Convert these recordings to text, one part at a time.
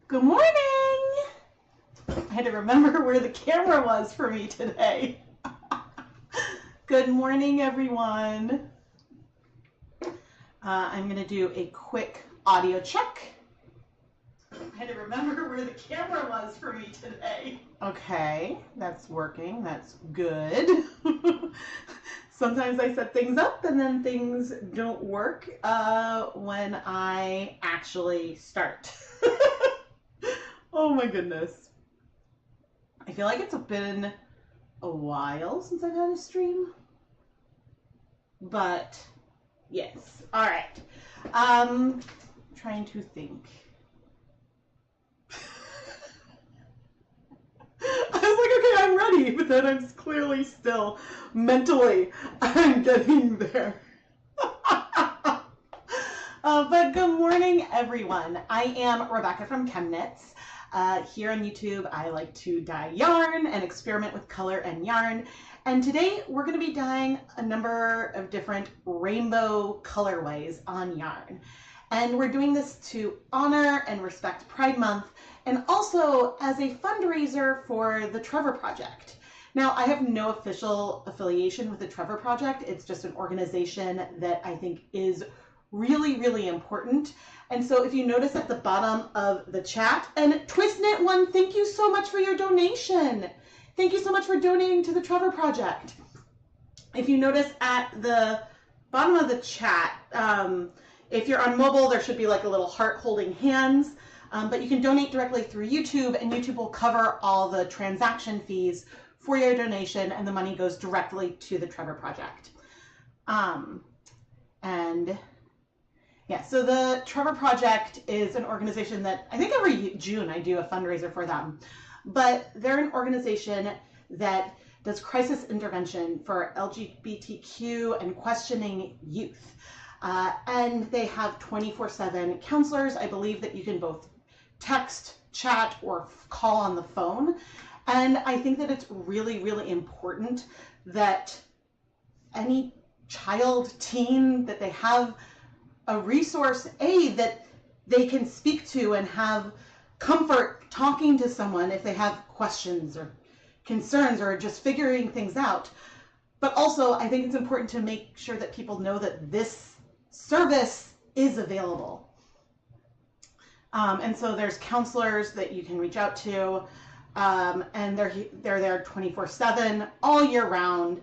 Good morning! I had to remember where the camera was for me today. Good morning, everyone. I'm going to do a quick audio check. I had to remember where the camera was for me today. Okay, that's working. That's good. Sometimes I set things up and then things don't work when I actually start. Oh my goodness. I feel like it's been a while since I've had a stream. But yes. All right. Trying to think. I was like, okay, I'm ready, but then I'm clearly still mentally, I'm getting there. But good morning, everyone. I am Rebecca from ChemKnits. Here on YouTube, I like to dye yarn and experiment with color and yarn. And today we're going to be dyeing a number of different rainbow colorways on yarn. And we're doing this to honor and respect Pride Month, and also as a fundraiser for the Trevor Project. Now, I have no official affiliation with the Trevor Project. It's just an organization that I think is really, really important. And so if you notice at the bottom of the chat, and Twist Knit One, thank you so much for your donation. Thank you so much for donating to the Trevor Project. If you notice at the bottom of the chat, if you're on mobile, there should be like a little heart holding hands, but you can donate directly through YouTube, and YouTube will cover all the transaction fees for your donation, and the money goes directly to the Trevor Project. And yeah, so the Trevor Project is an organization that I think every June I do a fundraiser for them, but they're an organization that does crisis intervention for LGBTQ and questioning youth. And they have 24/7 counselors. I believe that you can both text, chat, or call on the phone. And I think that it's really, really important that any child, teen, that they have a resource, that they can speak to and have comfort talking to someone if they have questions or concerns or just figuring things out. But also, I think it's important to make sure that people know that this service is available. And so there's counselors that you can reach out to, and they're there 24/7 all year round.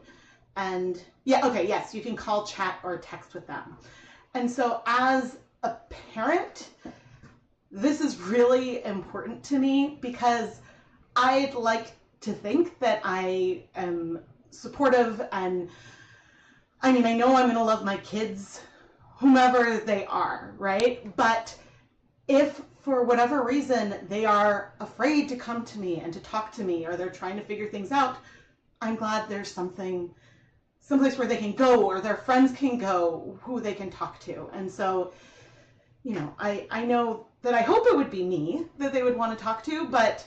And yeah, okay, yes, you can call, chat, or text with them. And so as a parent, this is really important to me because I'd like to think that I am supportive, and I mean, I know I'm going to love my kids, whomever they are, right? But if for whatever reason they are afraid to come to me and to talk to me, or they're trying to figure things out, I'm glad there's someplace where they can go, or their friends can go, who they can talk to. And so, you know, I know that I hope it would be me that they would want to talk to, but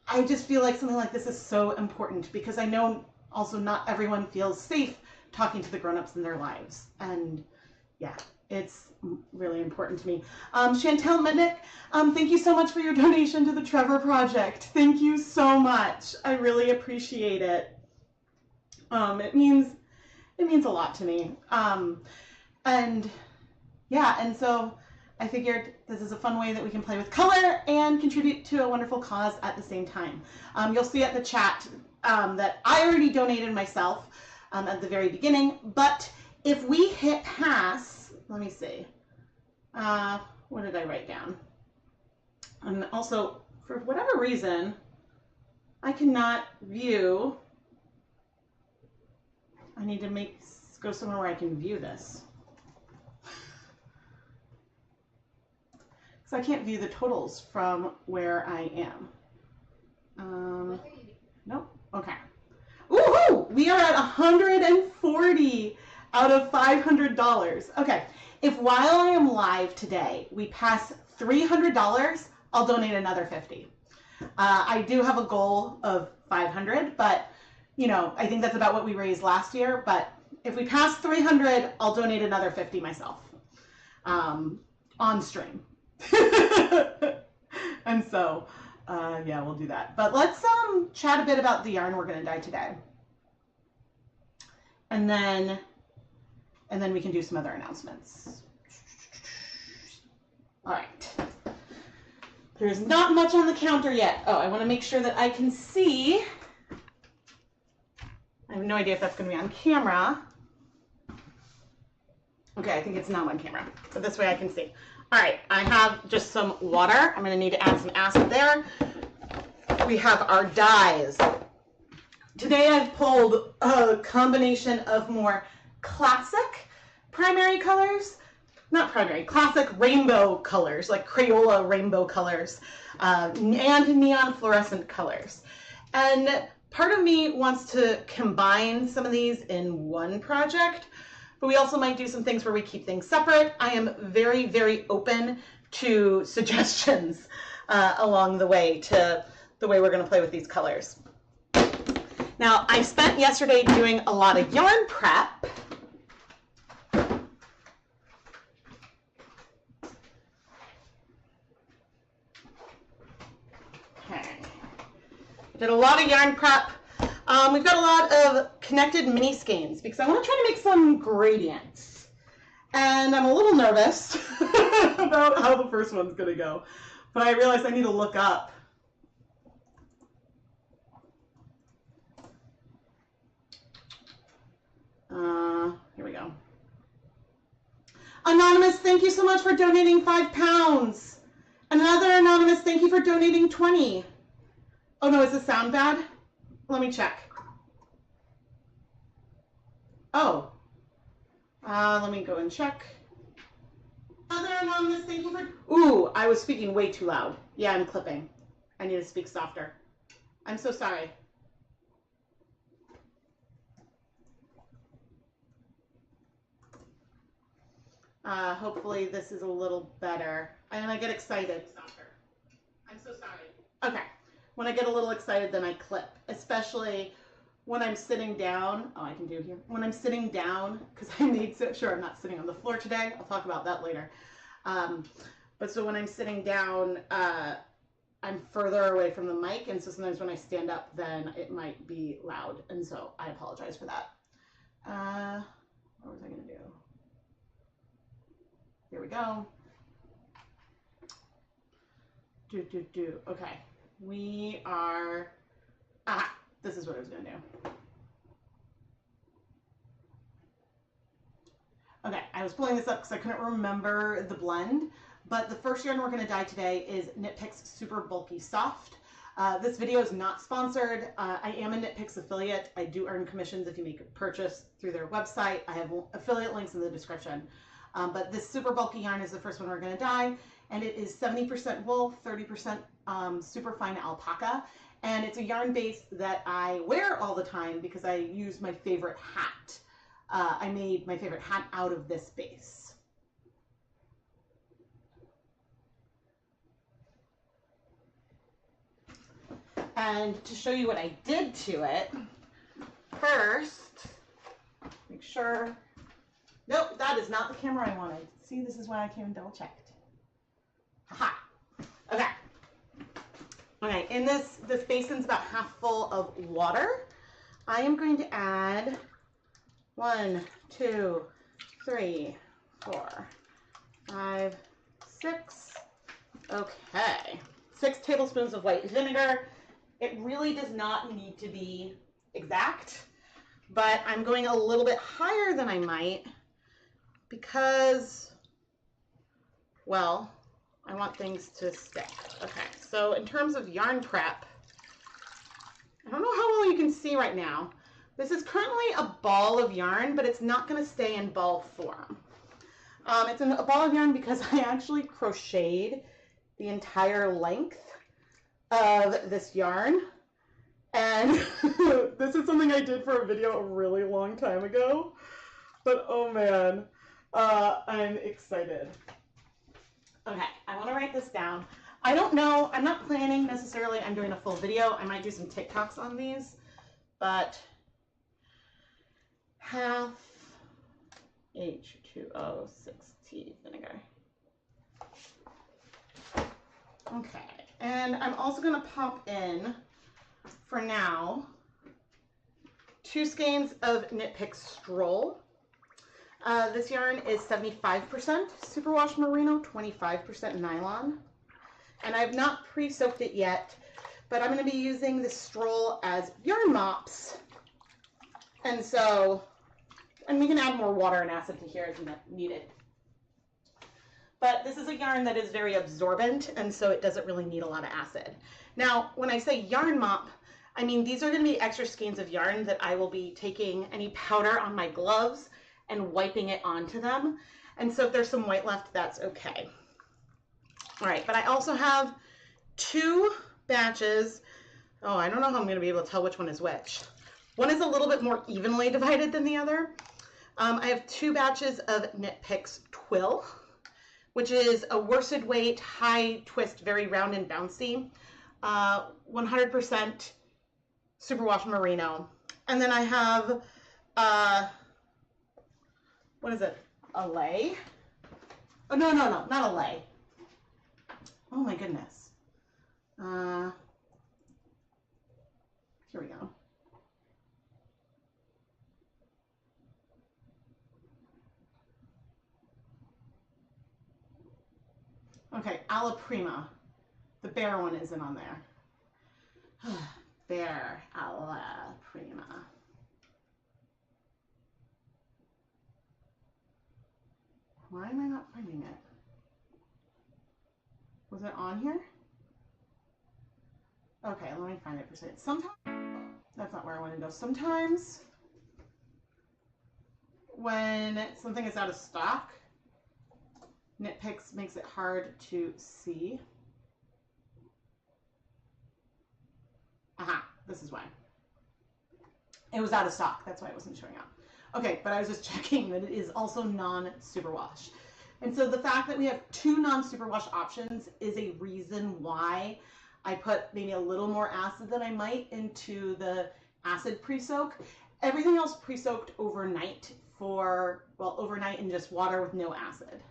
I just feel like something like this is so important because I know also not everyone feels safe talking to the grown-ups in their lives. And yeah, it's really important to me. Chantel Mitnick, thank you so much for your donation to the Trevor Project. Thank you so much. I really appreciate it. It means a lot to me. And yeah, and so I figured this is a fun way that we can play with color and contribute to a wonderful cause at the same time. You'll see at the chat that I already donated myself at the very beginning, but if we hit pass, let me see, what did I write down? And also, for whatever reason, I cannot view. I need to go somewhere where I can view this. Because I can't view the totals from where I am. Nope. Okay. Woohoo! We are at 140 out of $500. Okay. If while I am live today, we pass $300, I'll donate another $50. I do have a goal of $500, but you know, I think that's about what we raised last year. But if we pass 300, I'll donate another 50 myself on stream. And so, yeah, we'll do that. But let's chat a bit about the yarn we're going to dye today. And then we can do some other announcements. All right. There's not much on the counter yet. Oh, I want to make sure that I can see. I have no idea if that's going to be on camera. Okay, I think it's not on camera. So this way I can see. All right, I have just some water. I'm going to need to add some acid there. We have our dyes. Today I've pulled a combination of more classic primary colors. Not primary, classic rainbow colors, like Crayola rainbow colors, and neon fluorescent colors. And part of me wants to combine some of these in one project, but we also might do some things where we keep things separate. I am very, very open to suggestions along the way to the way we're going to play with these colors. Now, I spent yesterday doing a lot of yarn prep. Did a lot of yarn prep. We've got a lot of connected mini skeins because I want to try to make some gradients. And I'm a little nervous about how the first one's going to go. But I realized I need to look up. Here we go. Anonymous, thank you so much for donating £5. Another anonymous, thank you for donating 20. Oh no, is the sound bad? Let me check. Oh. Let me go and check. Another anonymous, thank you for... Ooh, I was speaking way too loud. Yeah, I'm clipping. I need to speak softer. I'm so sorry. Hopefully this is a little better. And I get excited. Softer. I'm so sorry. Okay. When I get a little excited, then I clip, especially when I'm sitting down. Oh, I can do here. When I'm sitting down, because I made sure I'm not sitting on the floor today. I'll talk about that later. But so when I'm sitting down, I'm further away from the mic. And so sometimes when I stand up, then it might be loud. And so I apologize for that. What was I going to do? Here we go. Okay. We are, this is what I was going to do. Okay, I was pulling this up because I couldn't remember the blend, but the first yarn we're going to dye today is Knit Picks Super Bulky Soft. This video is not sponsored. I am a Knit Picks affiliate. I do earn commissions if you make a purchase through their website. I have affiliate links in the description. But this super bulky yarn is the first one we're going to dye, and it is 70% wool, 30% super fine alpaca, and it's a yarn base that I wear all the time because I use my favorite hat. I made my favorite hat out of this base. And to show you what I did to it, first, make sure. Nope, that is not the camera I wanted. See, this is why I came and double checked. Haha. Okay. Okay, in this basin's about half full of water. I am going to add 1, 2, 3, 4, 5, 6. Okay. 6 tablespoons of white vinegar. It really does not need to be exact, but I'm going a little bit higher than I might because, well, I want things to stick. Okay, so in terms of yarn prep, I don't know how well you can see right now. This is currently a ball of yarn, but it's not going to stay in ball form. It's in a ball of yarn because I actually crocheted the entire length of this yarn. And this is something I did for a video a really long time ago. But oh man, I'm excited. Okay, I want to write this down. I don't know, I'm not planning necessarily on doing a full video. I might do some TikToks on these, but half H2O 6T vinegar. Okay, And I'm also going to pop in, for now, 2 skeins of Knit Pick Stroll. This yarn is 75% superwash merino, 25% nylon. And I've not pre-soaked it yet, but I'm going to be using this Stroll as yarn mops. And so, and we can add more water and acid to here as needed. But this is a yarn that is very absorbent, and so it doesn't really need a lot of acid. Now, when I say yarn mop, I mean these are going to be extra skeins of yarn that I will be taking any powder on my gloves and wiping it onto them. And so if there's some white left, that's okay. All right, but I also have 2 batches. Oh, I don't know how I'm going to be able to tell which one is which. One is a little bit more evenly divided than the other. I have 2 batches of Knit Picks Twill, which is a worsted weight, high twist, very round and bouncy, 100% superwash merino. And then I have, what is it, a lay? Oh, no, not a lay. Oh my goodness. Here we go. Okay, Alla Prima. The bear one isn't on there. Bear Alla Prima. Why am I not finding it? Was it on here? Okay, let me find it for a second. Sometimes, that's not where I want to go. Sometimes when something is out of stock, Knit Picks makes it hard to see. Aha, this is why. It was out of stock, that's why it wasn't showing up. Okay, but I was just checking that it is also non-superwash. And so the fact that we have 2 non-superwash options is a reason why I put maybe a little more acid than I might into the acid pre-soak. Everything else pre-soaked overnight for, well, overnight in just water with no acid.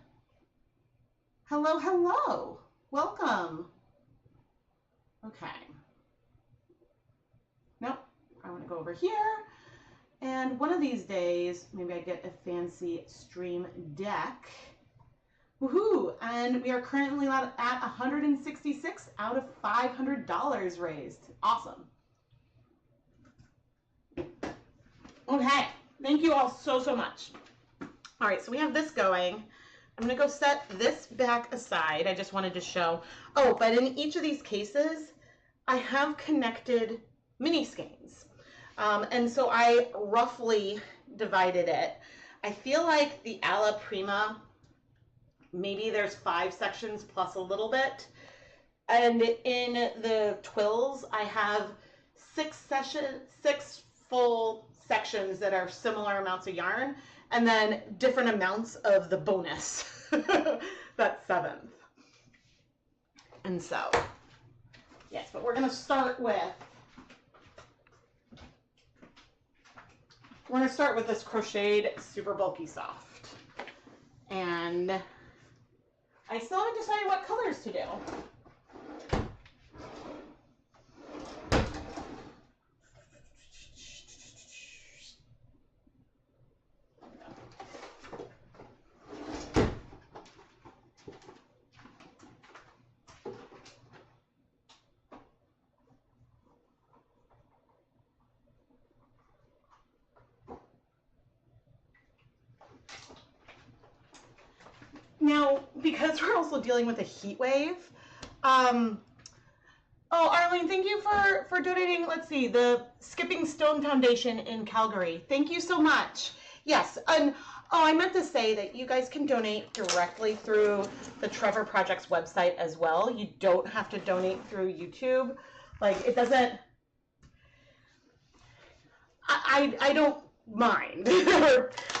Hello, hello. Welcome. Okay. Nope. I want to go over here. And one of these days, maybe I get a fancy stream deck. Woohoo! And we are currently at 166 out of $500 raised. Awesome. Okay. Thank you all so much. All right, so we have this going. I'm going to go set this back aside. I just wanted to show. Oh, but in each of these cases, I have connected mini skeins. And so I roughly divided it. I feel like the Alla Prima, maybe there's 5 sections plus a little bit. And in the Twills, I have 6 full sections that are similar amounts of yarn, and then different amounts of the bonus, that 7th. And so, yes, but we're going to start with, this Crocheted Super Bulky Soft. And I still haven't decided what colors to do. Now, because we're also dealing with a heat wave, oh, Arlene, thank you for donating, let's see, the Skipping Stone Foundation in Calgary. Thank you so much. Yes, and oh, I meant to say that you guys can donate directly through the Trevor Project's website as well. You don't have to donate through YouTube. Like, it doesn't, I don't mind.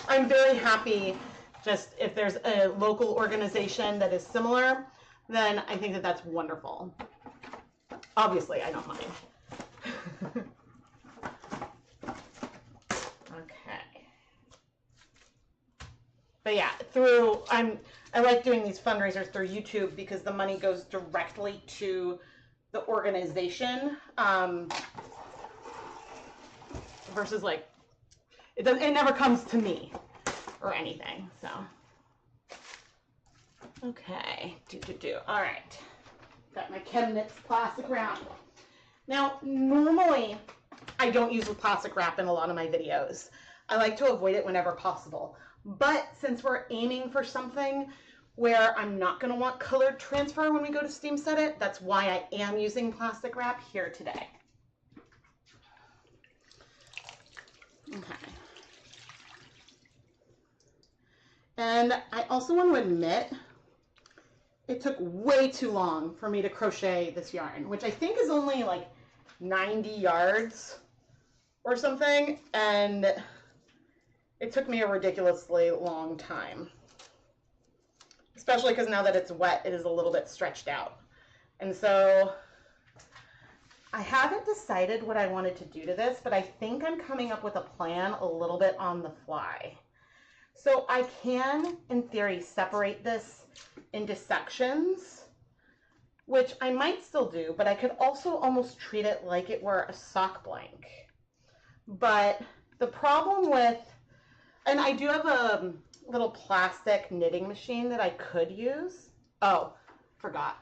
I'm very happy. Just if there's a local organization that is similar, then I think that that's wonderful. Obviously, I don't mind. Okay. But yeah, I like doing these fundraisers through YouTube because the money goes directly to the organization versus like, it never comes to me or anything, so. Okay, all right. Got my ChemKnits plastic wrap. Now, normally, I don't use plastic wrap in a lot of my videos. I like to avoid it whenever possible. But since we're aiming for something where I'm not going to want colored transfer when we go to steam set it, that's why I am using plastic wrap here today. Okay. And I also want to admit, it took way too long for me to crochet this yarn, which I think is only like 90 yards or something, and it took me a ridiculously long time. Especially because now that it's wet, it is a little bit stretched out. And so I haven't decided what I wanted to do to this, but I think I'm coming up with a plan a little bit on the fly. So I can, in theory, separate this into sections, which I might still do, but I could also almost treat it like it were a sock blank. But the problem with, and I do have a little plastic knitting machine that I could use. Oh, forgot.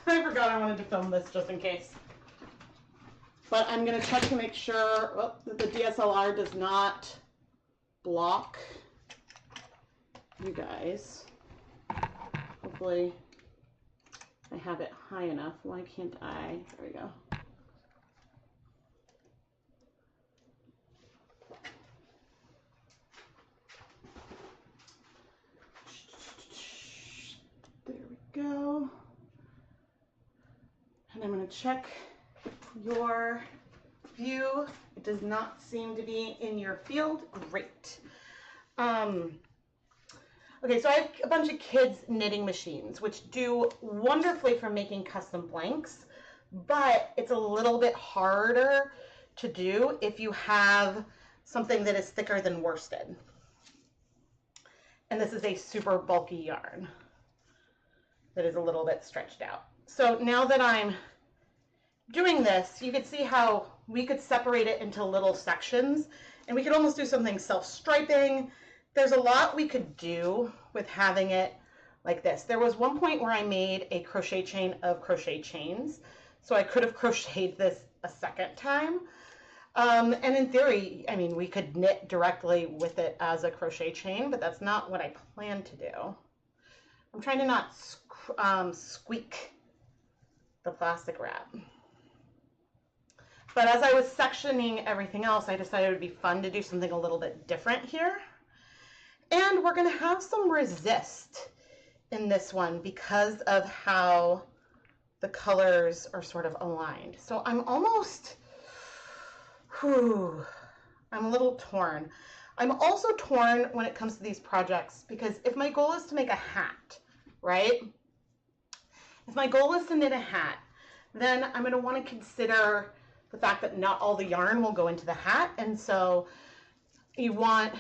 I forgot I wanted to film this just in case. But I'm going to check to make sure that the DSLR does not block you guys. Hopefully I have it high enough. Why can't I? There we go. There we go. And I'm going to check your view. It does not seem to be in your field. Great. Okay, so I have a bunch of kids' knitting machines, which do wonderfully for making custom blanks, but it's a little bit harder to do if you have something that is thicker than worsted. And this is a super bulky yarn that is a little bit stretched out. So now that I'm doing this, you could see how we could separate it into little sections, and we could almost do something self-striping. There's a lot we could do with having it like this. There was one point where I made a crochet chain of crochet chains, so I could have crocheted this a second time. And in theory, I mean, we could knit directly with it as a crochet chain, but that's not what I plan to do. I'm trying to not squeak the plastic wrap. But as I was sectioning everything else, I decided it would be fun to do something a little bit different here. And we're going to have some resist in this one because of how the colors are sort of aligned. So I'm almost, I'm a little torn. I'm also torn when it comes to these projects because if my goal is to make a hat, right? If my goal is to knit a hat, then I'm going to want to consider the fact that not all the yarn will go into the hat. And so you want,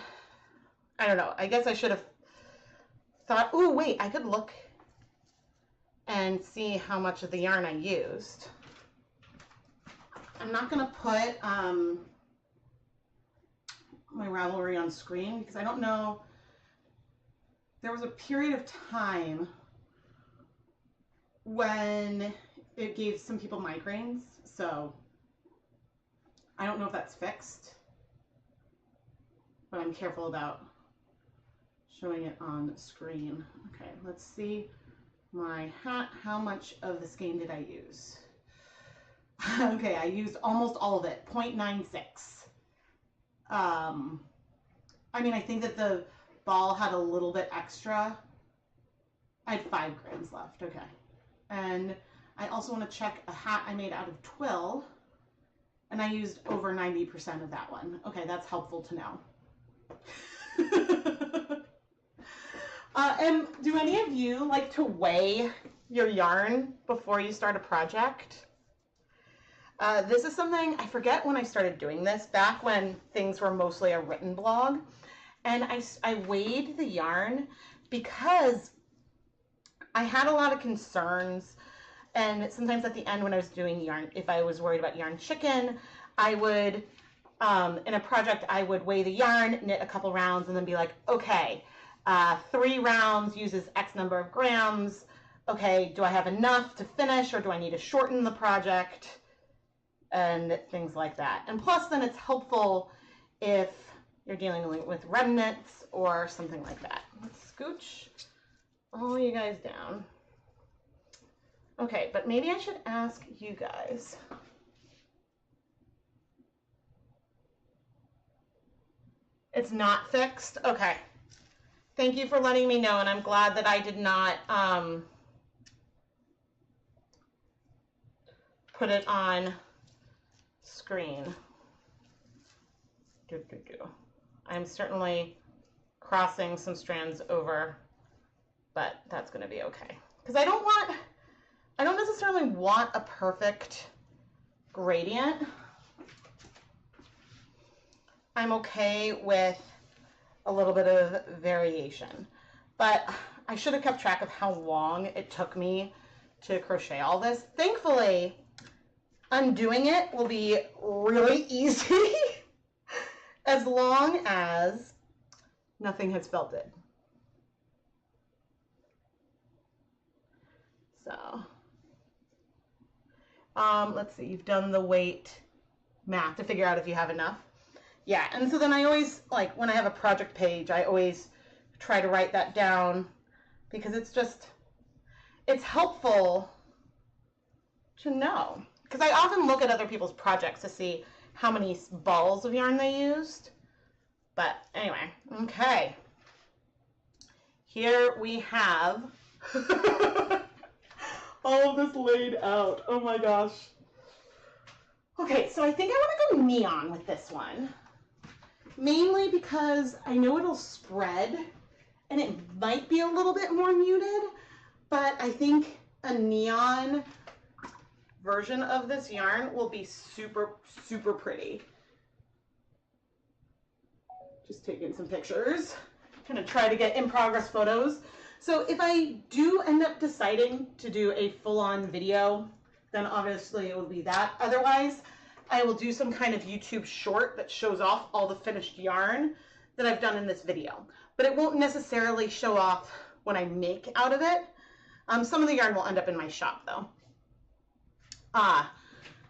I don't know, I guess I should have thought, oh, wait, I could look and see how much of the yarn I used. I'm not going to put my Ravelry on screen because I don't know. There was a period of time when it gave some people migraines, so I don't know if that's fixed, but I'm careful about showing it on screen. Okay, let's see my hat. How much of the skein did I use? Okay, I used almost all of it, 0.96. I mean, I think that the ball had a little bit extra. I had 5 grams left, okay. And I also want to check a hat I made out of twill, and I used over 90% of that one. Okay, that's helpful to know. And do any of you like to weigh your yarn before you start a project? This is something, I forget when I started doing this, back when things were mostly a written blog. And I weighed the yarn because I had a lot of concerns. And sometimes at the end when I was doing yarn, if I was worried about yarn chicken, I would, in a project, I would weigh the yarn, knit a couple rounds, and then be like, okay, 3 rounds uses X number of grams. Okay, do I have enough to finish, or do I need to shorten the project? And things like that. And plus, then it's helpful if you're dealing with remnants or something like that. Let's scooch all you guys down. Okay, but maybe I should ask you guys. It's not fixed? Okay. Thank you for letting me know, and I'm glad that I did not put it on screen. I'm certainly crossing some strands over, but that's going to be okay. Because I don't necessarily want a perfect gradient. I'm okay with a little bit of variation, but I should have kept track of how long it took me to crochet all this. Thankfully, undoing it will be really easy as long as nothing has felted. So, let's see, you've done the weight math to figure out if you have enough. Yeah, and so then I always, like, when I have a project page, I always try to write that down because it's helpful to know. Because I often look at other people's projects to see how many balls of yarn they used. But anyway, okay. Here we have all of this laid out. Oh my gosh. Okay, so I think I want to go neon with this one. Mainly because I know it'll spread and it might be a little bit more muted, but I think a neon version of this yarn will be super, super pretty. Just taking some pictures. I'm gonna try to get in progress photos. So if I do end up deciding to do a full-on video, then obviously it will be that. Otherwise, I will do some kind of YouTube short that shows off all the finished yarn that I've done in this video. But it won't necessarily show off what I make out of it. Some of the yarn will end up in my shop though.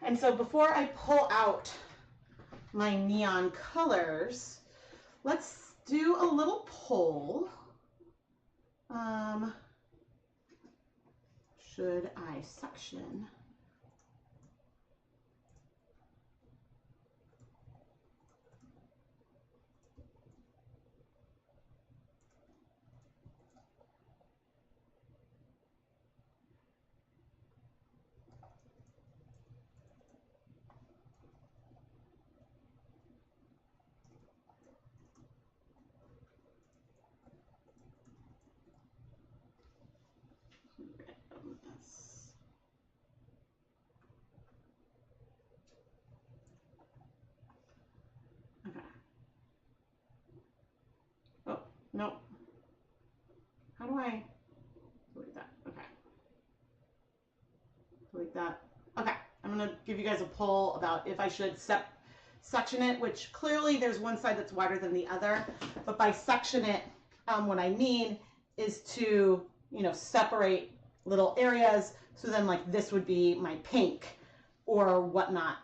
And so before I pull out my neon colors, let's do a little poll. Should I section? No. How do I delete that? Okay. Delete that. Okay. I'm going to give you guys a poll about if I should section it, which clearly there's one side that's wider than the other. But by section it, what I mean is to, you know, separate little areas. So then like this would be my pink or whatnot.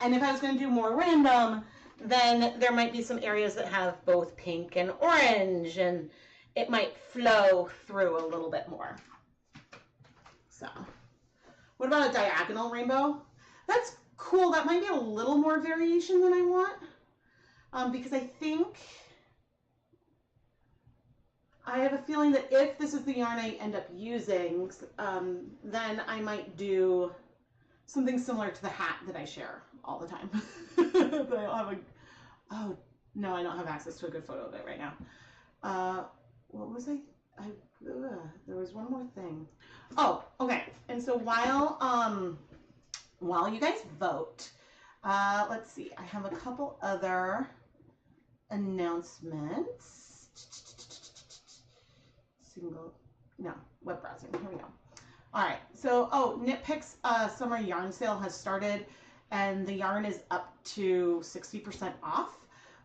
And if I was going to do more random, then there might be some areas that have both pink and orange, and it might flow through a little bit more. So, what about a diagonal rainbow? That's cool. That might be a little more variation than I want, because I think I have a feeling that if this is the yarn I end up using, then I might do something similar to the hat that I share all the time. But I don't have oh, no, I don't have access to a good photo of it right now. What was there was one more thing. Oh, okay. And so while while you guys vote, let's see, I have a couple other announcements. Web browsing, here we go. All right, so, Knit Picks summer yarn sale has started, and the yarn is up to 60% off,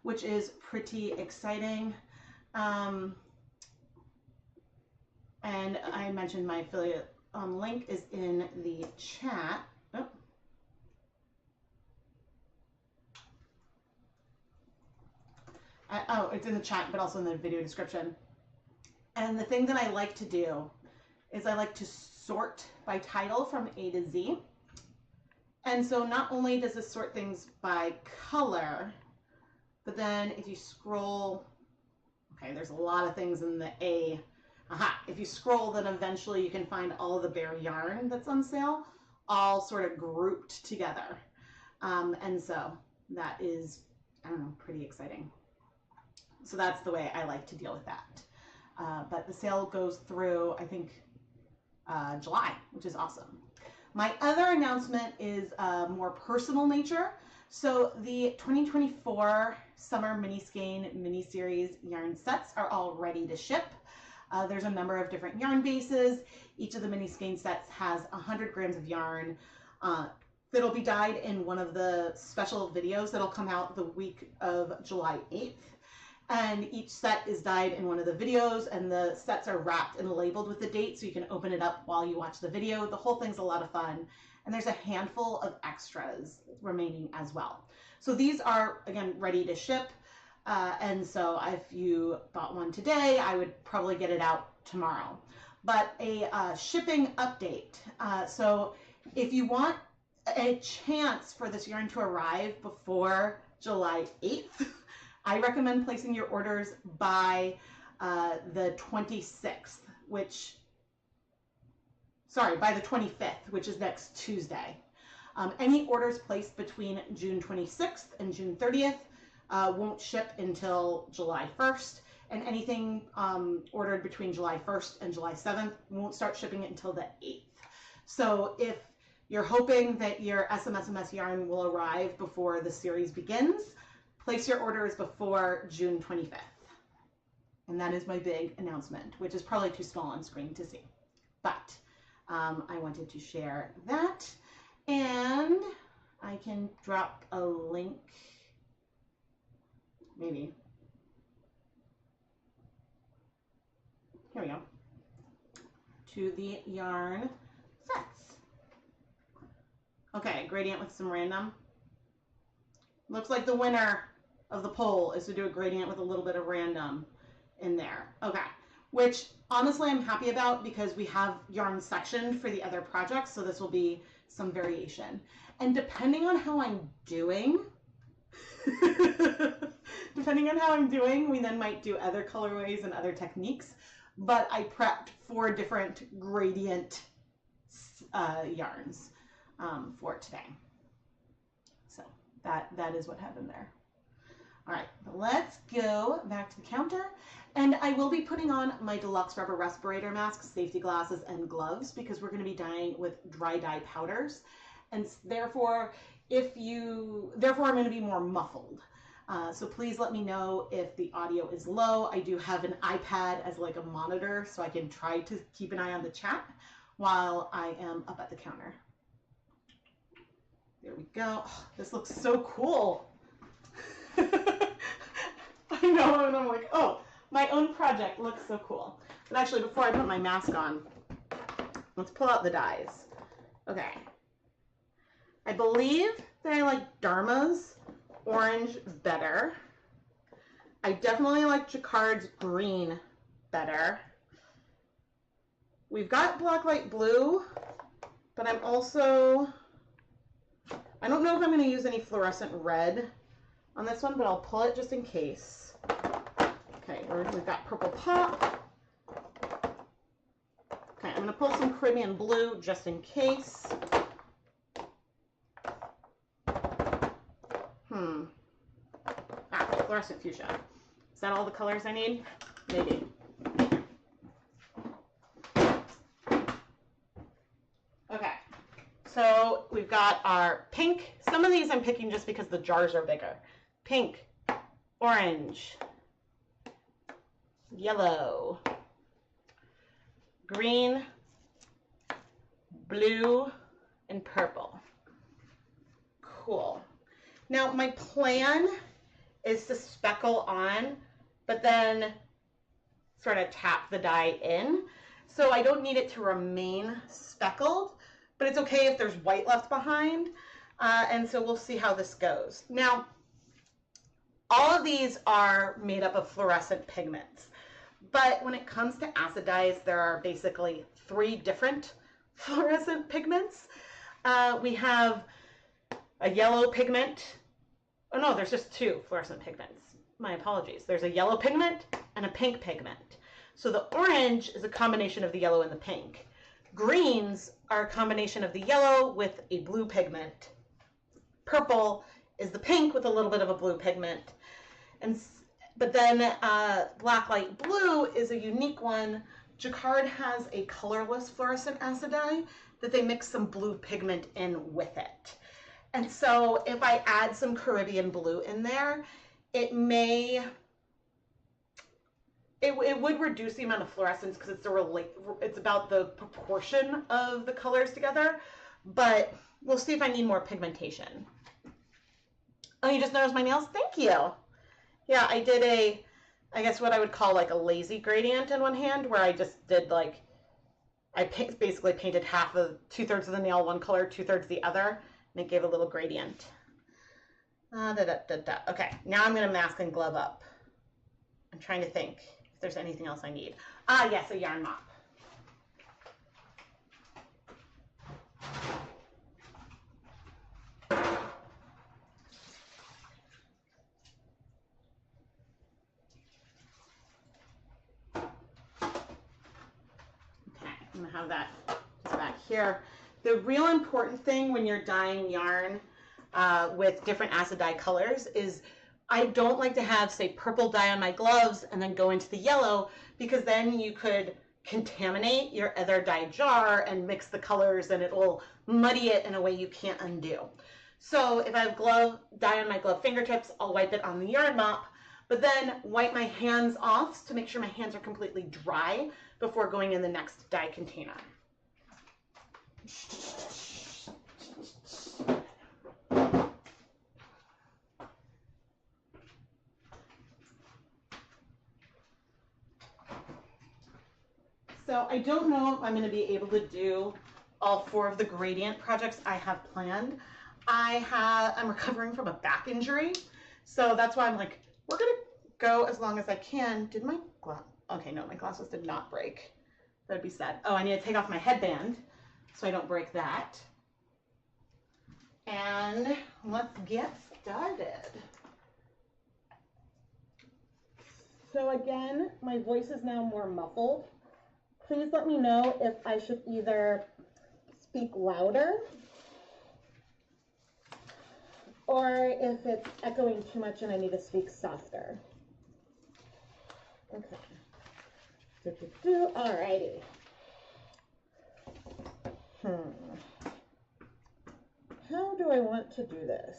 which is pretty exciting. And I mentioned my affiliate link is in the chat. It's in the chat, but also in the video description. And the thing that I like to do is I like to sort by title from A to Z. And so not only does this sort things by color, but then if you scroll, okay, there's a lot of things in the A. If you scroll, then eventually you can find all of the bare yarn that's on sale, all sort of grouped together. And so that is, I don't know, pretty exciting. So that's the way I like to deal with that. But the sale goes through, I think, July, which is awesome. My other announcement is more personal nature. So the 2024 Summer Mini Skein mini series yarn sets are all ready to ship. There's a number of different yarn bases. Each of the mini Skein sets has 100 grams of yarn that'll be dyed in one of the special videos that'll come out the week of July 8th. And each set is dyed in one of the videos, and the sets are wrapped and labeled with the date so you can open it up while you watch the video. The whole thing's a lot of fun. And there's a handful of extras remaining as well. So these are, again, ready to ship. And so if you bought one today, I would probably get it out tomorrow. But a shipping update. So if you want a chance for this yarn to arrive before July 8th, I recommend placing your orders by the 26th, by the 25th, which is next Tuesday. Any orders placed between June 26th and June 30th won't ship until July 1st, and anything ordered between July 1st and July 7th won't start shipping until the 8th. So if you're hoping that your SMSMS yarn will arrive before the series begins, place your orders before June 25th. And that is my big announcement, which is probably too small on screen to see. But I wanted to share that. And I can drop a link, maybe. Here we go. To the yarn sets. Okay, gradient with some random. Looks like the winner of the poll is to do a gradient with a little bit of random in there. Okay, which honestly I'm happy about because we have yarn sectioned for the other projects, so this will be some variation. And depending on how I'm doing, we then might do other colorways and other techniques, but I prepped 4 different gradient yarns for today. So that is what happened there. All right, let's go back to the counter. And I will be putting on my deluxe rubber respirator mask, safety glasses, and gloves because we're going to be dyeing with dry dye powders. And therefore, I'm going to be more muffled. So please let me know if the audio is low. I do have an iPad as like a monitor, so I can try to keep an eye on the chat while I am up at the counter. There we go. Oh, this looks so cool. I know, and I'm like, oh, my own project looks so cool. But actually, before I put my mask on, let's pull out the dyes. Okay. I believe that I like Dharma's orange better. I definitely like Jacquard's green better. We've got Black Light Blue, but I don't know if I'm going to use any fluorescent red on this one, but I'll pull it just in case. Okay, we've got Purple Pop. Okay, I'm going to pull some Caribbean Blue just in case. Fluorescent Fuchsia. Is that all the colors I need? Maybe. Okay, so we've got our pink. Some of these I'm picking just because the jars are bigger. Pink, orange, yellow, green, blue, and purple. Cool. Now my plan is to speckle on, but then sort of tap the dye in. So I don't need it to remain speckled, but it's okay if there's white left behind. And so we'll see how this goes. Now, all of these are made up of fluorescent pigments, but when it comes to acid dyes, there are basically 3 different fluorescent pigments. We have a yellow pigment. Oh no, there's just 2 fluorescent pigments. My apologies. There's a yellow pigment and a pink pigment. So the orange is a combination of the yellow and the pink. Greens are a combination of the yellow with a blue pigment. Purple is the pink with a little bit of a blue pigment. But then black light blue is a unique one. Jacquard has a colorless fluorescent acid dye that they mix some blue pigment in with it. And so if I add some Caribbean blue in there, it would reduce the amount of fluorescence because it's about the proportion of the colors together, but we'll see if I need more pigmentation. Oh, you just noticed my nails? Thank you. Yeah, I did I guess what I would call like a lazy gradient in one hand, where I just did like, basically painted 2/3 of the nail one color, 2/3 the other, and it gave a little gradient. Okay, now I'm gonna mask and glove up. I'm trying to think if there's anything else I need. Yes, a yarn mop. I'm gonna have that back here. The real important thing when you're dyeing yarn with different acid dye colors is I don't like to have, say, purple dye on my gloves and then go into the yellow, because then you could contaminate your other dye jar and mix the colors and it will muddy it in a way you can't undo. So if I have dye on my glove fingertips, I'll wipe it on the yarn mop, but then wipe my hands off to make sure my hands are completely dry before going in the next dye container. So I don't know if I'm going to be able to do all 4 of the gradient projects I have planned. I'm recovering from a back injury, so that's why I'm like, we're going to go as long as I can. Did my glass? Okay, no, my glasses did not break. That'd be sad. Oh, I need to take off my headband so I don't break that. And let's get started. So again, my voice is now more muffled. Please let me know if I should either speak louder or if it's echoing too much and I need to speak softer. Okay. Alrighty. How do I want to do this?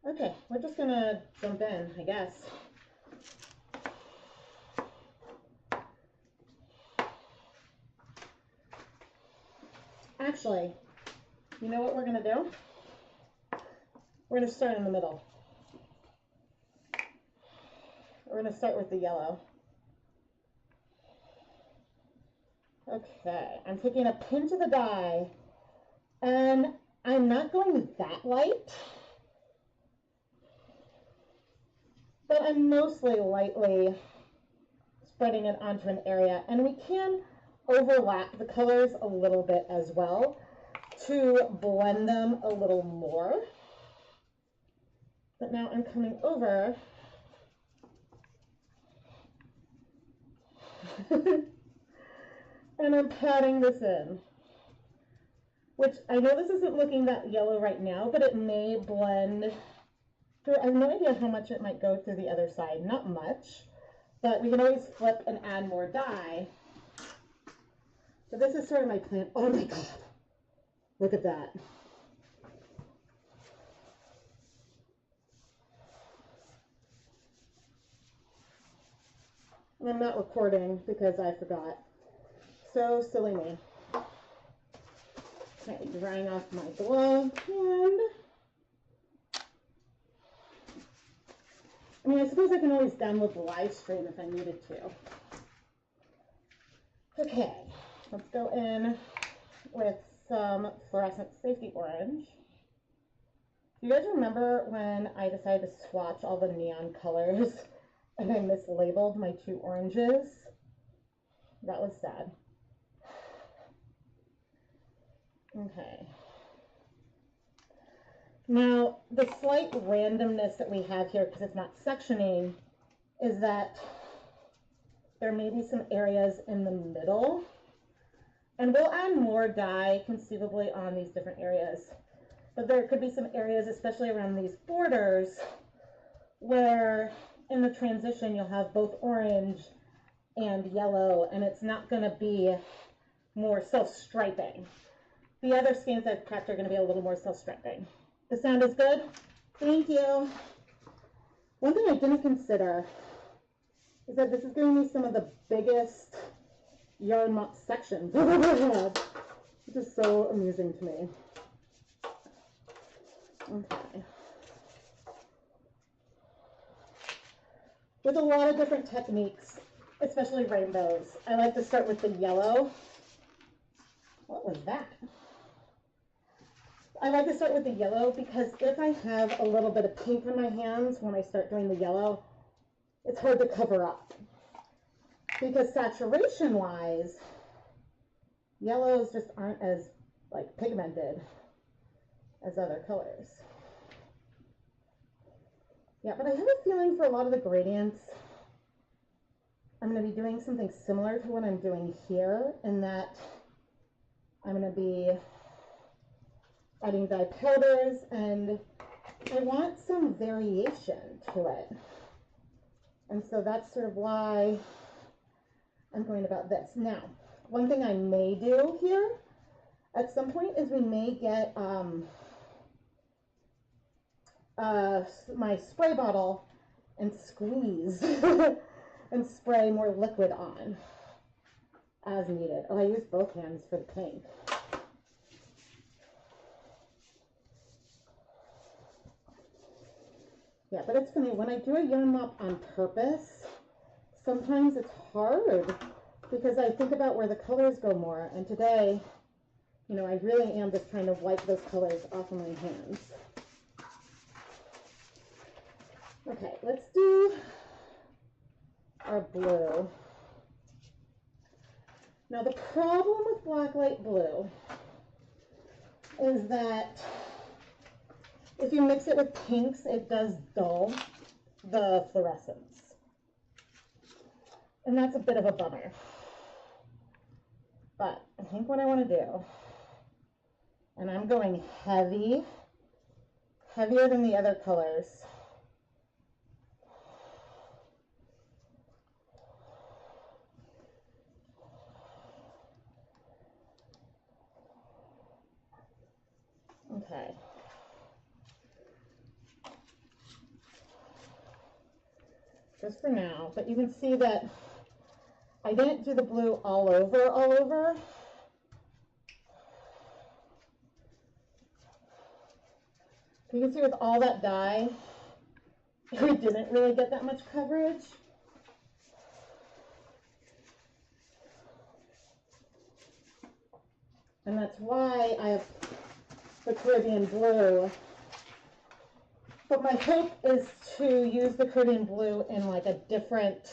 Okay, we're just gonna jump in, I guess. Actually, you know what we're gonna do? We're gonna start in the middle. We're gonna start with the yellow. Okay, I'm taking a pinch of the dye, and I'm not going that light, but I'm mostly lightly spreading it onto an area, and we can overlap the colors a little bit as well to blend them a little more. But now I'm coming over and I'm patting this in, which I know this isn't looking that yellow right now, but it may blend through. I have no idea how much it might go through the other side. Not much, but we can always flip and add more dye. So this is sort of my plan. Oh my God. Look at that. And I'm not recording because I forgot. So silly me. Okay, drying off my glove hand. I mean, I suppose I can always download the live stream if I needed to. Okay, let's go in with some fluorescent safety orange. Do you guys remember when I decided to swatch all the neon colors and I mislabeled my two oranges? That was sad. Okay. Now, the slight randomness that we have here, because it's not sectioning, is that there may be some areas in the middle. And we'll add more dye conceivably on these different areas. But there could be some areas, especially around these borders, where in the transition you'll have both orange and yellow, and it's not going to be more self-striping. The other skeins I've prepped are going to be a little more self-striping. The sound is good? Thank you. One thing I didn't consider is that this is giving me some of the biggest yarn mop sections I've ever had, which is so amusing to me. Okay. With a lot of different techniques, especially rainbows, I like to start with the yellow. What was that? I like to start with the yellow because if I have a little bit of pink on my hands when I start doing the yellow, it's hard to cover up. Because saturation-wise, yellows just aren't as like pigmented as other colors. Yeah, but I have a feeling for a lot of the gradients, I'm going to be doing something similar to what I'm doing here, in that I'm going to be adding dye powders, and I want some variation to it. And so that's sort of why I'm going about this. Now, one thing I may do here at some point is we may get my spray bottle and squeeze and spray more liquid on as needed. Oh, I used both hands for the pink. Yeah, but it's funny, when I do a yarn mop on purpose, sometimes it's hard because I think about where the colors go more. And today, you know, I really am just trying to wipe those colors off of my hands. Okay, let's do our blue. Now the problem with black light blue is that if you mix it with pinks, it does dull the fluorescence. And that's a bit of a bummer. But I think what I want to do, and I'm going heavy, heavier than the other colors. Okay. Just for now, but you can see that I didn't do the blue all over. You can see with all that dye, we didn't really get that much coverage. And that's why I have the Caribbean blue. But my hope is to use the Caribbean blue in like a different,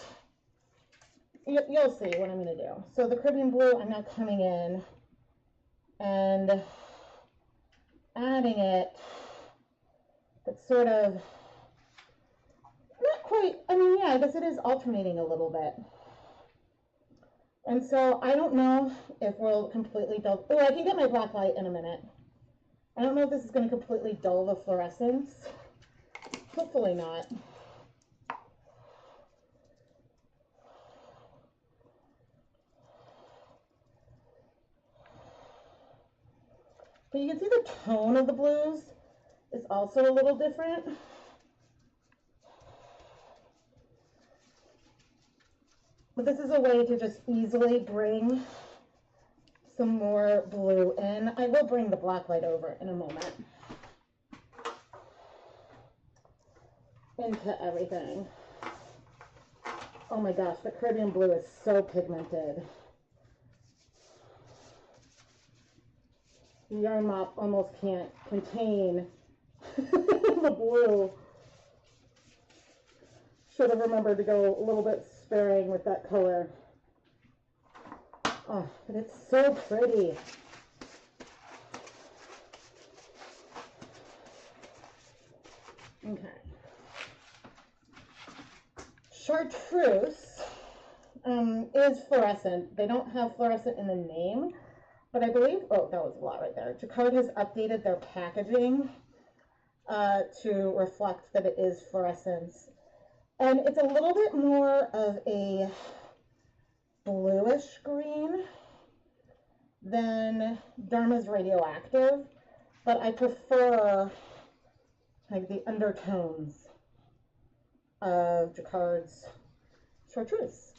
you'll see what I'm going to do. So the Caribbean blue, I'm now coming in and adding it, but sort of, not quite, I mean, yeah, I guess it is alternating a little bit. And so I don't know if we'll completely dull, oh, I can get my black light in a minute. I don't know if this is going to completely dull the fluorescence. Hopefully not. But you can see the tone of the blues is also a little different. But this is a way to just easily bring some more blue in. I will bring the black light over in a moment into everything. Oh my gosh, the Caribbean blue is so pigmented. The yarn mop almost can't contain the blue. Should have remembered to go a little bit sparing with that color. Oh, but it's so pretty. Okay. Chartreuse is fluorescent. They don't have fluorescent in the name, but I believe, oh, that was a lot right there. Jacquard has updated their packaging to reflect that it is fluorescence. And it's a little bit more of a bluish green than Dharma's Radioactive, but I prefer like the undertones of Jacquard's Chartreuse.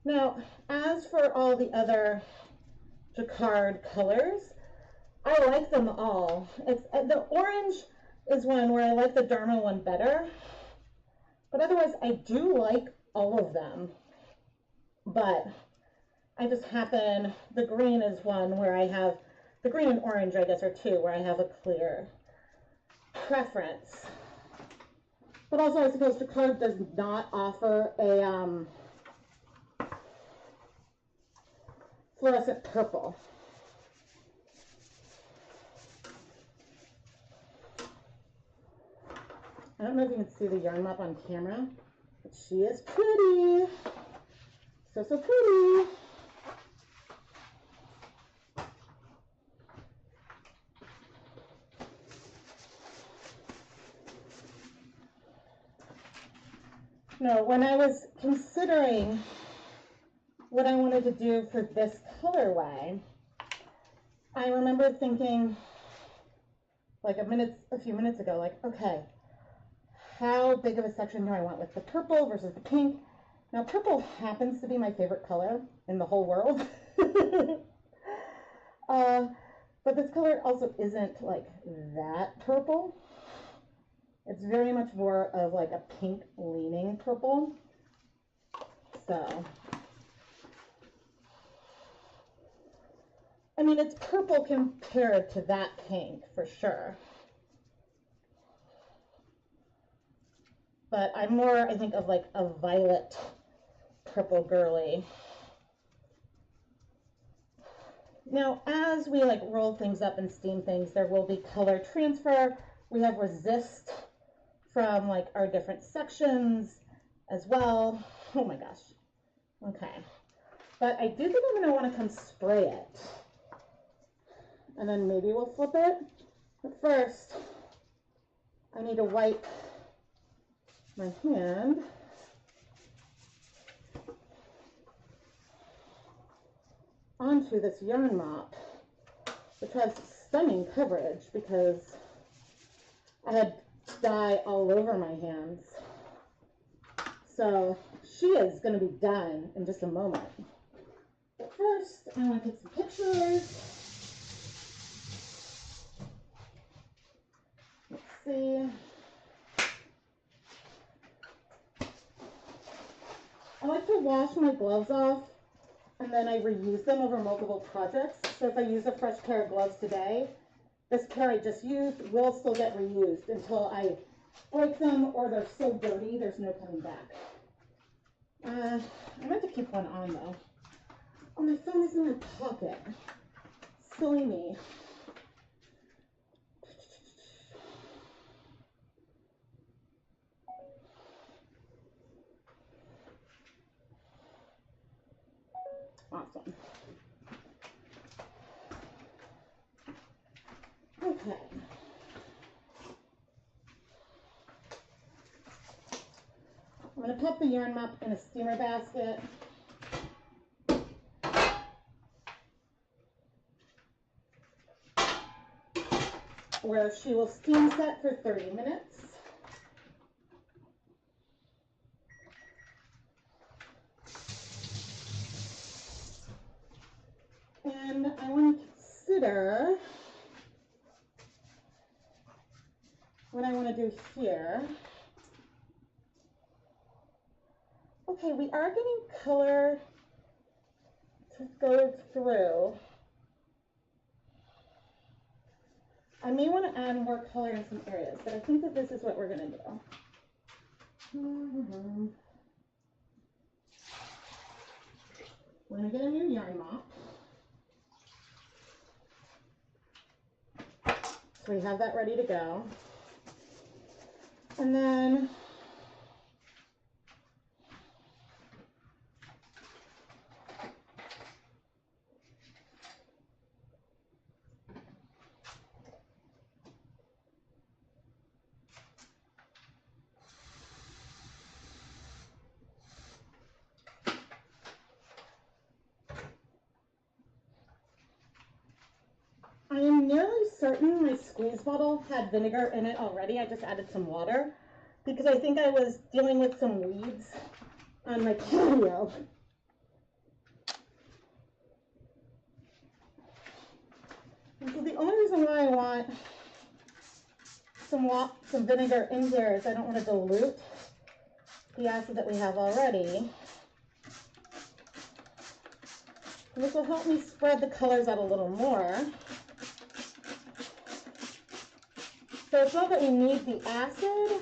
Now, as for all the other Jacquard colors, I like them all. It's the orange is one where I like the Dharma one better, but otherwise I do like all of them. But I just happen, the green is one where I have, the green and orange I guess are two where I have a clear preference. But also I suppose Jacquard does not offer a fluorescent purple. I don't know if you can see the yarn mop on camera, but she is pretty. So pretty. No, when I was considering what I wanted to do for this colorway, I remember thinking like a few minutes ago, like, okay, how big of a section do I want with the purple versus the pink? Now, purple happens to be my favorite color in the whole world. But this color also isn't like that purple. It's very much more of like a pink leaning purple. So, I mean, it's purple compared to that pink for sure. But I'm more, I think, of like a violet purple girly. Now, as we like roll things up and steam things, there will be color transfer. We have resist from like our different sections as well. Oh my gosh. Okay. But I do think I'm going to want to come spray it. And then maybe we'll flip it. But first, I need to wipe my hand onto this yarn mop, which has stunning coverage because I had dye all over my hands. So she is going to be done in just a moment. But first, I want to take some pictures. Let's see. I like to wash my gloves off and then I reuse them over multiple projects. So if I use a fresh pair of gloves today, this pair I just used will still get reused until I break them or they're so dirty there's no coming back. I meant to keep one on though. Oh, my phone is in my pocket. Silly me. Awesome. Okay. I'm going to put the yarn mop in a steamer basket. Where she will steam set for 30 minutes. And I want to consider what I want to do here. Okay, we are getting color to go through. I may want to add more color in some areas, but I think that this is what we're going to do. We're going to get a new yarn mop. So we have that ready to go. And then I am nearly certain my squeeze bottle had vinegar in it already. I just added some water because I think I was dealing with some weeds on my patio. And so the only reason why I want some vinegar in here is I don't want to dilute the acid that we have already. And this will help me spread the colors out a little more. So it's not that we need the acid,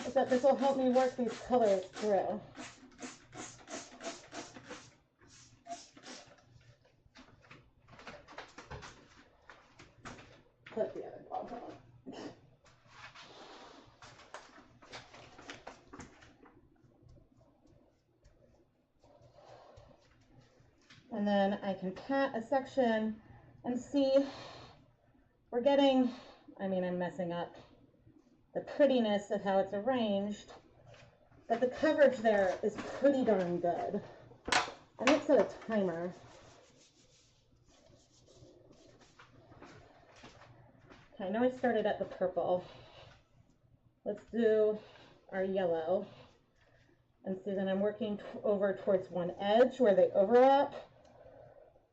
it's that this will help me work these colors through. Put the other ball on. And then I can pat a section and see. We're getting, I mean, I'm messing up the prettiness of how it's arranged, but the coverage there is pretty darn good. I might set a timer. Okay, I know I started at the purple. Let's do our yellow and see that I'm working over towards one edge where they overlap.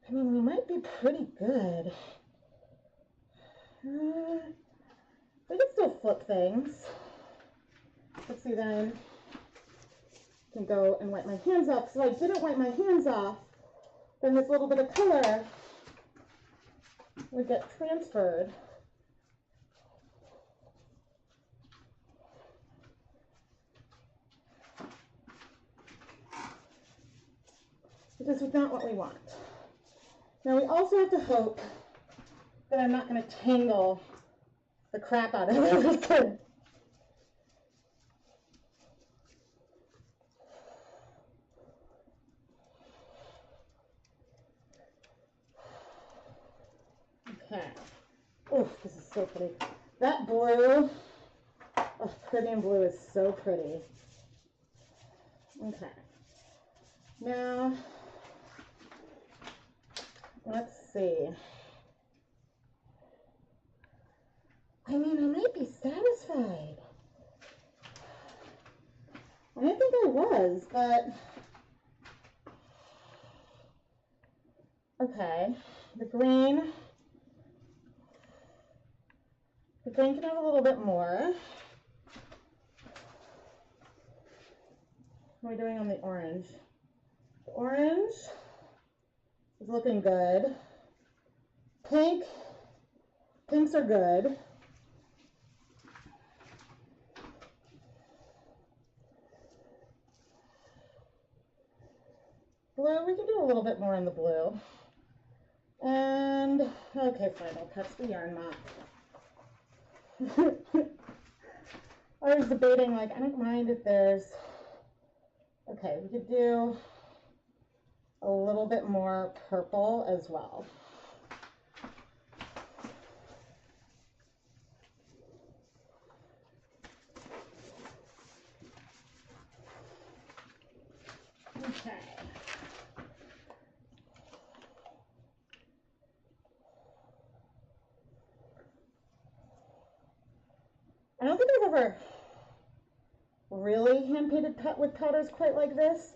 I mean, we might be pretty good. We can still flip things. Let's see then. I can go and wipe my hands off. So I didn't wipe my hands off, then this little bit of color would get transferred. This is not what we want. Now we also have to hope that I'm not going to tangle the crap out of everything. Okay. Oh, this is so pretty. That blue, oh, pretty and blue is so pretty. Okay. Now, let's see. I mean, I might be satisfied. I didn't think I was, but okay. The green can have a little bit more. What are we doing on the orange? The orange is looking good. Pinks are good. Blue, we can do a little bit more in the blue. And, okay, fine, I'll touch the yarn mop. I was debating, like, I don't mind if there's, okay, we could do a little bit more purple as well. Okay. I don't think I've ever really hand painted with powders quite like this.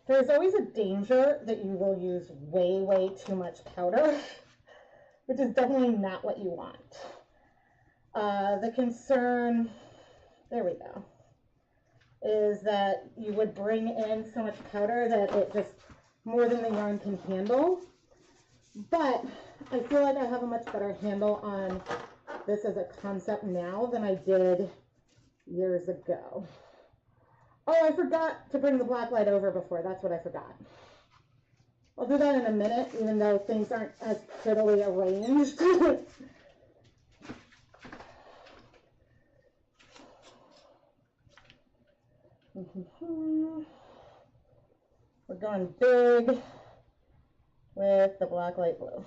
There's always a danger that you will use way, way too much powder, which is definitely not what you want. The concern, there we go, is that you would bring in so much powder that it just, more than the yarn can handle. But I feel like I have a much better handle on this as a concept now than I did years ago. Oh, I forgot to bring the black light over before. That's what I forgot. I'll do that in a minute, even though things aren't as prettily arranged. We're going big with the black light blue.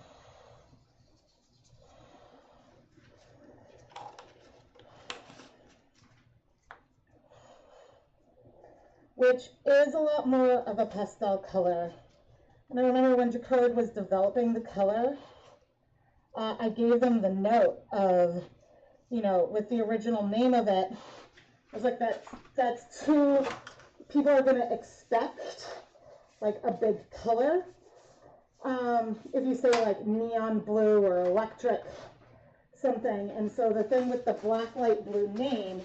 Which is a lot more of a pastel color. And I remember when Jacquard was developing the color, I gave them the note of, you know, with the original name of it, I was like, that's too, people are gonna expect like a big color. If you say like neon blue or electric something. And so the thing with the black light blue name,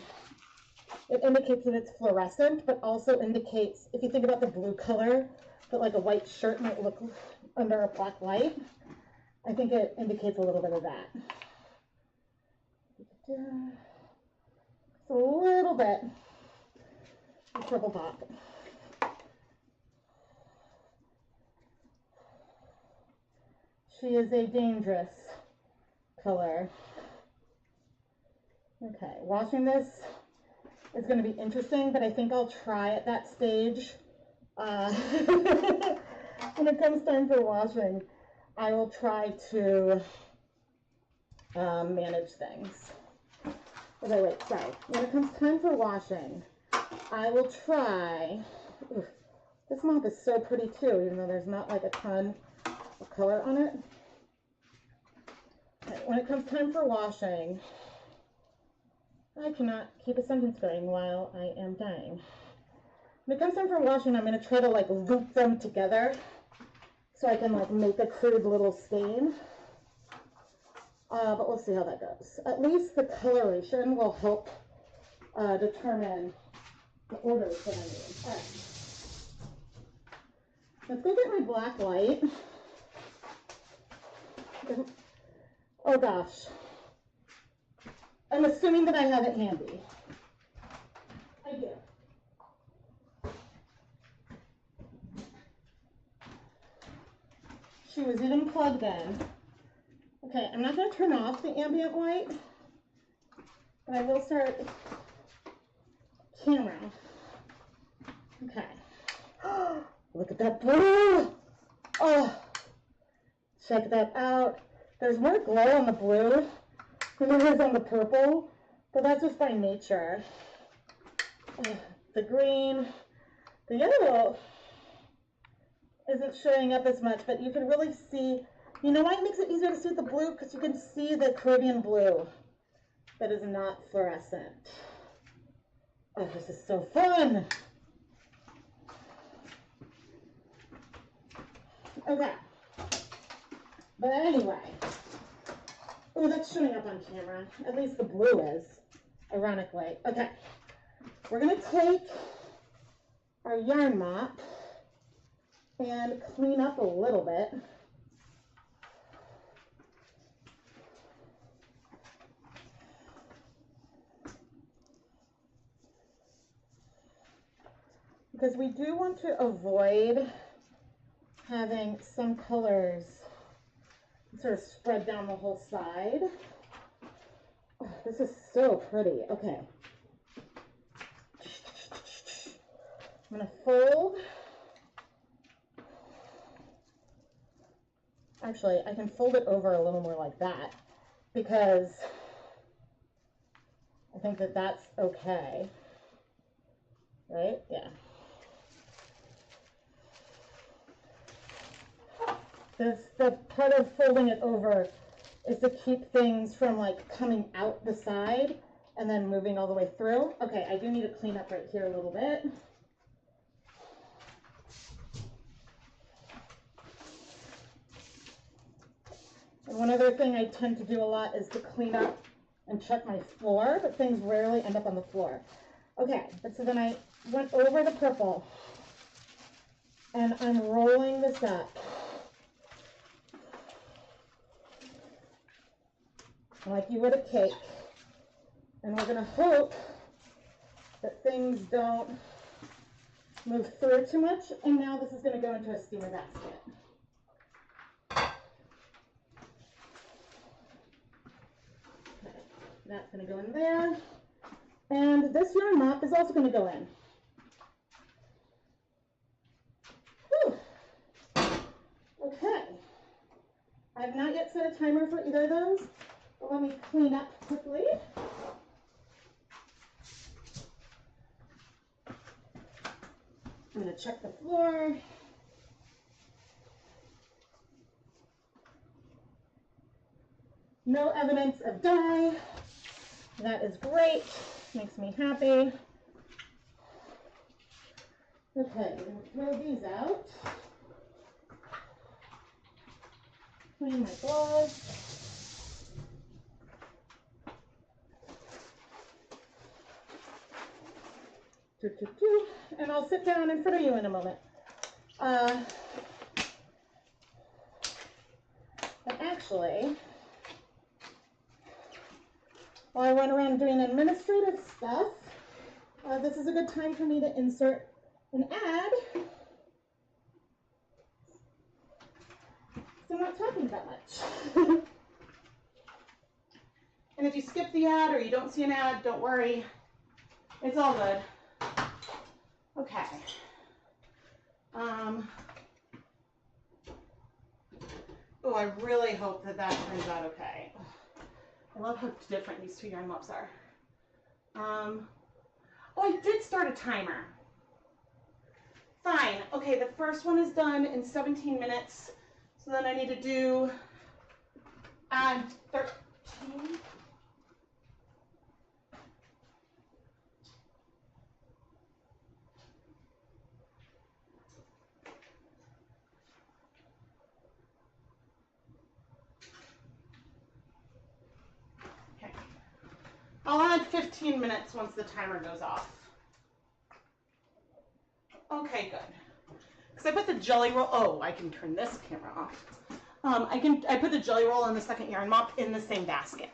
it indicates that it's fluorescent, but also indicates, if you think about the blue color, that like a white shirt might look under a black light, I think it indicates a little bit of that. Just a little bit of purple pop. She is a dangerous color. Okay, washing this is going to be interesting, but I think I'll try at that stage. When it comes time for washing, I will try to manage things. Okay, wait, sorry. When it comes time for washing, I will try. Oof, this mop is so pretty too, even though there's not like a ton of color on it. Okay, when it comes time for washing, I cannot keep a sentence going while I am dying. When it comes time for washing, I'm going to try to like loop them together so I can like make a crude little stain. But we'll see how that goes. At least the coloration will help determine the orders that I need. All right. Let's go get my black light. Oh gosh. I'm assuming that I have it handy. I do. She was even plugged in. Okay, I'm not going to turn off the ambient light, but I will start camera. Okay. Look at that blue. Oh, check that out. There's more glow on the blue than there is on the purple, but that's just by nature. The green, the yellow isn't showing up as much, but you can really see, you know why it makes it easier to see the blue? Because you can see the Caribbean blue that is not fluorescent. Oh, this is so fun. Okay. But anyway, oh, that's showing up on camera. At least the blue is, ironically. Okay. We're going to take our yarn mop and clean up a little bit. Because we do want to avoid having some colors sort of spread down the whole side. Oh, this is so pretty. Okay. I'm going to fold. Actually, I can fold it over a little more like that because I think that that's okay. Right? Yeah. The part of folding it over is to keep things from like coming out the side and then moving all the way through. Okay, I do need to clean up right here a little bit. And one other thing I tend to do a lot is to clean up and check my floor, but things rarely end up on the floor. Okay, but so then I went over the purple and I'm rolling this up. Like you would a cake. And we're gonna hope that things don't move through too much. And now this is gonna go into a steamer basket. Okay, that's gonna go in there. And this yarn mop is also gonna go in. Whew. Okay. I've not yet set a timer for either of those. But let me clean up quickly. I'm going to check the floor. No evidence of dye. That is great. Makes me happy. Okay, I'm going to throw these out. Clean my gloves. And I'll sit down in front of you in a moment. But actually, while I run around doing administrative stuff, this is a good time for me to insert an ad. So I'm not talking about much. And if you skip the ad or you don't see an ad, don't worry. It's all good. Okay. Oh, I really hope that that turns out okay. I love how different these two yarn mops are. Oh, I did start a timer. Fine. Okay, the first one is done in 17 minutes. So then I need to do 13. I'll add 15 minutes once the timer goes off. Okay, good. Because I put the jelly roll, oh, I can turn this camera off. I put the jelly roll and the second yarn mop in the same basket.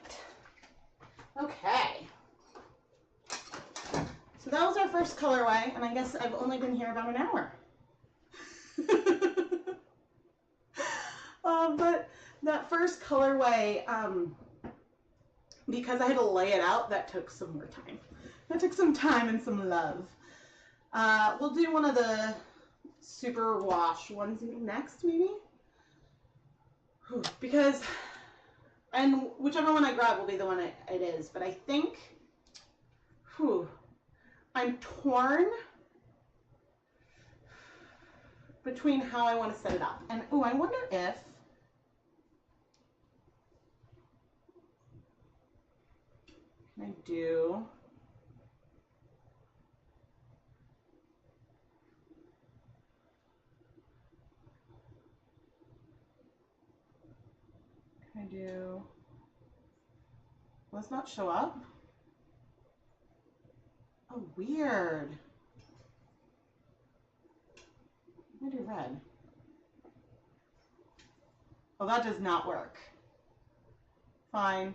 Okay. So that was our first colorway, and I guess I've only been here about an hour. But that first colorway, because I had to lay it out, that took some more time. That took some time and some love. We'll do one of the super wash ones next, maybe? Because, and whichever one I grab will be the one it is, but I think, I'm torn between how I want to set it up. And, I wonder if, can I do, will this not show up? Oh, weird. I'm gonna do red. Oh, that does not work. Fine.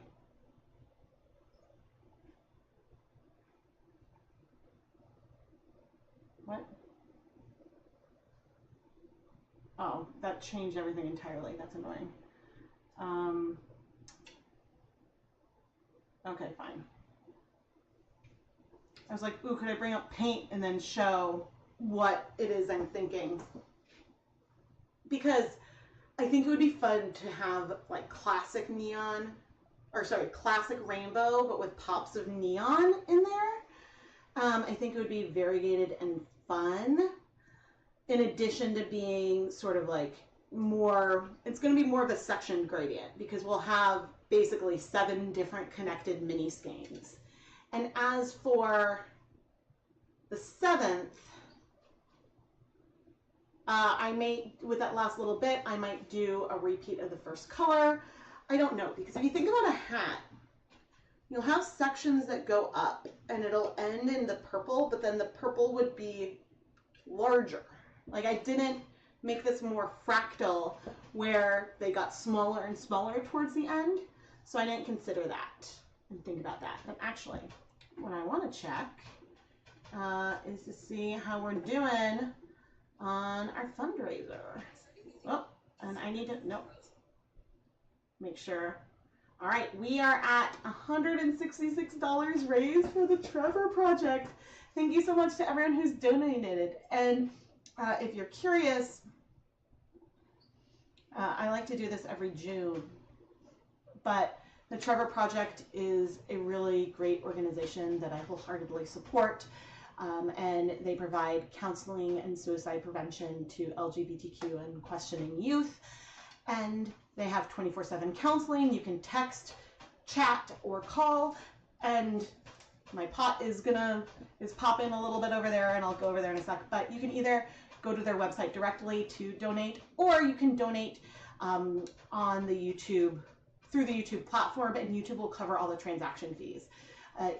What? Oh, that changed everything entirely. That's annoying. Okay, fine. I was like, ooh, could I bring up paint and then show what it is I'm thinking? Because I think it would be fun to have like classic neon, or sorry, classic rainbow, but with pops of neon in there. I think it would be variegated and fun, in addition to being sort of like more, it's going to be more of a section gradient because we'll have basically 7 different connected mini skeins. And as for the 7th, I may, with that last little bit, I might do a repeat of the first color. I don't know, because if you think about a hat, you'll have sections that go up and it'll end in the purple, but then the purple would be larger. Like I didn't make this more fractal where they got smaller and smaller towards the end. So I didn't consider that and think about that. But actually, what I want to check is to see how we're doing on our fundraiser. Oh, and I need to, nope, make sure. All right, we are at $166 raised for the Trevor Project. Thank you so much to everyone who's donated. And if you're curious, I like to do this every June, but the Trevor Project is a really great organization that I wholeheartedly support, and they provide counseling and suicide prevention to LGBTQ and questioning youth, and they have 24/7 counseling. You can text, chat, or call, and my pot is popping a little bit over there, and I'll go over there in a sec, but you can either go to their website directly to donate, or you can donate on the YouTube, through the YouTube platform, and YouTube will cover all the transaction fees.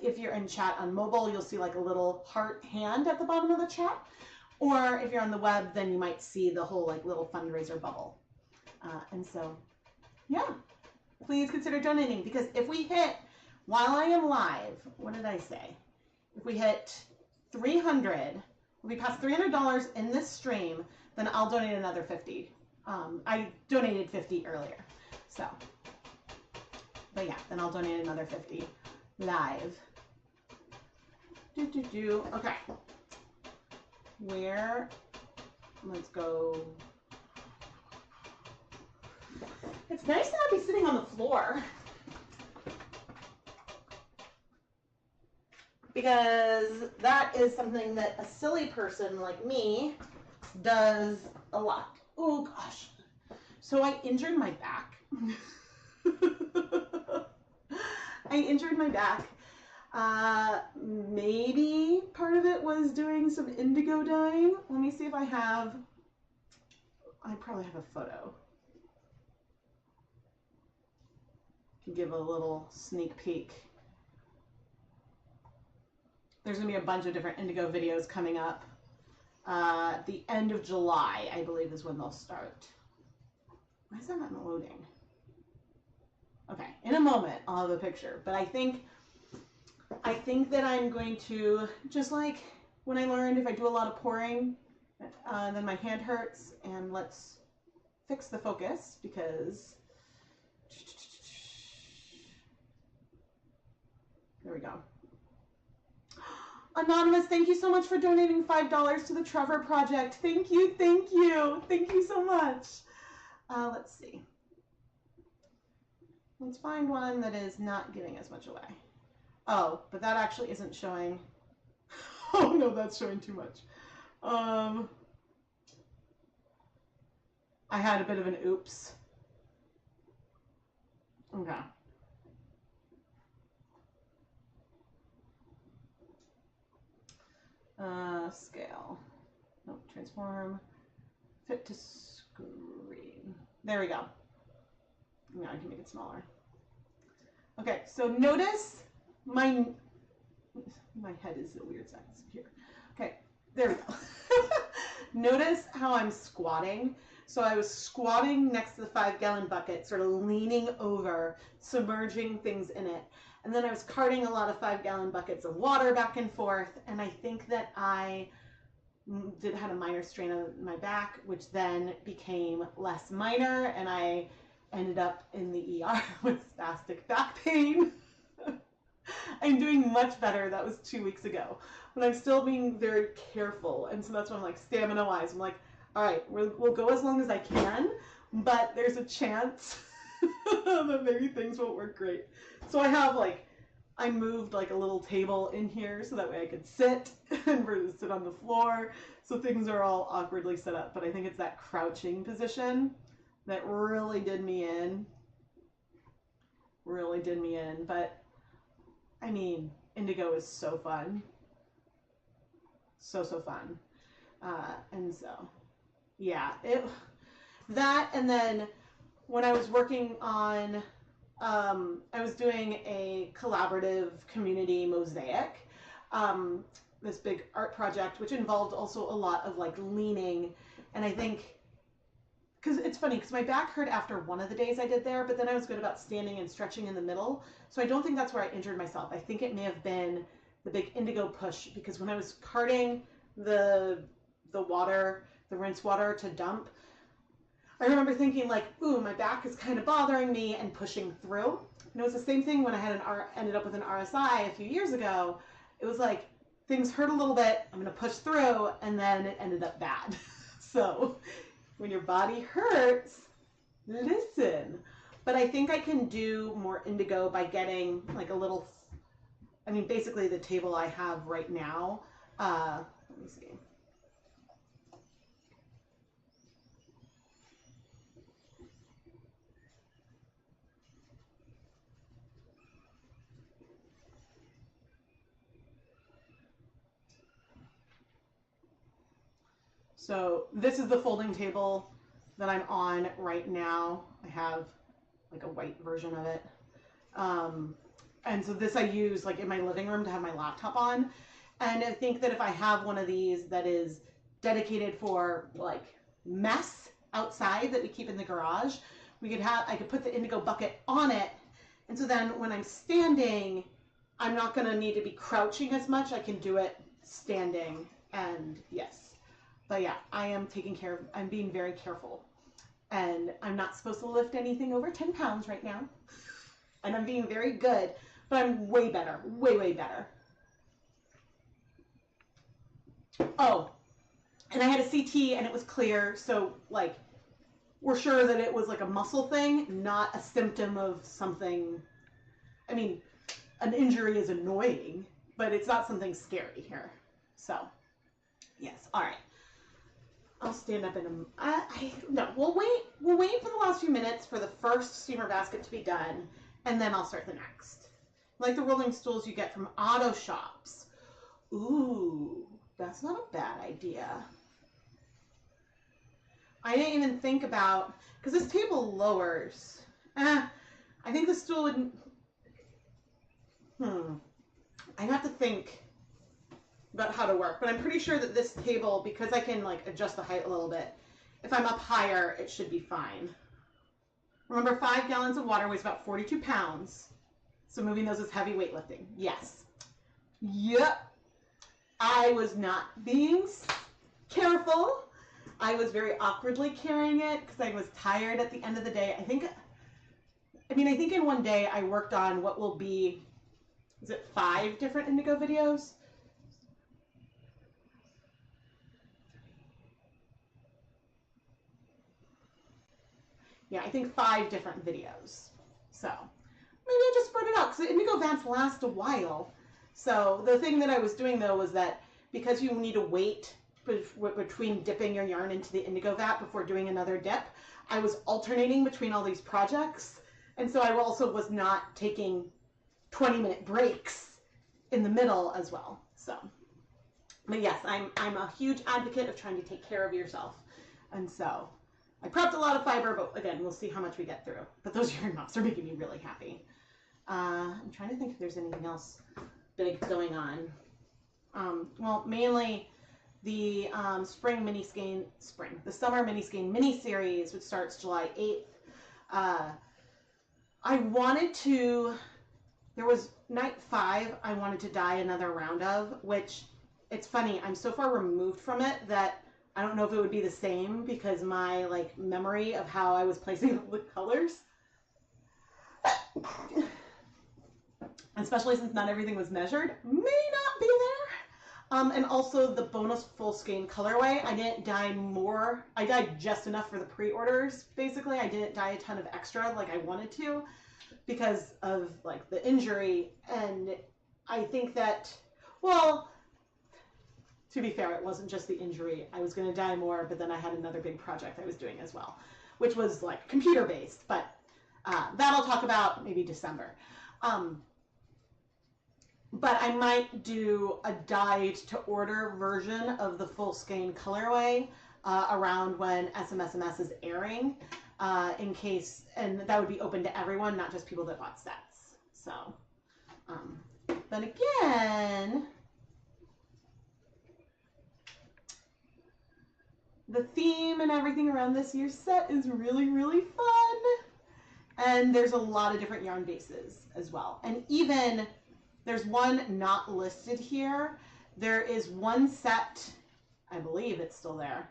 If you're in chat on mobile, you'll see like a little heart hand at the bottom of the chat, or if you're on the web, then you might see the whole like little fundraiser bubble. And so, yeah, please consider donating, because if we hit, while I am live, what did I say? If we hit 300, if we pass $300 in this stream, then I'll donate another 50. I donated 50 earlier, so, but yeah, then I'll donate another 50 live. Okay, where, let's go. It's nice to not be sitting on the floor, because that is something that a silly person like me does a lot. Oh gosh. So I injured my back. I injured my back. Maybe part of it was doing some indigo dyeing. Let me see if I probably have a photo. Can give a little sneak peek. There's gonna be a bunch of different indigo videos coming up. The end of July, I believe, is when they'll start. Why is that not loading? Okay, in a moment I'll have a picture, but I think that I'm going to, just like when I learned, if I do a lot of pouring, then my hand hurts, and let's fix the focus, because there we go. Anonymous, thank you so much for donating $5 to the Trevor Project. Thank you, thank you. Thank you so much. Let's see. Let's find one that is not giving as much away. Oh, but that actually isn't showing. Oh no, that's showing too much. I had a bit of an oops. Okay. Scale. Nope, transform. Fit to screen. There we go. Now I can make it smaller. Okay, so notice my head is a weird size here. Okay, there we go. Notice how I'm squatting. So I was squatting next to the 5-gallon bucket, sort of leaning over, submerging things in it. And then I was carting a lot of 5-gallon buckets of water back and forth. And I think that I had a minor strain on my back, which then became less minor. And I ended up in the ER with spastic back pain. I'm doing much better. That was 2 weeks ago. But I'm still being very careful. And so that's why I'm like, stamina-wise, I'm like, all right, we'll go as long as I can, but there's a chance that maybe things won't work great. So I have like I moved like a little table in here so that way I could sit and versus sit on the floor. So things are all awkwardly set up, but I think it's that crouching position that really did me in. Really did me in, but I mean, indigo is so fun. So fun. And so, yeah, that, and then when I was working on, I was doing a collaborative community mosaic, this big art project, which involved also a lot of like leaning. And I think, because it's funny, because my back hurt after one of the days I did there, but then I was good about standing and stretching in the middle. So I don't think that's where I injured myself. I think it may have been the big indigo push, because when I was carting the water, the rinse water to dump, I remember thinking like, ooh, my back is kind of bothering me, and pushing through. And it was the same thing when I had ended up with an RSI a few years ago. It was like, things hurt a little bit, I'm going to push through, and then it ended up bad. So when your body hurts, listen. But I think I can do more indigo by getting like a little, I mean, basically the table I have right now, let me see. So this is the folding table that I'm on right now. I have like a white version of it. And so this I use like in my living room to have my laptop on. And I think that if I have one of these that is dedicated for like mess outside that we keep in the garage, I could put the indigo bucket on it. And so then when I'm standing, I'm not going to need to be crouching as much. I can do it standing, and yes. But yeah, I am I'm being very careful. And I'm not supposed to lift anything over 10 pounds right now. And I'm being very good, but I'm way better, way better. Oh, and I had a CT and it was clear. So like, we're sure that it was like a muscle thing, not a symptom of something. I mean, an injury is annoying, but it's not something scary here. So yes, all right. I'll stand up in no, we'll wait for the last few minutes for the first steamer basket to be done, and then I'll start the next. Like the rolling stools you get from auto shops. Ooh, that's not a bad idea. I didn't even think about, because this table lowers. I think the stool wouldn't, I'd have to think about how to work, but I'm pretty sure that this table, because I can like adjust the height a little bit, if I'm up higher, it should be fine. Remember, 5 gallons of water weighs about 42 pounds. So moving those is heavy weightlifting. Yes. Yep. I was not being careful. I was very awkwardly carrying it because I was tired at the end of the day. I think in one day I worked on what will be, is it 5 different indigo videos? Yeah, I think 5 different videos. So maybe I just spread it out, because the indigo vats last a while. So the thing that I was doing though was that because you need to wait between dipping your yarn into the indigo vat before doing another dip, I was alternating between all these projects. And so I also was not taking 20-minute breaks in the middle as well. So, but yes, I'm a huge advocate of trying to take care of yourself. And so I prepped a lot of fiber, but again, we'll see how much we get through. But those yarn knots are making me really happy. I'm trying to think if there's anything else big going on. Well, mainly the summer mini Skein mini series, which starts July 8th. I wanted to, there was night 5 I wanted to dye another round of, which it's funny, I'm so far removed from it that I don't know if it would be the same, because my like memory of how I was placing the colors, especially since not everything was measured, may not be there. And also the bonus full skein colorway, I didn't dye more. I dyed just enough for the pre-orders, basically. I didn't dye a ton of extra like I wanted to. because of like the injury. And I think that, well, to be fair, it wasn't just the injury. I was going to dye more, but then I had another big project I was doing as well, which was like computer based, but that I'll talk about maybe December. But I might do a dyed to order version of the full Skein colorway around when SMSMS is airing, in case, and that would be open to everyone, not just people that bought sets. So, but again, the theme and everything around this year's set is really, really fun. And there's a lot of different yarn bases as well. And even there's one not listed here. There is one set, I believe it's still there.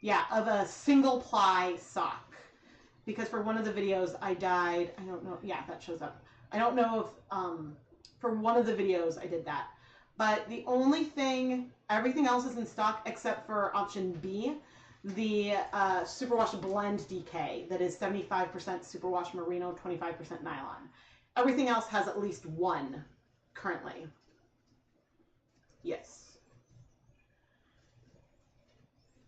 Yeah, of a single ply sock. Because for one of the videos I dyed, I don't know, yeah, that shows up. I don't know if, for one of the videos I did that. But the only thing, everything else is in stock except for option B, the Superwash Blend DK that is 75% Superwash Merino, 25% nylon. Everything else has at least one currently. Yes.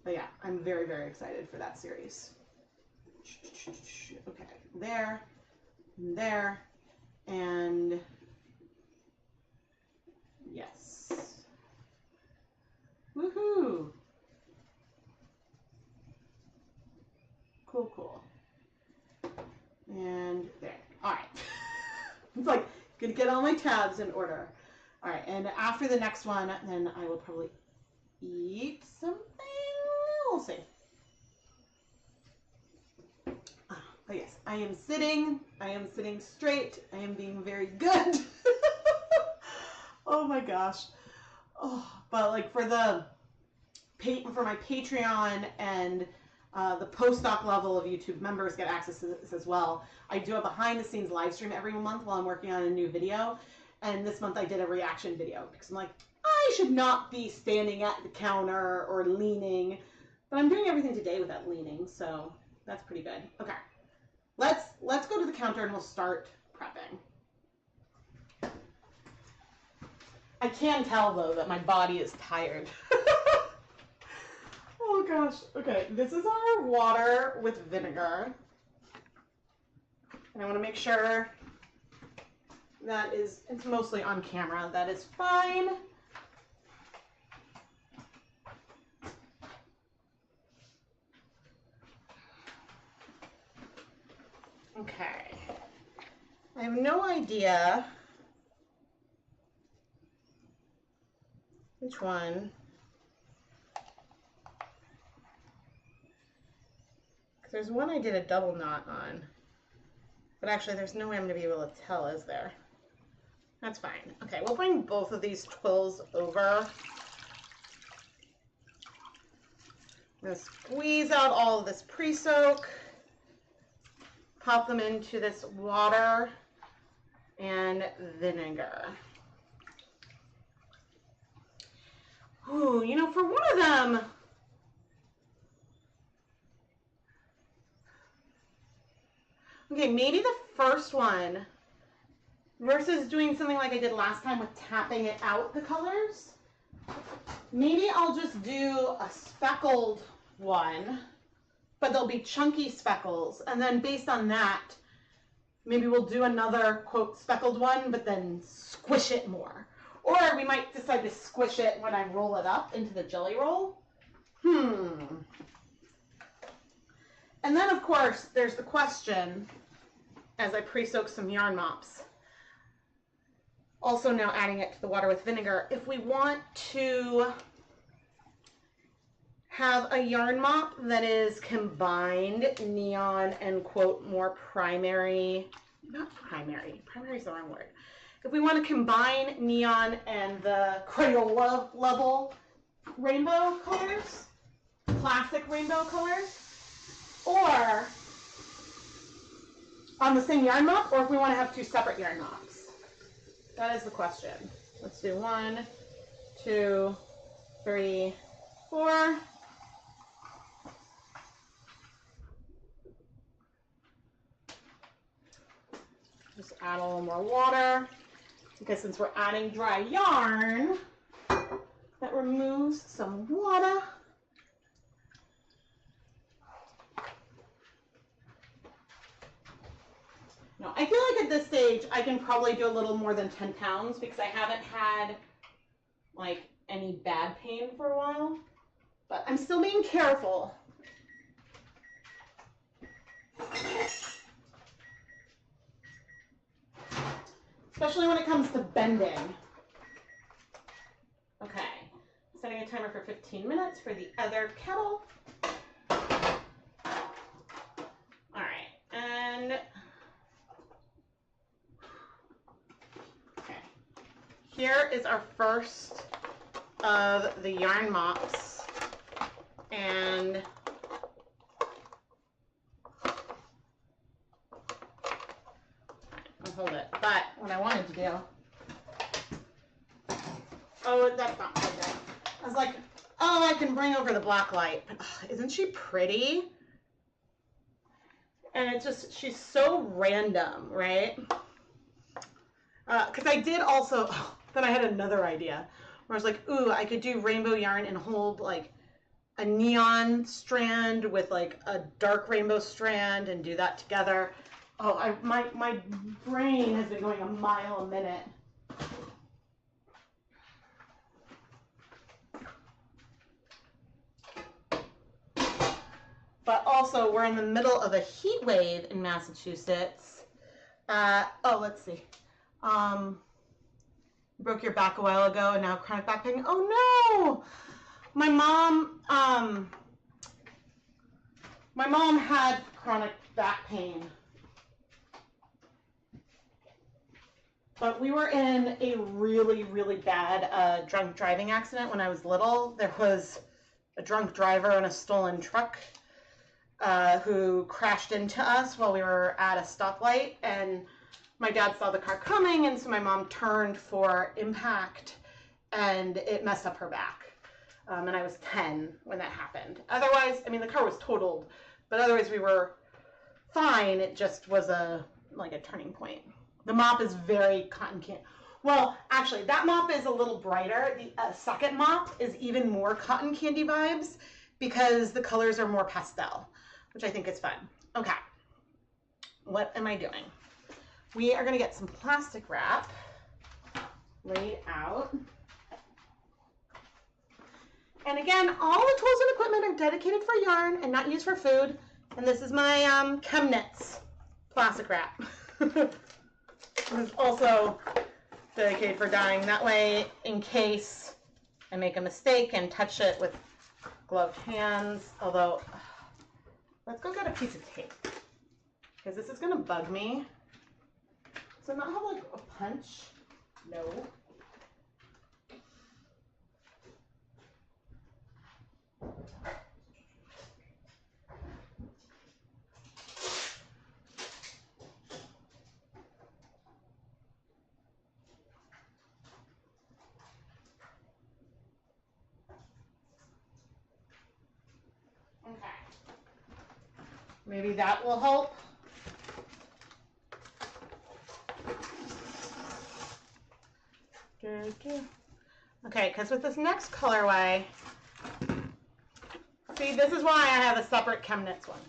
But yeah, I'm very, very excited for that series. Okay, there, and yes. Woohoo! Cool, cool. And there. All right. It's like, gonna get all my tabs in order. All right, and after the next one, then I will probably eat something. We'll see. But yes, I am sitting straight. I am being very good. Oh my gosh. Oh, but like for my Patreon and the post-doc level of YouTube members get access to this as well. I do a behind-the-scenes live stream every month while I'm working on a new video. And this month I did a reaction video because I'm like, I should not be standing at the counter or leaning. But I'm doing everything today without leaning, so that's pretty good. Okay, let's go to the counter and we'll start prepping. I can tell though that my body is tired. Oh gosh. Okay, this is our water with vinegar. And I want to make sure that it's mostly on camera. That is fine. Okay. I have no idea which one. There's one I did a double knot on, but actually there's no way I'm going to be able to tell, is there? That's fine. Okay, we'll bring both of these twills over. I'm going to squeeze out all of this pre-soak, pop them into this water and vinegar. Ooh, you know, for one of them, okay, maybe the first one versus doing something like I did last time with tapping it out the colors. Maybe I'll just do a speckled one, but they'll be chunky speckles. And then based on that, maybe we'll do another, quote, speckled one, but then squish it more. Or we might decide to squish it when I roll it up into the jelly roll. And then, of course, there's the question, as I pre-soak some yarn mops, also now adding it to the water with vinegar, if we want to have a yarn mop that is combined neon and, quote, more primary, not primary, primary is the wrong word. If we want to combine neon and the Crayola level rainbow colors, classic rainbow colors, or on the same yarn mop, or if we want to have two separate yarn mops. That is the question. Let's do 1, 2, 3, 4. add a little more water because since we're adding dry yarn, that removes some water. No, I feel like at this stage I can probably do a little more than 10 pounds because I haven't had like any bad pain for a while, but I'm still being careful. Especially when it comes to bending. Okay, setting a timer for 15 minutes for the other kettle. All right, and okay, here is our first of the yarn mops, and I'll hold it. But what I wanted to do, oh, that's not quite good. I was like, oh, I can bring over the black light, but isn't she pretty? And it's just, she's so random, right? Because I did also, then I had another idea where I was like, ooh, I could do rainbow yarn and hold like a neon strand with like a dark rainbow strand and do that together. Oh, my brain has been going a mile a minute. But also, we're in the middle of a heat wave in Massachusetts. Oh, let's see. Broke your back a while ago and now chronic back pain. Oh no! My mom had chronic back pain. But we were in a really, really bad drunk driving accident when I was little. There was a drunk driver in a stolen truck who crashed into us while we were at a stoplight, and my dad saw the car coming, and so my mom turned for impact, and it messed up her back. And I was 10 when that happened. Otherwise, I mean, the car was totaled, but otherwise we were fine. It just was like a turning point. The mop is very cotton candy. Well, actually, that mop is a little brighter. The second mop is even more cotton candy vibes because the colors are more pastel, which I think is fun. Okay, what am I doing? We are going to get some plastic wrap laid out. And again, all the tools and equipment are dedicated for yarn and not used for food. And this is my ChemKnits plastic wrap. This is also dedicated for dyeing. That way, in case I make a mistake and touch it with gloved hands, although, let's go get a piece of tape, because this is going to bug me. So not have like a punch, no. Okay. Maybe that will help. Okay, because with this next colorway, see, this is why I have a separate ChemKnits one.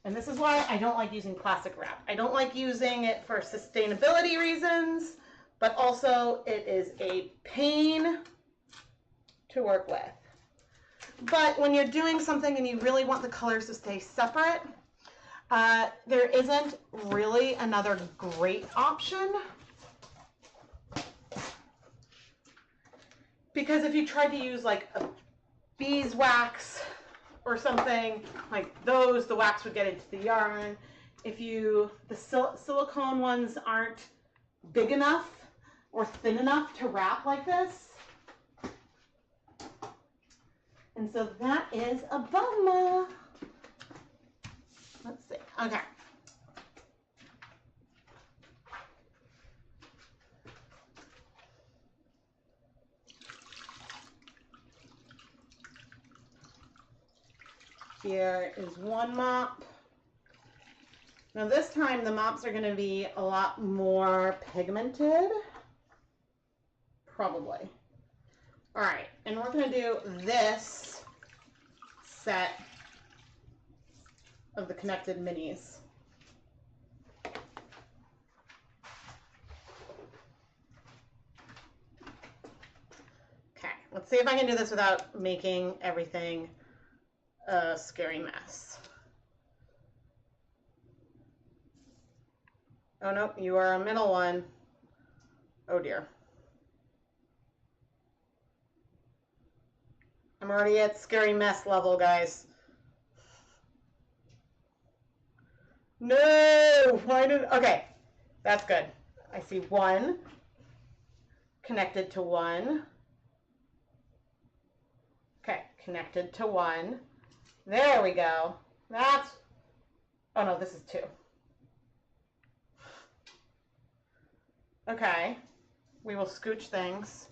And this is why I don't like using plastic wrap. I don't like using it for sustainability reasons, but also it is a pain to work with. But when you're doing something and you really want the colors to stay separate, there isn't really another great option. Because if you tried to use like a beeswax or something like those, the wax would get into the yarn. If the silicone ones aren't big enough or thin enough to wrap like this. And so that is a bummer. Let's see. Okay. Here is one mop. Now this time the mops are going to be a lot more pigmented. Probably. All right, and we're going to do this set of the connected minis. Okay, let's see if I can do this without making everything a scary mess. Oh no, you are a middle one. Oh dear. I'm already at scary mess level, guys. No! Why did... Okay, that's good. I see one connected to one. Okay, connected to one. There we go. That's... Oh no, this is two. Okay, we will scooch things.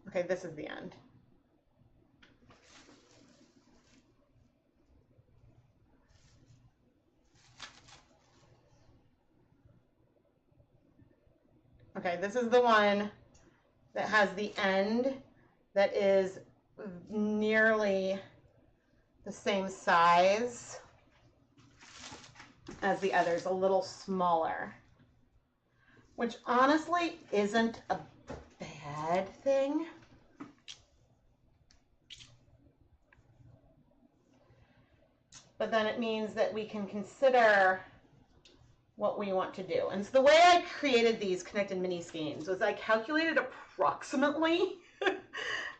Okay, this is the end. Okay, this is the one that has the end that is nearly the same size as the others, a little smaller, which honestly isn't a bad thing. But then it means that we can consider what we want to do. And so the way I created these connected mini skeins was I calculated approximately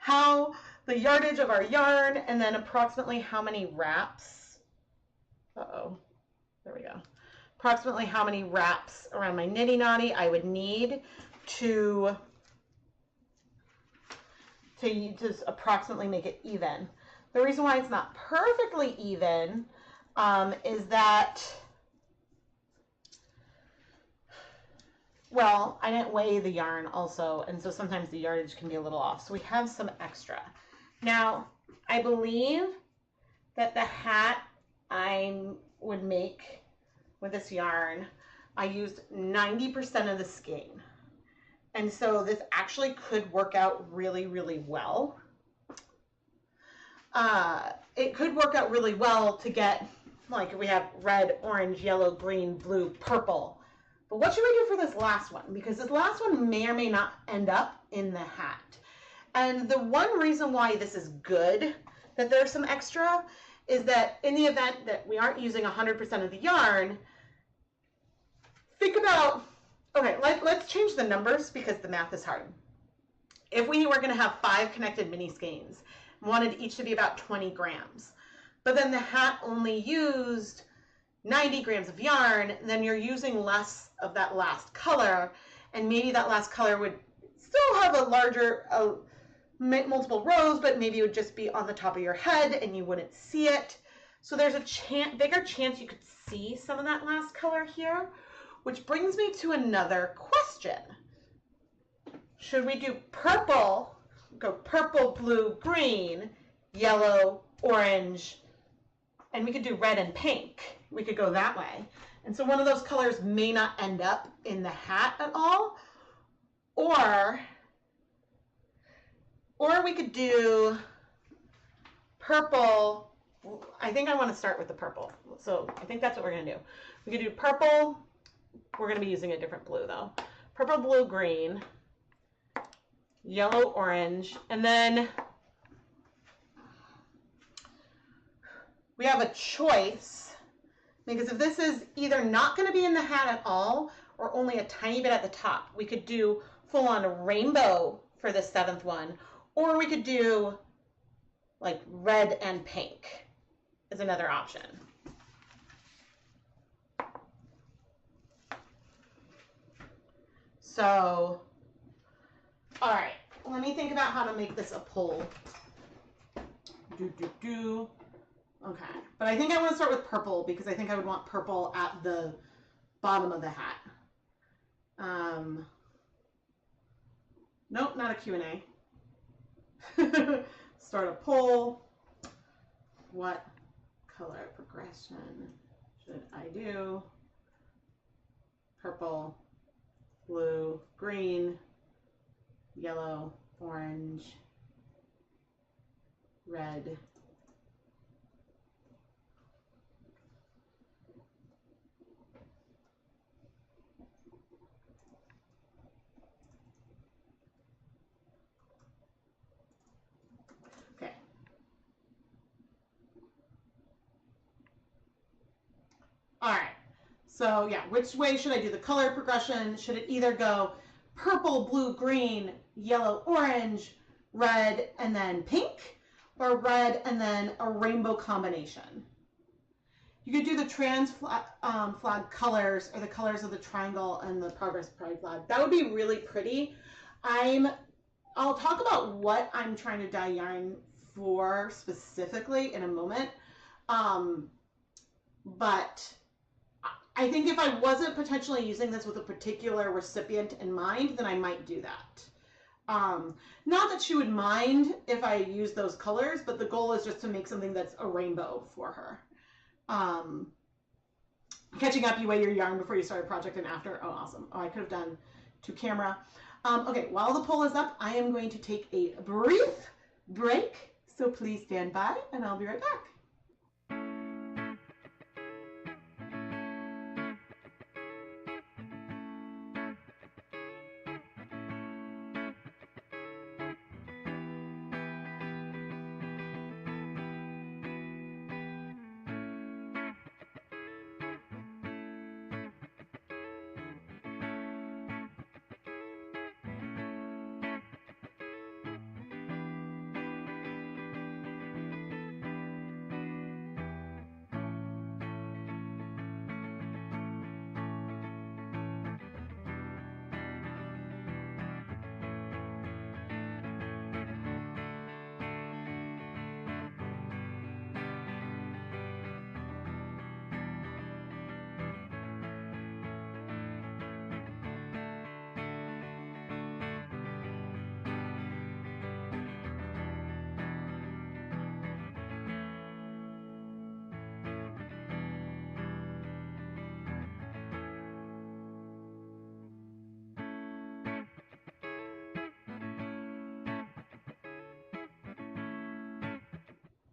how the yardage of our yarn and then approximately how many wraps. Uh-oh, there we go. Approximately how many wraps around my niddy noddy I would need to just approximately make it even. The reason why it's not perfectly even is that, well, I didn't weigh the yarn also, and so sometimes the yardage can be a little off. So we have some extra. Now, I believe that the hat I would make with this yarn, I used 90% of the skein. And so this actually could work out really, really well. It could work out really well to get, like, we have red, orange, yellow, green, blue, purple. But what should we do for this last one? Because this last one may or may not end up in the hat. And the one reason why this is good, that there's some extra, is that in the event that we aren't using 100% of the yarn, think about, okay, let's change the numbers because the math is hard. If we were going to have 5 connected mini skeins, wanted each to be about 20 grams, but then the hat only used 90 grams of yarn, then you're using less of that last color, and maybe that last color would still have a larger, multiple rows, but maybe it would just be on the top of your head and you wouldn't see it. So there's a bigger chance you could see some of that last color here, which brings me to another question. Should we do purple, go purple, blue, green, yellow, orange, and we could do red and pink. We could go that way. And so one of those colors may not end up in the hat at all. Or we could do purple. I think I want to start with the purple. So I think that's what we're going to do. We could do purple. We're going to be using a different blue though. Purple, blue, green, yellow, orange, and then we have a choice, because if this is either not going to be in the hat at all or only a tiny bit at the top, we could do full-on rainbow for the 7th one, or we could do like red and pink is another option. So, all right, let me think about how to make this a pull. Okay, but I think I want to start with purple because I think I would want purple at the bottom of the hat. Nope, not a Q&A. start a poll. What color progression should I do? Purple, blue, green, yellow, orange, red. Okay. All right. So yeah, which way should I do the color progression? Should it either go purple, blue, green, yellow, orange, red, and then pink, or red and then a rainbow combination? You could do the trans flag colors, or the colors of the triangle and the Progress Pride flag. That would be really pretty. I'll talk about what I'm trying to dye yarn for specifically in a moment. But I think if I wasn't potentially using this with a particular recipient in mind, then I might do that. Not that she would mind if I use those colors, but the goal is just to make something that's a rainbow for her. Catching up, you weigh your yarn before you start a project and after. Oh, awesome. Oh, I could have done to camera. Okay, while the poll is up, I am going to take a brief break. So please stand by and I'll be right back.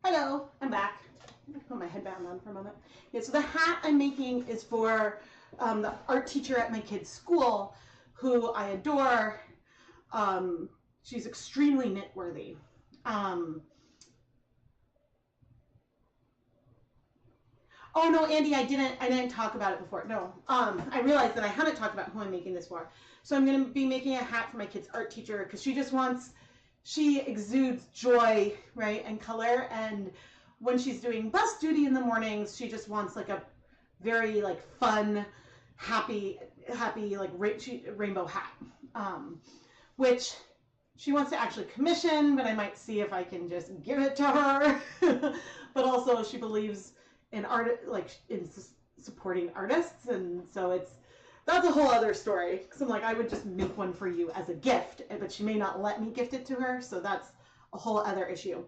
Hello, I'm back. Put my headband on for a moment. Yeah, so the hat I'm making is for the art teacher at my kid's school, who I adore. She's extremely knit-worthy. Oh no, Andy, I didn't talk about it before. No, I realized that I hadn't talked about who I'm making this for. So I'm going to be making a hat for my kid's art teacher because she exudes joy, right, and color. And when she's doing bus duty in the mornings, she just wants like a very like fun, happy like rainbow hat, which she wants to actually commission, but I might see if I can just give it to her. But also she believes in art, like in supporting artists, and so that's a whole other story. Because I'm like, I would just make one for you as a gift, but she may not let me gift it to her, so that's a whole other issue.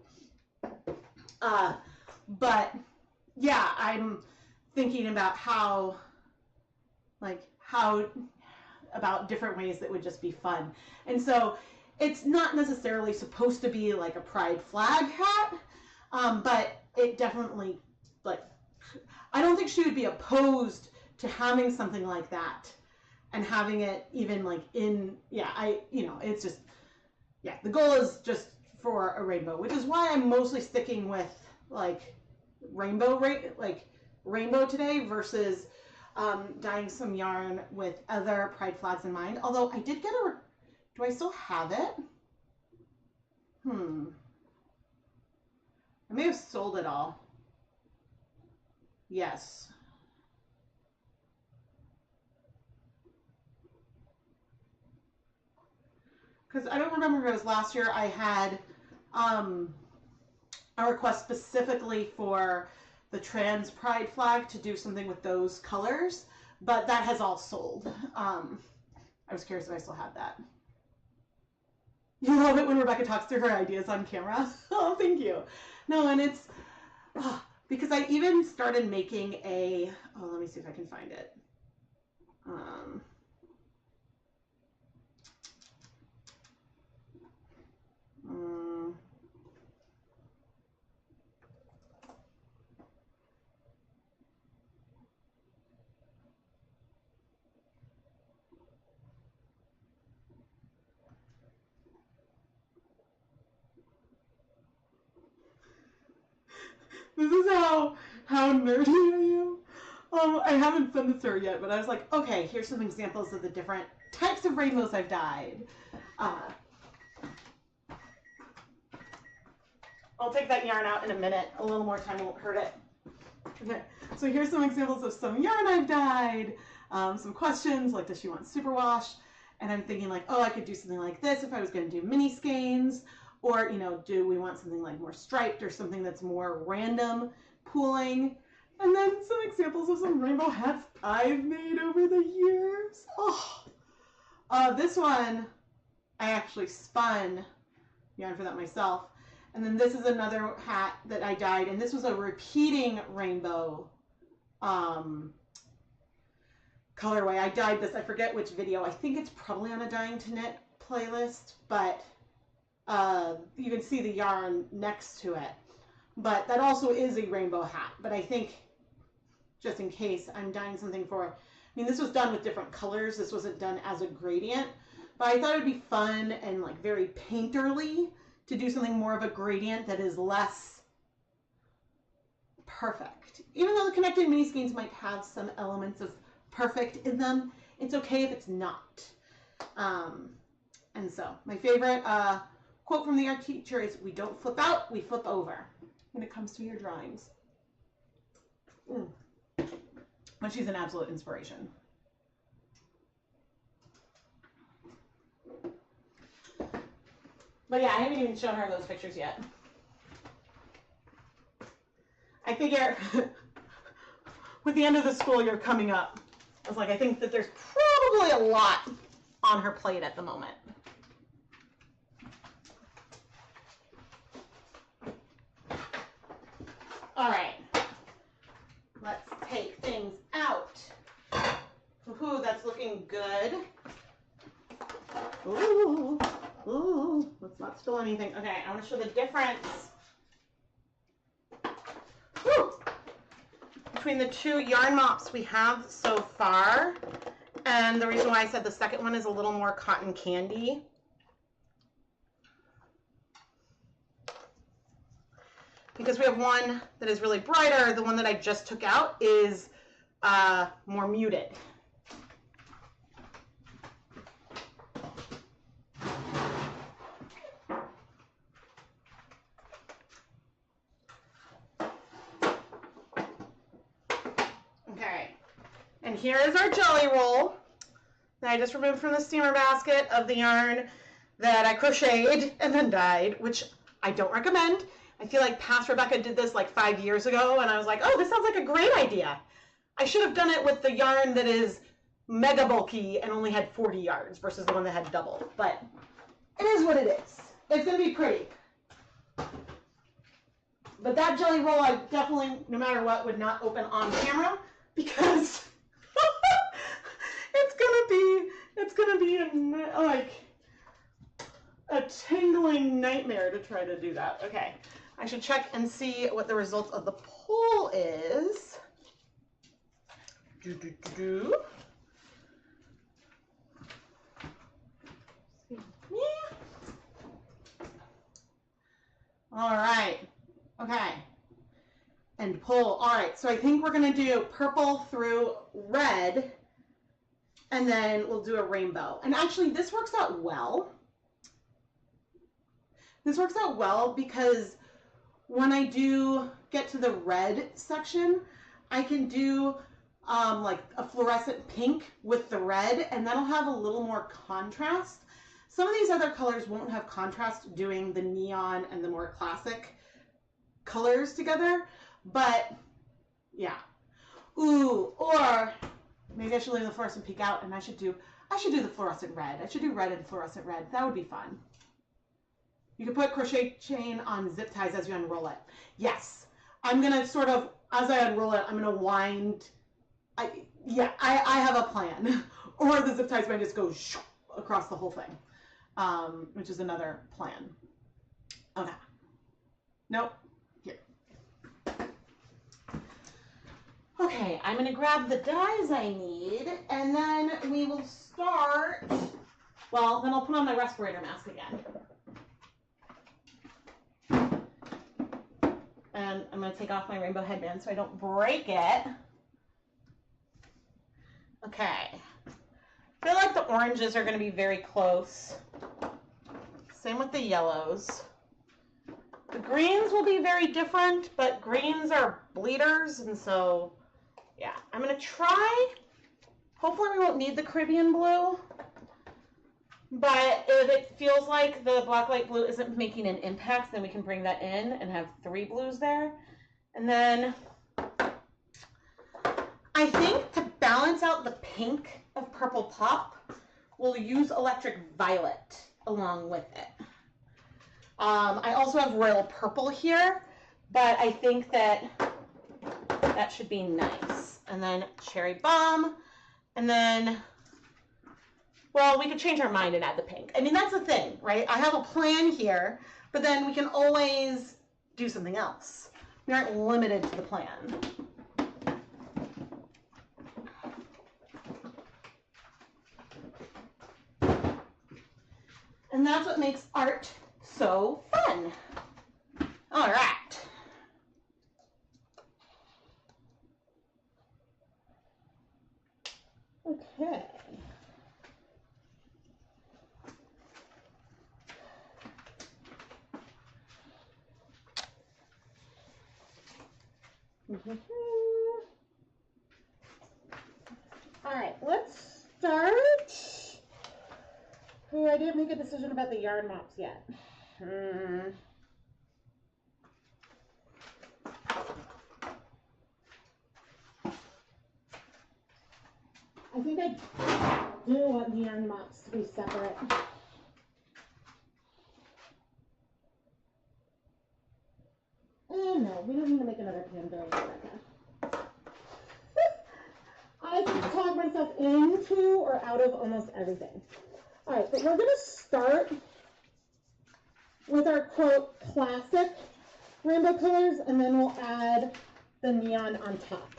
But yeah, I'm thinking about about different ways that would just be fun. And so it's not necessarily supposed to be like a pride flag hat, but it definitely, like, I don't think she would be opposed to having something like that and having it even like it's just, yeah, the goal is just for a rainbow, which is why I'm mostly sticking with like rainbow today versus dyeing some yarn with other pride flags in mind. Although I did get do I still have it? I may have sold it all. Yes. Because I don't remember if it was last year I had a request specifically for the trans pride flag to do something with those colors, but that has all sold. I was curious if I still had that. You love it when Rebecca talks through her ideas on camera? Oh, thank you. No, and it's, because I even started making a, oh, let me see if I can find it. This is how nerdy I am. I haven't sent this to her yet, but I was like, okay, here's some examples of the different types of rainbows I've dyed. I'll take that yarn out in a minute. A little more time won't hurt it. Okay, so here's some examples of some yarn I've dyed. Some questions like, does she want superwash? And I'm thinking like, oh, I could do something like this if I was going to do mini skeins. Or, you know, do we want something like more striped or something that's more random pooling? And then some examples of some rainbow hats I've made over the years. Oh, this one, I actually spun yarn for that myself. And then this is another hat that I dyed, and this was a repeating rainbow colorway. I dyed this, I forget which video. I think it's probably on a Dying to Knit playlist, but you can see the yarn next to it. But that also is a rainbow hat. But I think, just in case I'm dyeing something for, I mean, this was done with different colors. This wasn't done as a gradient. But I thought it would be fun and like very painterly to do something more of a gradient that is less perfect. Even though the connected mini skeins might have some elements of perfect in them, it's okay if it's not. And so my favorite quote from the art teacher is, we don't flip out, we flip over when it comes to your drawings. But she's an absolute inspiration. But yeah, I haven't even shown her those pictures yet. I figure with the end of the school year coming up, I was like, I think that there's probably a lot on her plate at the moment. All right, let's take things out. Ooh, that's looking good. Ooh. Ooh, let's not spill anything. Okay, I want to show the difference between the two yarn mops we have so far. And the reason why I said the second one is a little more cotton candy. Because we have one that is really brighter. The one that I just took out is more muted. And here is our jelly roll that I just removed from the steamer basket of the yarn that I crocheted and then dyed, which I don't recommend. I feel like past Rebecca did this like 5 years ago, and I was like, oh, this sounds like a great idea. I should have done it with the yarn that is mega bulky and only had 40 yards versus the one that had double. But it is what it is. It's going to be pretty. But that jelly roll, I definitely, no matter what, would not open on camera because it's gonna be a tingling nightmare to try to do that. Okay, I should check and see what the result of the poll is. All right. Okay. And pull. All right. So I think we're going to do purple through red, and then we'll do a rainbow. And actually, this works out well. This works out well because when I do get to the red section, I can do like a fluorescent pink with the red, and that'll have a little more contrast. Some of these other colors won't have contrast doing the neon and the more classic colors together, but yeah. Ooh, or maybe I should leave the fluorescent pink out and I should do the fluorescent red. I should do red and fluorescent red. That would be fun. You can put crochet chain on zip ties as you unroll it. Yes, I'm gonna sort of, as I unroll it, I'm gonna wind. I have a plan. Or the zip ties might just go across the whole thing, which is another plan. Okay. Nope. Here. Okay, I'm gonna grab the dies I need, and then we will start. Well, then I'll put on my respirator mask again. And I'm going to take off my rainbow headband so I don't break it. Okay. I feel like the oranges are going to be very close. Same with the yellows. The greens will be very different, but greens are bleeders, and so, yeah. I'm going to try. Hopefully we won't need the Caribbean blue. But if it feels like the black light blue isn't making an impact, then we can bring that in and have 3 blues there. And then I think to balance out the pink of Purple Pop, we'll use Electric Violet along with it. I also have Royal Purple here, but I think that that should be nice. And then Cherry Bomb, and then... Well, we could change our mind and add the pink. I mean, that's the thing, right? I have a plan here, but then we can always do something else. We aren't limited to the plan. And that's what makes art so fun. All right. Okay. All right, let's start. Oh, I didn't make a decision about the yarn mops yet. I think I do want the yarn mops to be separate. Oh no, we don't need to make another Pandora Rebecca. I can talk myself into or out of almost everything. All right, but we're going to start with our quote classic rainbow colors, and then we'll add the neon on top.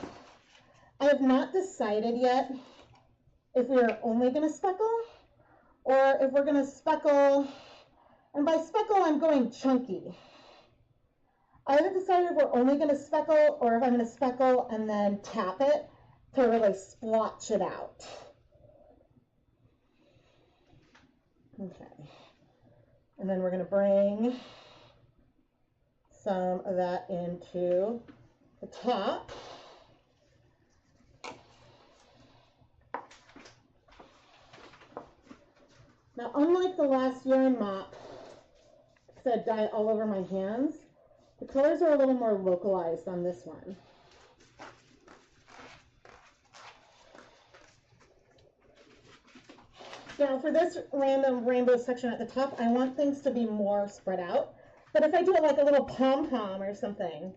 I have not decided yet if we're only going to speckle or if we're going to speckle, and by speckle I'm going chunky. I haven't decided if we're only going to speckle or if I'm going to speckle and then tap it to really splotch it out. Okay. And then we're going to bring some of that into the top. Now, unlike the last yarn mop, because I had dye all over my hands, the colors are a little more localized on this one. Now for this random rainbow section at the top, I want things to be more spread out. But if I do it like a little pom-pom or something,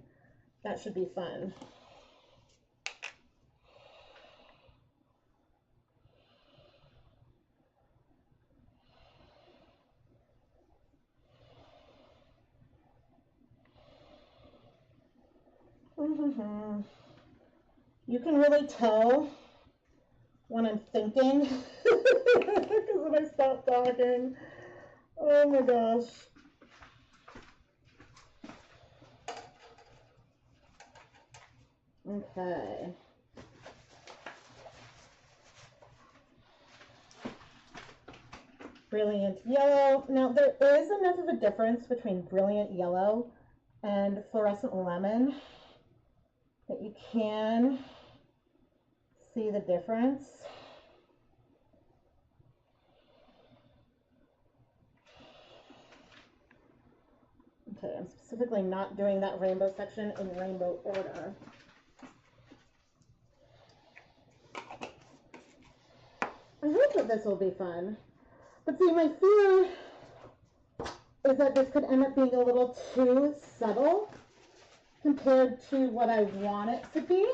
that should be fun. You can really tell when I'm thinking because when I stop talking, oh my gosh. Okay. Brilliant yellow. Now there is enough of a difference between brilliant yellow and fluorescent lemon that you can see the difference. Okay, I'm specifically not doing that rainbow section in rainbow order. I hope that this will be fun. But see, my fear is that this could end up being a little too subtle compared to what I want it to be.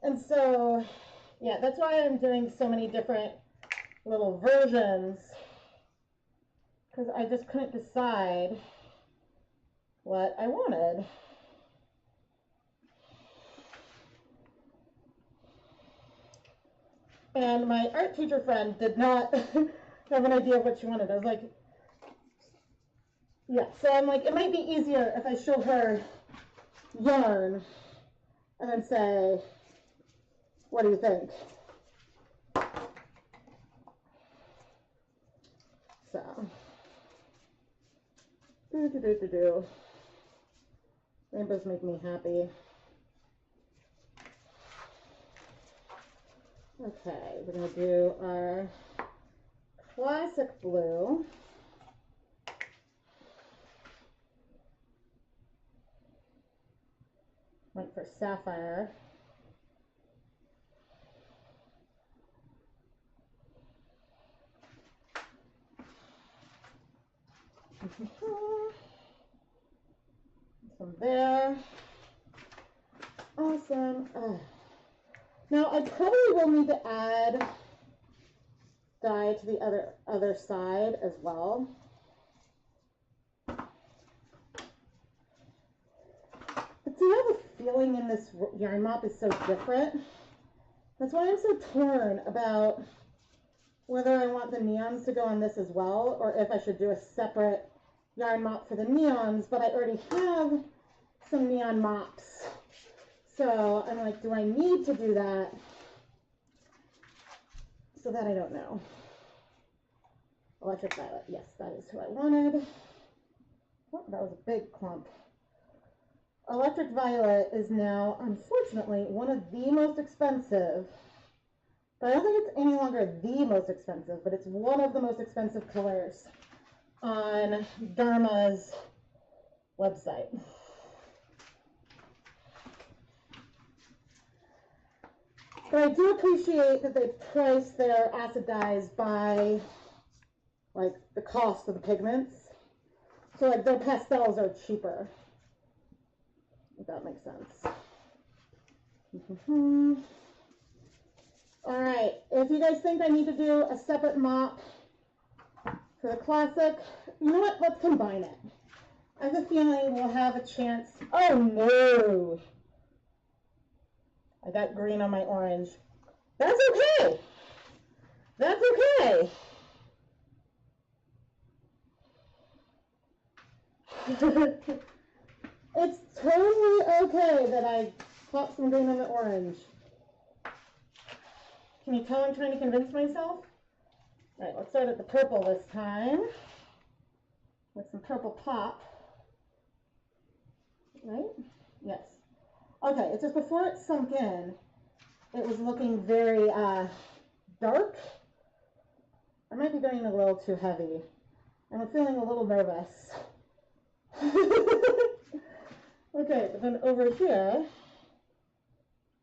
And so, yeah, that's why I'm doing so many different little versions, because I just couldn't decide what I wanted. And my art teacher friend did not have an idea of what she wanted. I was like, yeah, so I'm like, it might be easier if I show her yarn and then say, what do you think? So, rainbows make me happy. Okay, we're gonna do our classic blue. Went for sapphire. Some there. Awesome. Now I probably will need to add dye to the other side as well. But do you have a feeling in this yarn mop is so different? That's why I'm so torn about whether I want the neons to go on this as well, or if I should do a separate yarn mop for the neons, but I already have some neon mops. So I'm like, do I need to do that? So that I don't know. Electric violet, yes, that is who I wanted. Oh, that was a big clump. Electric violet is now, unfortunately, one of the most expensive, but I don't think it's any longer the most expensive, but it's one of the most expensive colors on Dharma's website. But I do appreciate that they price their acid dyes by like the cost of the pigments. So like their pastels are cheaper, if that makes sense. All right, if you guys think I need to do a separate mop for the classic, you know what, let's combine it. I have a feeling we'll have a chance. Oh no! I got green on my orange. That's okay. That's okay. It's totally okay that I popped some green on the orange. Can you tell I'm trying to convince myself? All right, let's start at the purple this time with some purple pop. Right? Yes. Okay, it's just before it sunk in, it was looking very dark. I might be going a little too heavy. I'm feeling a little nervous. Okay, but then over here,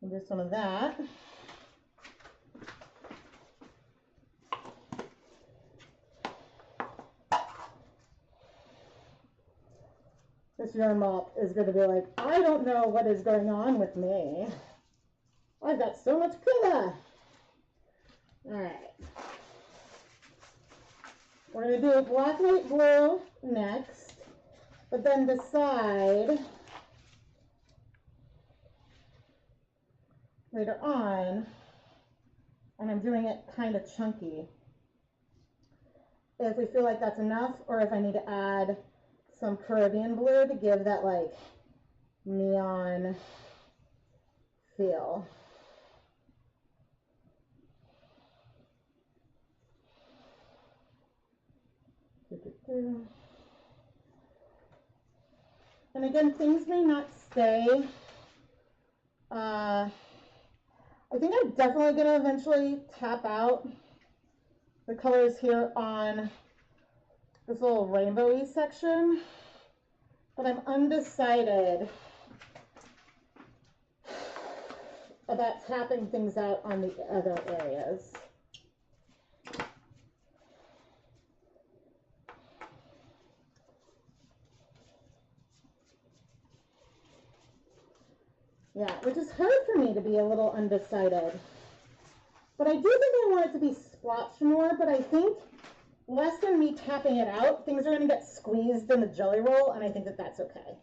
we'll do some of that. This yarn mop is going to be like, I don't know what is going on with me. I've got so much color. All right. We're going to do black, white, blue next, but then decide later on, and I'm doing it kind of chunky, if we feel like that's enough or if I need to add some Caribbean blue to give that like neon feel. And again, things may not stay. I think I'm definitely going to eventually tap out the colors here on this little rainbowy section, but I'm undecided about tapping things out on the other areas. Yeah, which is hard for me to be a little undecided. But I do think I want it to be splotched more, but I think less than me tapping it out, things are going to get squeezed in the jelly roll, and I think that that's okay.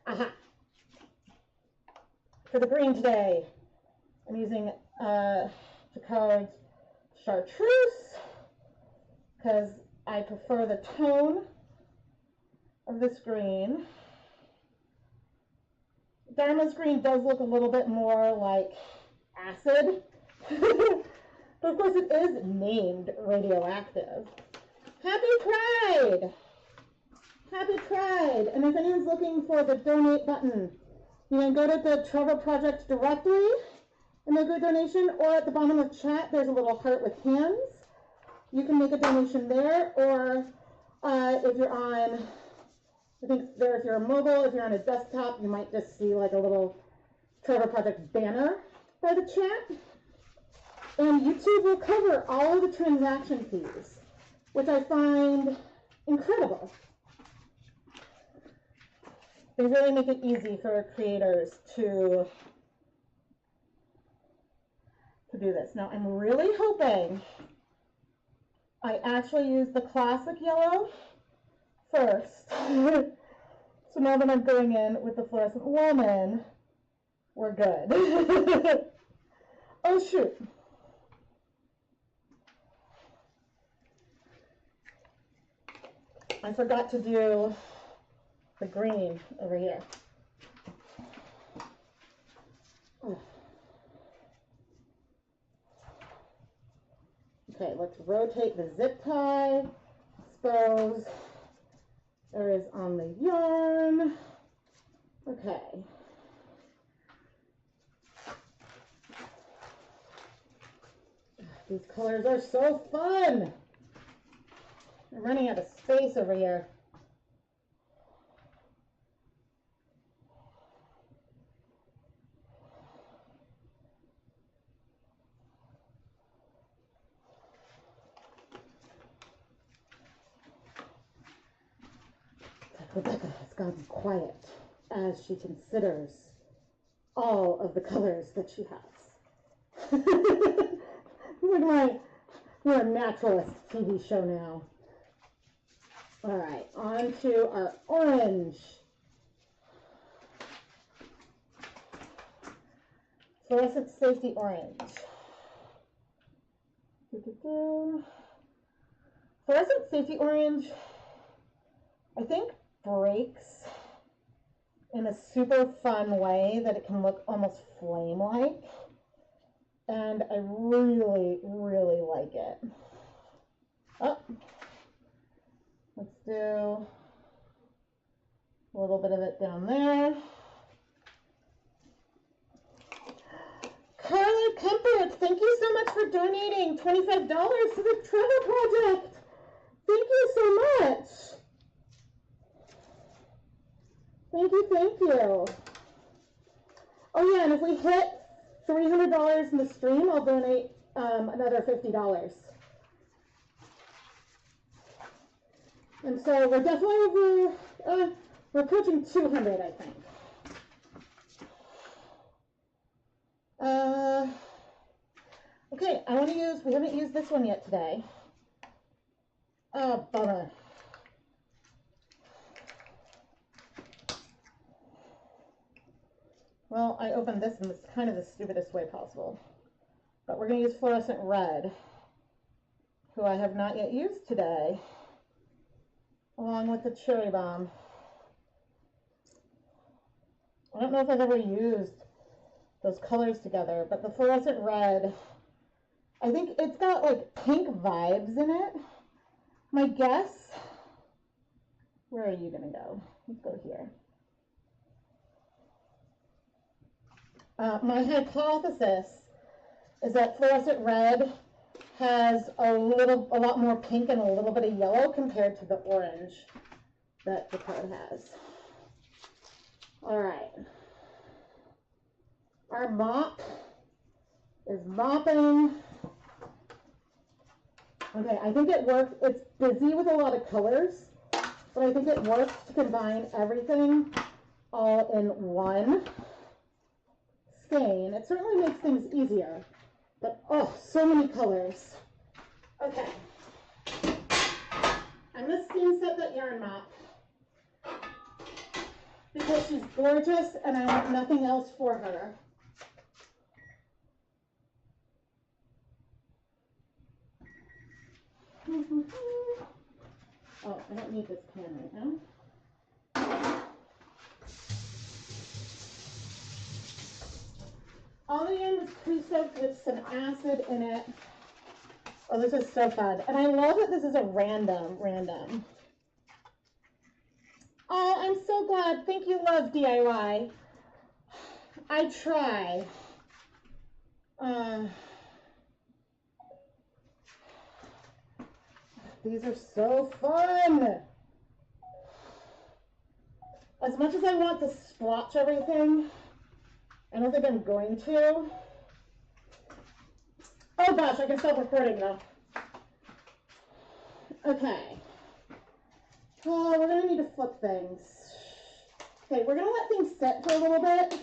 Aha! For the green today, I'm using Jacquard's Chartreuse, because I prefer the tone of this green. Dharma's green does look a little bit more like acid. But of course it is named radioactive. Happy Pride! Happy Pride! And if anyone's looking for the donate button, you can go to the Trevor Project directly and make a donation, or at the bottom of the chat there's a little heart with hands. You can make a donation there, or if you're on, I think there, if you're mobile, if you're on a desktop, you might just see like a little Trevor Project banner by the chat. And YouTube will cover all of the transaction fees, which I find incredible. They really make it easy for creators to do this. Now, I'm really hoping I actually use the classic yellow first. So now that I'm going in with the fluorescent woman, we're good. Oh, shoot. I forgot to do the green over here. Okay, let's rotate the zip tie, expose areas on the yarn. Okay. These colors are so fun. I'm running out of space over here. Rebecca has gone quiet as she considers all of the colors that she has. Like we're a naturalist TV show now. All right, on to our orange. Fluorescent Safety Orange. Fluorescent Safety Orange, I think, breaks in a super fun way that it can look almost flame-like. And I really, really like it. Oh. Let's do a little bit of it down there. Carla Comfort, thank you so much for donating $25 to the Trevor Project. Thank you so much. Thank you, thank you. Oh yeah, and if we hit $300 in the stream, I'll donate another $50. And so we're definitely over, we're approaching 200, I think. Okay, I want to use, we haven't used this one yet today. Oh, bummer. Well, I opened this in kind of the stupidest way possible. But we're going to use Fluorescent Red, who I have not yet used today, along with the Cherry Bomb. I don't know if I've ever used those colors together, but the Fluorescent Red, I think it's got like pink vibes in it. My guess, where are you going to go? Let's go here. My hypothesis is that Fluorescent Red has a lot more pink and a little bit of yellow compared to the orange that the card has. All right. Our mop is mopping. Okay, I think it works. It's busy with a lot of colors, but I think it works to combine everything all in one Skein. It certainly makes things easier. But, oh, so many colors. Okay. I'm going to steam set that yarn mop because she's gorgeous and I want nothing else for her. Oh, I don't need this pan right now. All the yarn was pre-soaked with some acid in it. Oh, this is so fun. And I love that this is a random. Oh, I'm so glad. Thank you, Love DIY. I try. These are so fun. As much as I want to splotch everything, I don't think I'm going to. Oh gosh, I can stop recording now. Okay. Oh, we're gonna need to flip things. Okay, we're gonna let things sit for a little bit.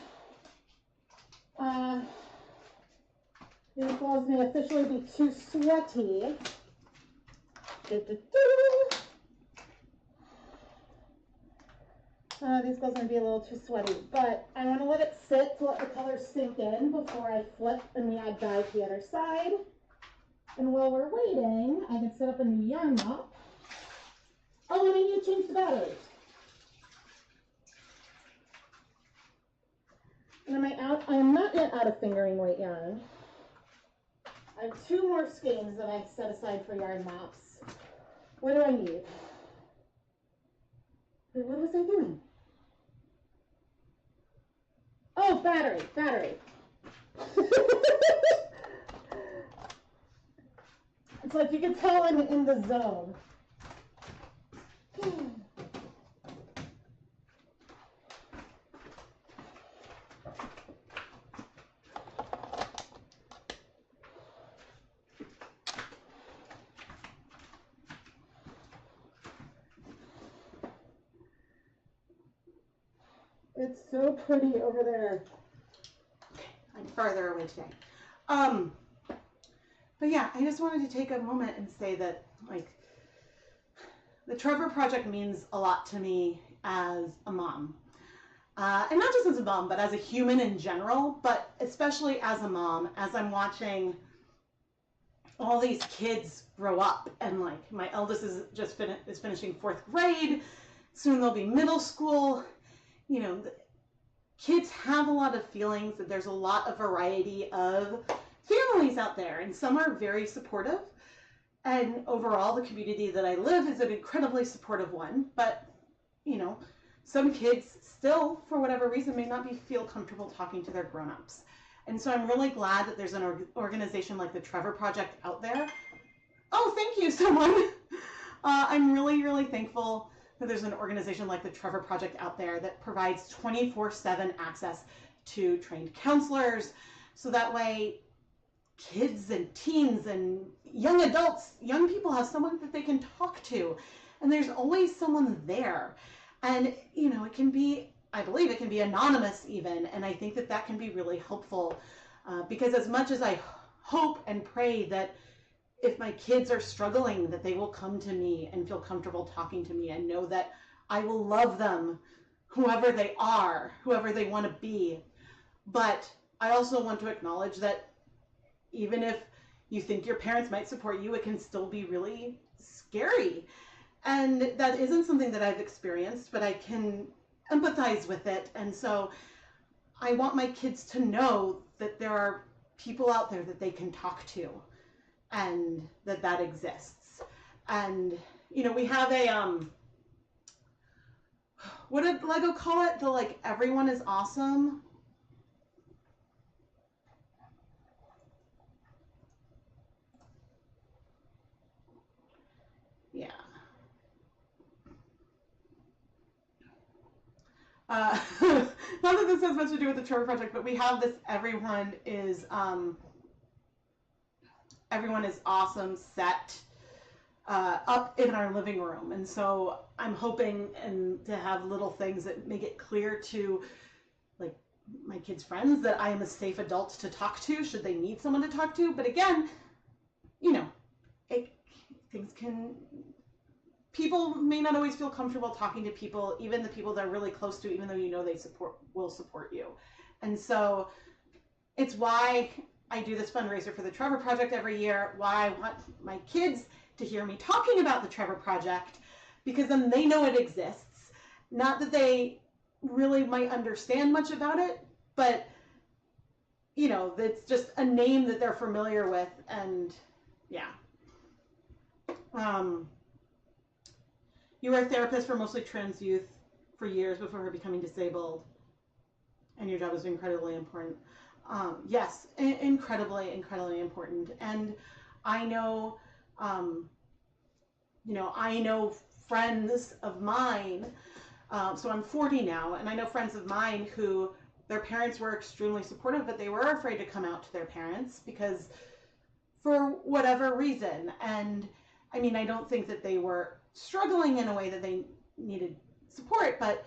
These gloves may officially be too sweaty. These gloves may be a little too sweaty, but I want to let it sit to let the colors sink in before I flip and we add dye to the other side. And while we're waiting, I can set up a new yarn mop. Oh, and I need to change the batteries. And am I out? I am not yet out of fingering weight yarn. I have 2 more skeins that I set aside for yarn mops. What do I need? Wait, what was I doing? Oh, battery. It's like you can tell I'm in the zone. It's so pretty over there. I'm farther away today. But yeah, I just wanted to take a moment and say that, like, the Trevor Project means a lot to me as a mom. And not just as a mom, but as a human in general, but especially as a mom, as I'm watching all these kids grow up. And like, my eldest is just is finishing 4th grade. Soon they'll be middle school. You know, kids have a lot of feelings, that there's a lot of variety of families out there, and some are very supportive. And overall, the community that I live is an incredibly supportive one. But, you know, some kids still, for whatever reason, may not feel comfortable talking to their grown-ups. And so I'm really glad that there's an organization like the Trevor Project out there. Oh, thank you, someone. I'm really, really thankful that there's an organization like the Trevor Project out there that provides 24/7 access to trained counselors. So that way, kids and teens and young adults, young people have someone that they can talk to. And there's always someone there. And, you know, it can be, I believe it can be anonymous even. And I think that that can be really helpful because as much as I hope and pray that if my kids are struggling, that they will come to me and feel comfortable talking to me and know that I will love them, whoever they are, whoever they want to be. But I also want to acknowledge that even if you think your parents might support you, it can still be really scary. And that isn't something that I've experienced, but I can empathize with it. And so I want my kids to know that there are people out there that they can talk to and that that exists. And, you know, we have a, what did Lego call it? The, like, everyone is awesome. Yeah. Not that this has much to do with the Trevor Project, but we have this everyone is awesome set up in our living room. And so I'm hoping to have little things that make it clear to like my kids' friends that I am a safe adult to talk to should they need someone to talk to. But again, you know, people may not always feel comfortable talking to people, even the people they're really close to, even though you know they will support you. And so it's why I do this fundraiser for the Trevor Project every year, why I want my kids to hear me talking about the Trevor Project, because then they know it exists. Not that they really might understand much about it, but you know, it's just a name that they're familiar with. And yeah. You were a therapist for mostly trans youth for years before her becoming disabled, and your job is incredibly important. Yes, incredibly, incredibly important. And I know, I know friends of mine, so I'm 40 now, and I know friends of mine who their parents were extremely supportive, but they were afraid to come out to their parents because for whatever reason. And I mean, I don't think that they were struggling in a way that they needed support, but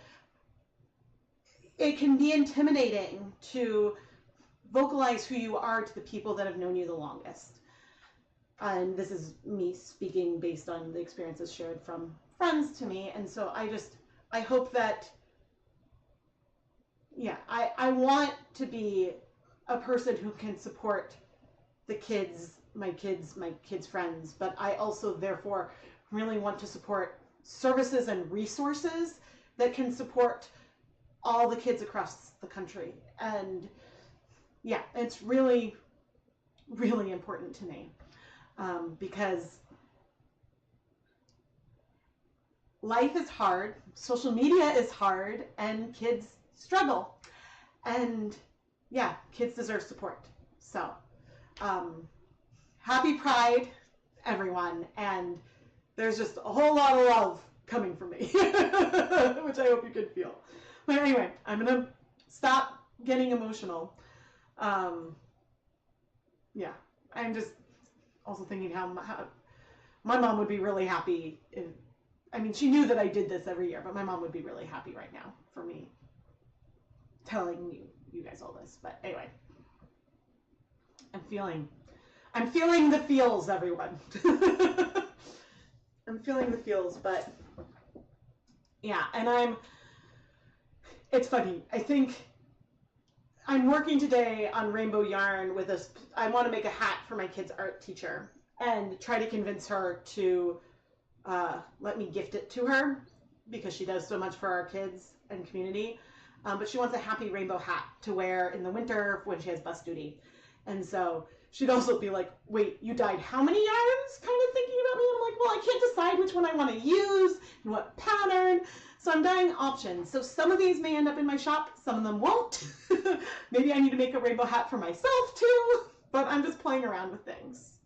it can be intimidating to vocalize who you are to the people that have known you the longest. And this is me speaking based on the experiences shared from friends to me. And so I hope that, yeah, I want to be a person who can support the kids, my kids' friends, but I also therefore really want to support services and resources that can support all the kids across the country. And yeah, it's really, really important to me, because life is hard, social media is hard, and kids struggle. And yeah, kids deserve support. So happy Pride, everyone. And there's just a whole lot of love coming from me, which I hope you can feel. But anyway, I'm going to stop getting emotional. Yeah, I'm just also thinking how my mom would be really happy if, I mean, she knew that I did this every year, but my mom would be really happy right now for me telling you guys all this. But anyway, I'm feeling the feels, everyone. I'm feeling the feels, but yeah, and it's funny. I think I'm working today on rainbow yarn with I want to make a hat for my kid's art teacher and try to convince her to let me gift it to her because she does so much for our kids and community. But she wants a happy rainbow hat to wear in the winter when she has bus duty. And so she'd also be like, wait, you dyed how many yarns? Kind of thinking about me. And I'm like, well, I can't decide which one I want to use and what pattern. So I'm dyeing options. So some of these may end up in my shop. Some of them won't. Maybe I need to make a rainbow hat for myself too. But I'm just playing around with things.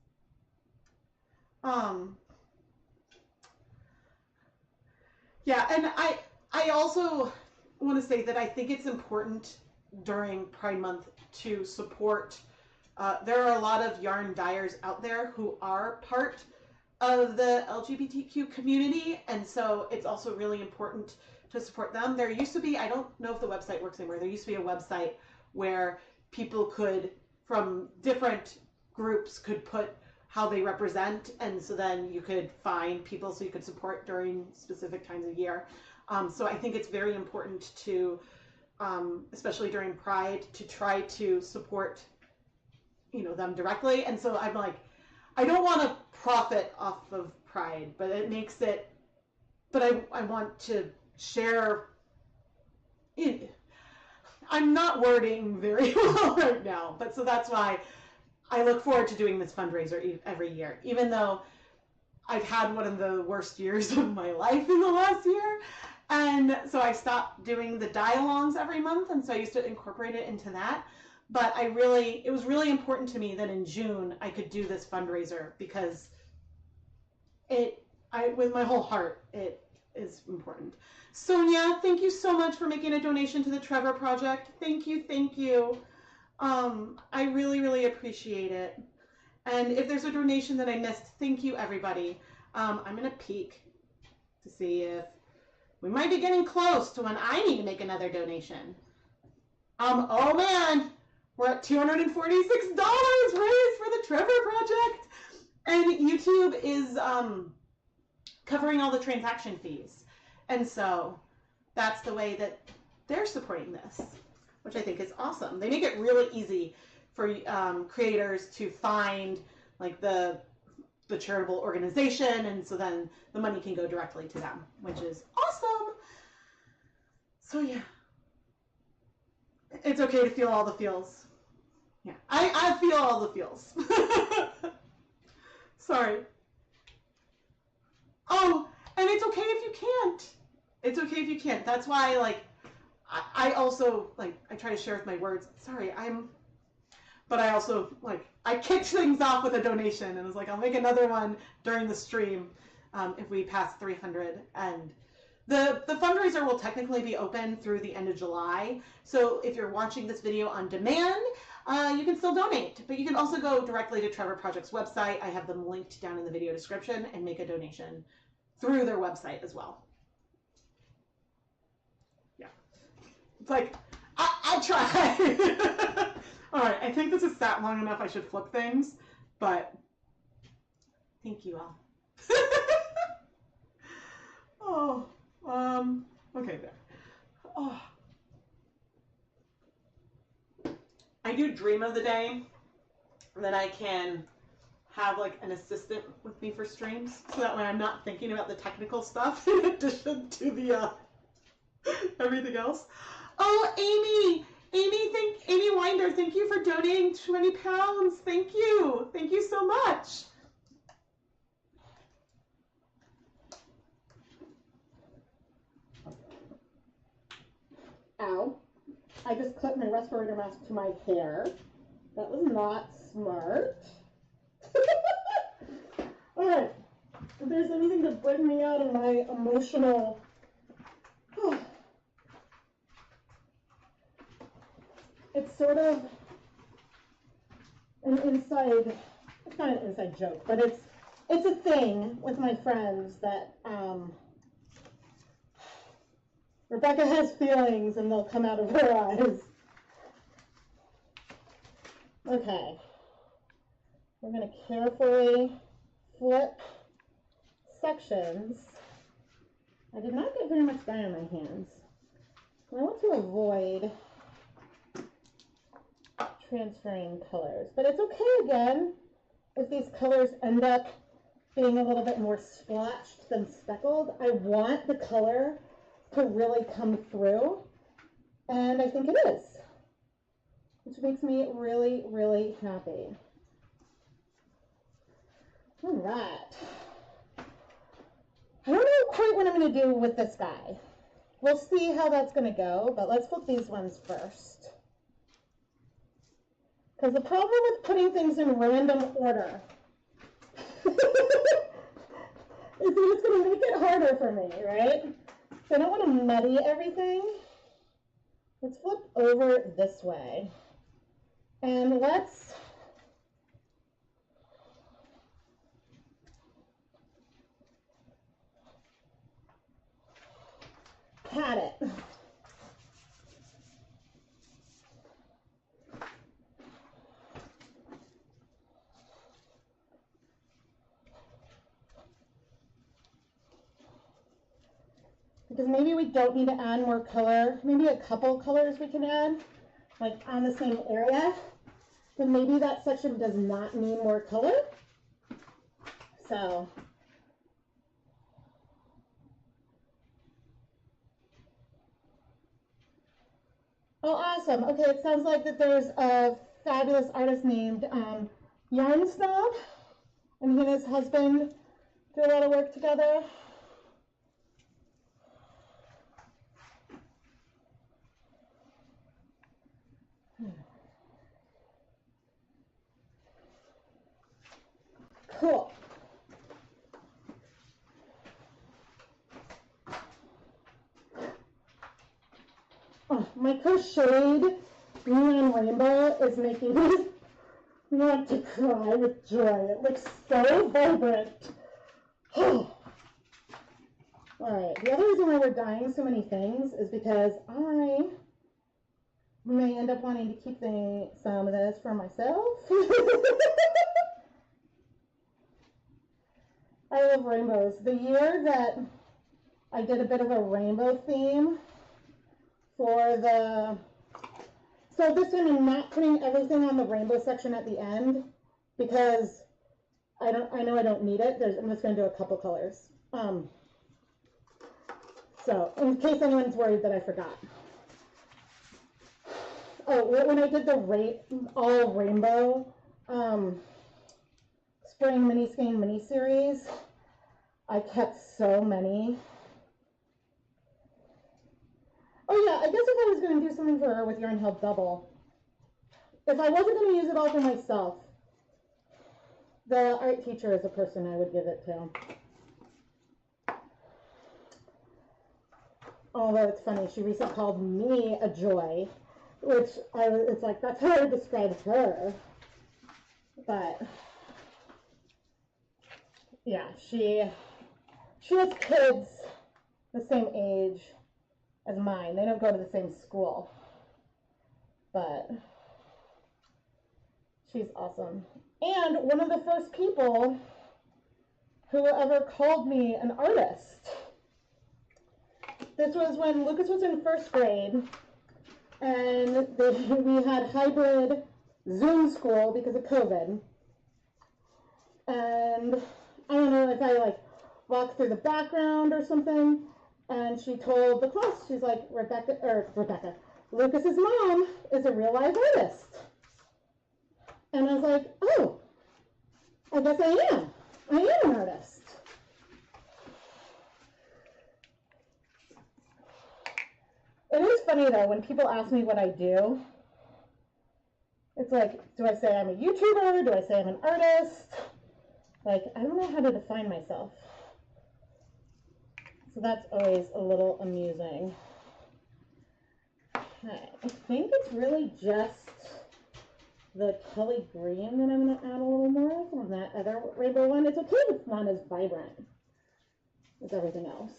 Yeah, and I also want to say that I think it's important during Pride Month to support. There are a lot of yarn dyers out there who are part of the LGBTQ community, and so it's also really important to support them. There used to be, I don't know if the website works anymore, there used to be a website where people could, from different groups, could put how they represent, and so then you could find people so you could support during specific times of year. So I think it's very important to, especially during Pride, to try to support them directly. And so I'm like, I don't want to profit off of Pride, but it makes it, but I want to share I'm not wording very well right now, but so that's why I look forward to doing this fundraiser every year, even though I've had one of the worst years of my life in the last year. And so I stopped doing the dye-alongs every month, and so I used to incorporate it into that. But it was really important to me that in June I could do this fundraiser because with my whole heart, it is important. Sonia, thank you so much for making a donation to the Trevor Project. Thank you, thank you. I really, really appreciate it. And if there's a donation that I missed, thank you, everybody. I'm going to peek to see if we might be getting close to when I need to make another donation. Oh man, we're at $246 raised for the Trevor Project, and YouTube is covering all the transaction fees, and so that's the way that they're supporting this, which I think is awesome. They make it really easy for creators to find like the charitable organization, and so then the money can go directly to them, which is awesome. So yeah, it's okay to feel all the feels. Yeah, I feel all the feels. Sorry. Oh, and it's okay if you can't. It's okay if you can't. That's why, like, I also, like, I try to share with my words. Sorry, but I also, like, I kicked things off with a donation and was like, I'll make another one during the stream if we pass 300. And the fundraiser will technically be open through the end of July. So if you're watching this video on demand, you can still donate. But you can also go directly to Trevor Project's website. I have them linked down in the video description, and make a donation through their website as well. Yeah. It's like, I try. All right, I think this is sat long enough. I should flip things, but thank you all. Oh, okay, there. Oh. I do dream of the day that I can have like an assistant with me for streams, so that way I'm not thinking about the technical stuff in addition to the everything else. Oh, Amy Winder, thank you for donating 20 pounds. Thank you so much. Ow. I just clipped my respirator mask to my hair. That was not smart. Alright. If there's anything to bring me out of my emotional... It's sort of an inside... It's not an inside joke, but it's a thing with my friends that... Rebecca has feelings and they'll come out of her eyes. Okay. We're going to carefully flip sections. I did not get very much dye on my hands. I want to avoid transferring colors, but it's okay again if these colors end up being a little bit more splotched than speckled. I want the color to really come through, and I think it is, which makes me really, really happy. All right. I don't know quite what I'm going to do with this guy. We'll see how that's going to go, but let's flip these ones first. Because the problem with putting things in random order is that it's going to make it harder for me, right? So I don't want to muddy everything. Let's flip over this way. And let's pat it. Because maybe we don't need to add more color. Maybe a couple colors we can add, like on the same area. But maybe that section does not need more color. So, oh, awesome. Okay, it sounds like that there's a fabulous artist named Yarn Snob, and he and his husband do a lot of work together. Cool. Oh, my crocheted green and rainbow is making me want to cry with joy. It looks so vibrant. All right, the other reason why we're dyeing so many things is because I may end up wanting to keep some of this for myself. I love rainbows. The year that I did a bit of a rainbow theme for the... So this time I'm not putting everything on the rainbow section at the end because I know I don't need it. I'm just going to do a couple colors. So in case anyone's worried that I forgot. Oh, when I did the all rainbow spring mini skein mini series, I kept so many. Oh yeah, I guess if I was going to do something for her with Yarn Held Double, if I wasn't going to use it all for myself, the art teacher is a person I would give it to. Although it's funny, she recently called me a joy, which it's like, that's how I would describe her. But yeah, she has kids the same age as mine. They don't go to the same school, but she's awesome. And one of the first people who ever called me an artist. This was when Lucas was in first grade, and we had hybrid Zoom school because of COVID. And I don't know if I like walked through the background or something, and she told the class, she's like, Lucas's mom is a real life artist. And I was like, oh, I guess I am. I am an artist. It is funny though, when people ask me what I do, it's like, do I say I'm a YouTuber? Do I say I'm an artist? Like, I don't know how to define myself. So that's always a little amusing. Okay, I think it's really just the Kelly green that I'm going to add a little more of on that other rainbow one. It's okay if it's not as vibrant as everything else.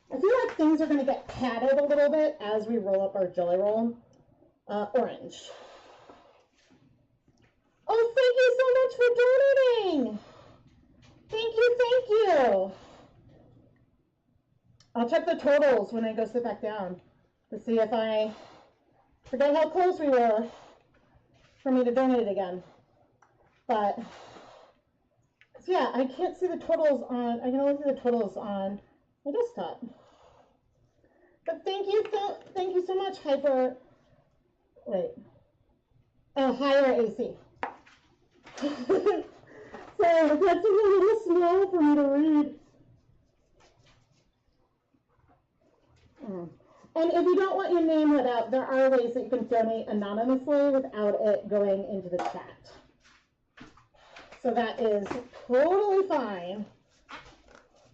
I feel like things are going to get padded a little bit as we roll up our jelly roll. Orange. Oh, thank you so much for donating. Thank you. I'll check the totals when I go sit back down to see if I forget how close we were for me to donate again. But, yeah, I can't see the totals on, I can only see the totals on my desktop. But thank you so much, Higher AC. So that's a little small for me to read. And if you don't want your name read out, there are ways that you can donate anonymously without it going into the chat. So that is totally fine,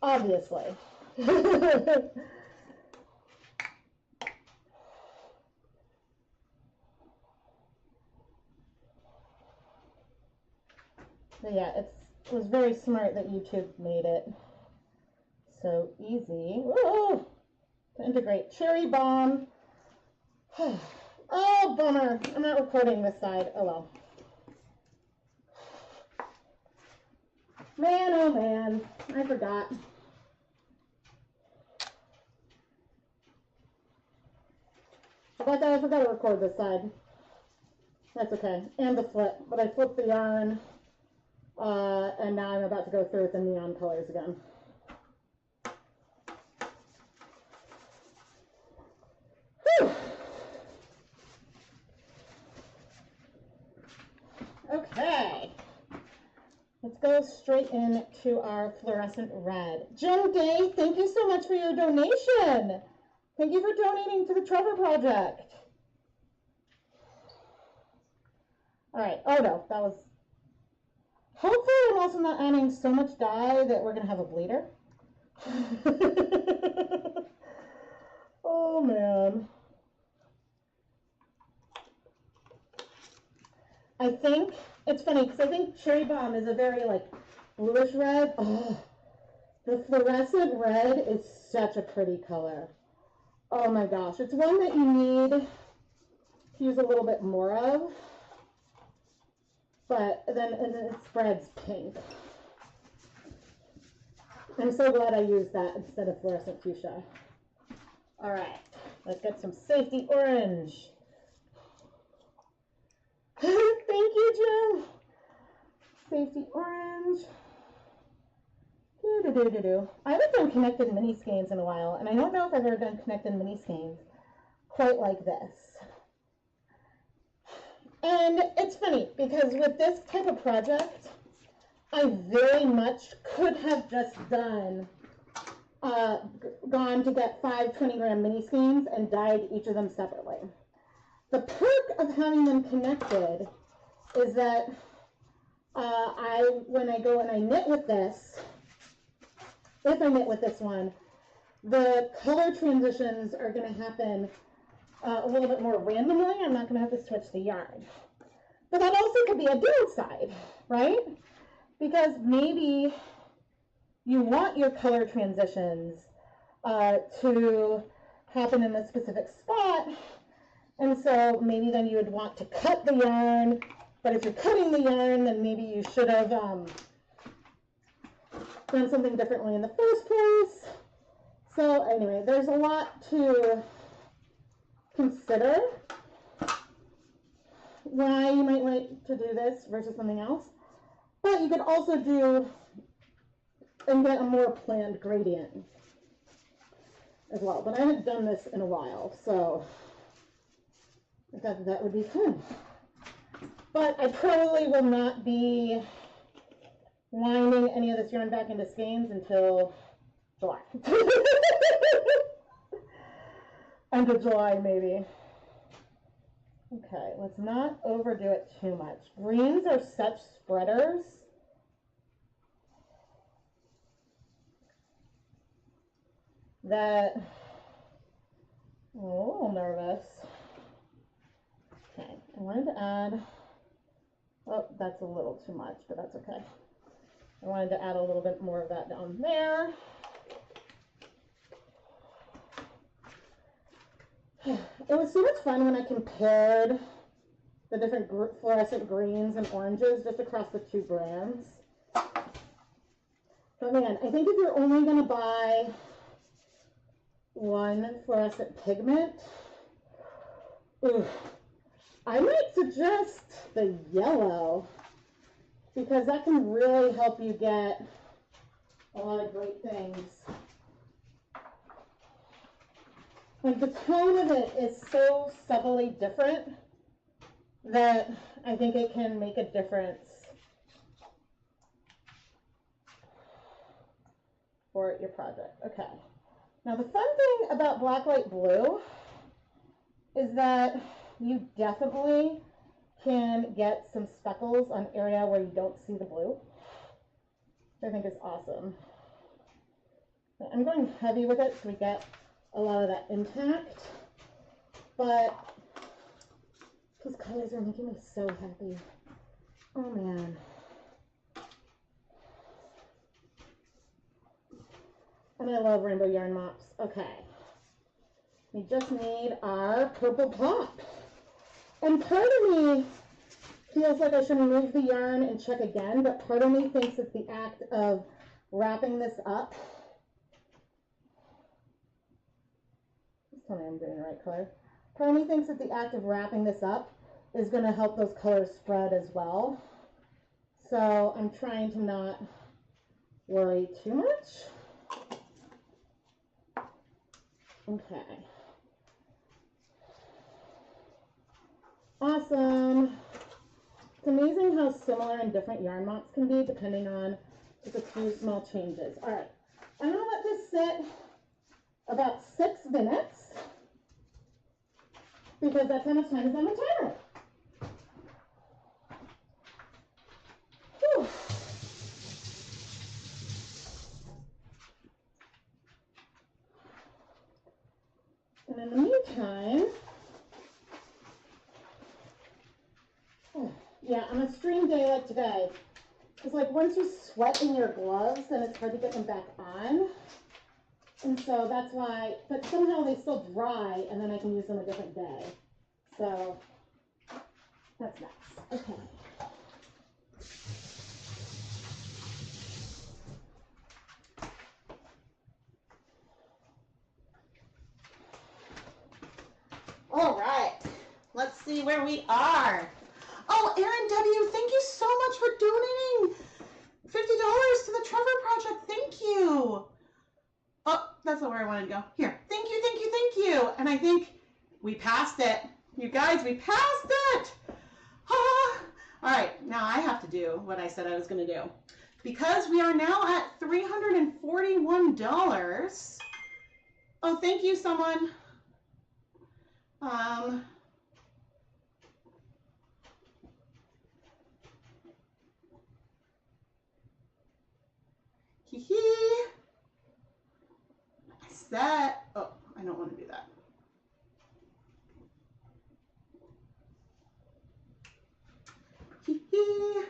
obviously. But yeah, it was very smart that YouTube made it so easy to integrate. Cherry bomb. Oh, bummer. I'm not recording this side. Oh well. Man, oh man. I forgot. How about that? I forgot to record this side. That's okay. And the flip. But I flipped the yarn. And now I'm about to go through with the neon colors again. Whew. Okay. Let's go straight into our fluorescent red. Jen Day, thank you so much for your donation. Thank you for donating to the Trevor Project. All right. Oh no, that was... Hopefully I'm also not adding so much dye that we're going to have a bleeder. Oh, man. I think, it's funny, because I think Cherry Bomb is a very, like, bluish red. Oh, the fluorescent red is such a pretty color. Oh my gosh, it's one that you need to use a little bit more of, but then it spreads pink. I'm so glad I used that instead of fluorescent fuchsia. All right, let's get some safety orange. Thank you, Jim. Safety orange. I haven't done connected mini skeins in a while, and I don't know if I've ever done connected mini skeins quite like this. And it's funny because with this type of project, I very much could have just gone to get 5 20-gram mini skeins and dyed each of them separately. The perk of having them connected is that when I go and I knit with this, if I knit with this one, the color transitions are going to happen a little bit more randomly. I'm not going to have to switch the yarn. But that also could be a downside, right? Because maybe you want your color transitions to happen in a specific spot, and so maybe then you would want to cut the yarn, but if you're cutting the yarn, then maybe you should have done something differently in the first place. So anyway, there's a lot to consider why you might like to do this versus something else. But you could also do and get a more planned gradient as well. But I haven't done this in a while, so I thought that would be fun. But I probably will not be winding any of this yarn back into skeins until July. End of July, maybe. Okay, let's not overdo it too much. Greens are such spreaders. That I'm a little nervous. Okay, I wanted to add, oh, that's a little too much, but that's okay. I wanted to add a little bit more of that down there. It was so much fun when I compared the different fluorescent greens and oranges just across the 2 brands. But man, I think if you're only going to buy one fluorescent pigment, I might suggest the yellow, because that can really help you get a lot of great things. Like the tone of it is so subtly different that I think it can make a difference for your project. Okay. Now the fun thing about black, white, blue is that you definitely can get some speckles on area where you don't see the blue, which I think is awesome. I'm going heavy with it so we get a lot of that intact, but these colors are making me so happy. Oh man. And I love rainbow yarn mops. Okay. We just need our purple pop. And part of me feels like I should move the yarn and check again, but part of me thinks it's the act of wrapping this up. Just tell me I'm doing the right color. Part of me thinks that the act of wrapping this up is going to help those colors spread as well. So I'm trying to not worry too much. Okay. Awesome. It's amazing how similar and different yarn mops can be depending on just a few small changes. All right. I'm going to let this sit about 6 minutes because that's how much time is on the timer. Whew. And in the meantime, yeah, on a stream day like today, it's like once you sweat in your gloves, then it's hard to get them back on. And so that's why, but somehow they still dry, and then I can use them a different day. So that's nice. Okay. All right, let's see where we are. Oh, Aaron W., thank you so much for donating $50 to the Trevor Project. Thank you. Oh, that's not where I wanted to go. Here, thank you, thank you, thank you. And I think we passed it. You guys, we passed it. Ah. All right, now I have to do what I said I was going to do. Because we are now at $341. Oh, thank you, someone. Hee. Set. Oh, I don't want to do that. Hee.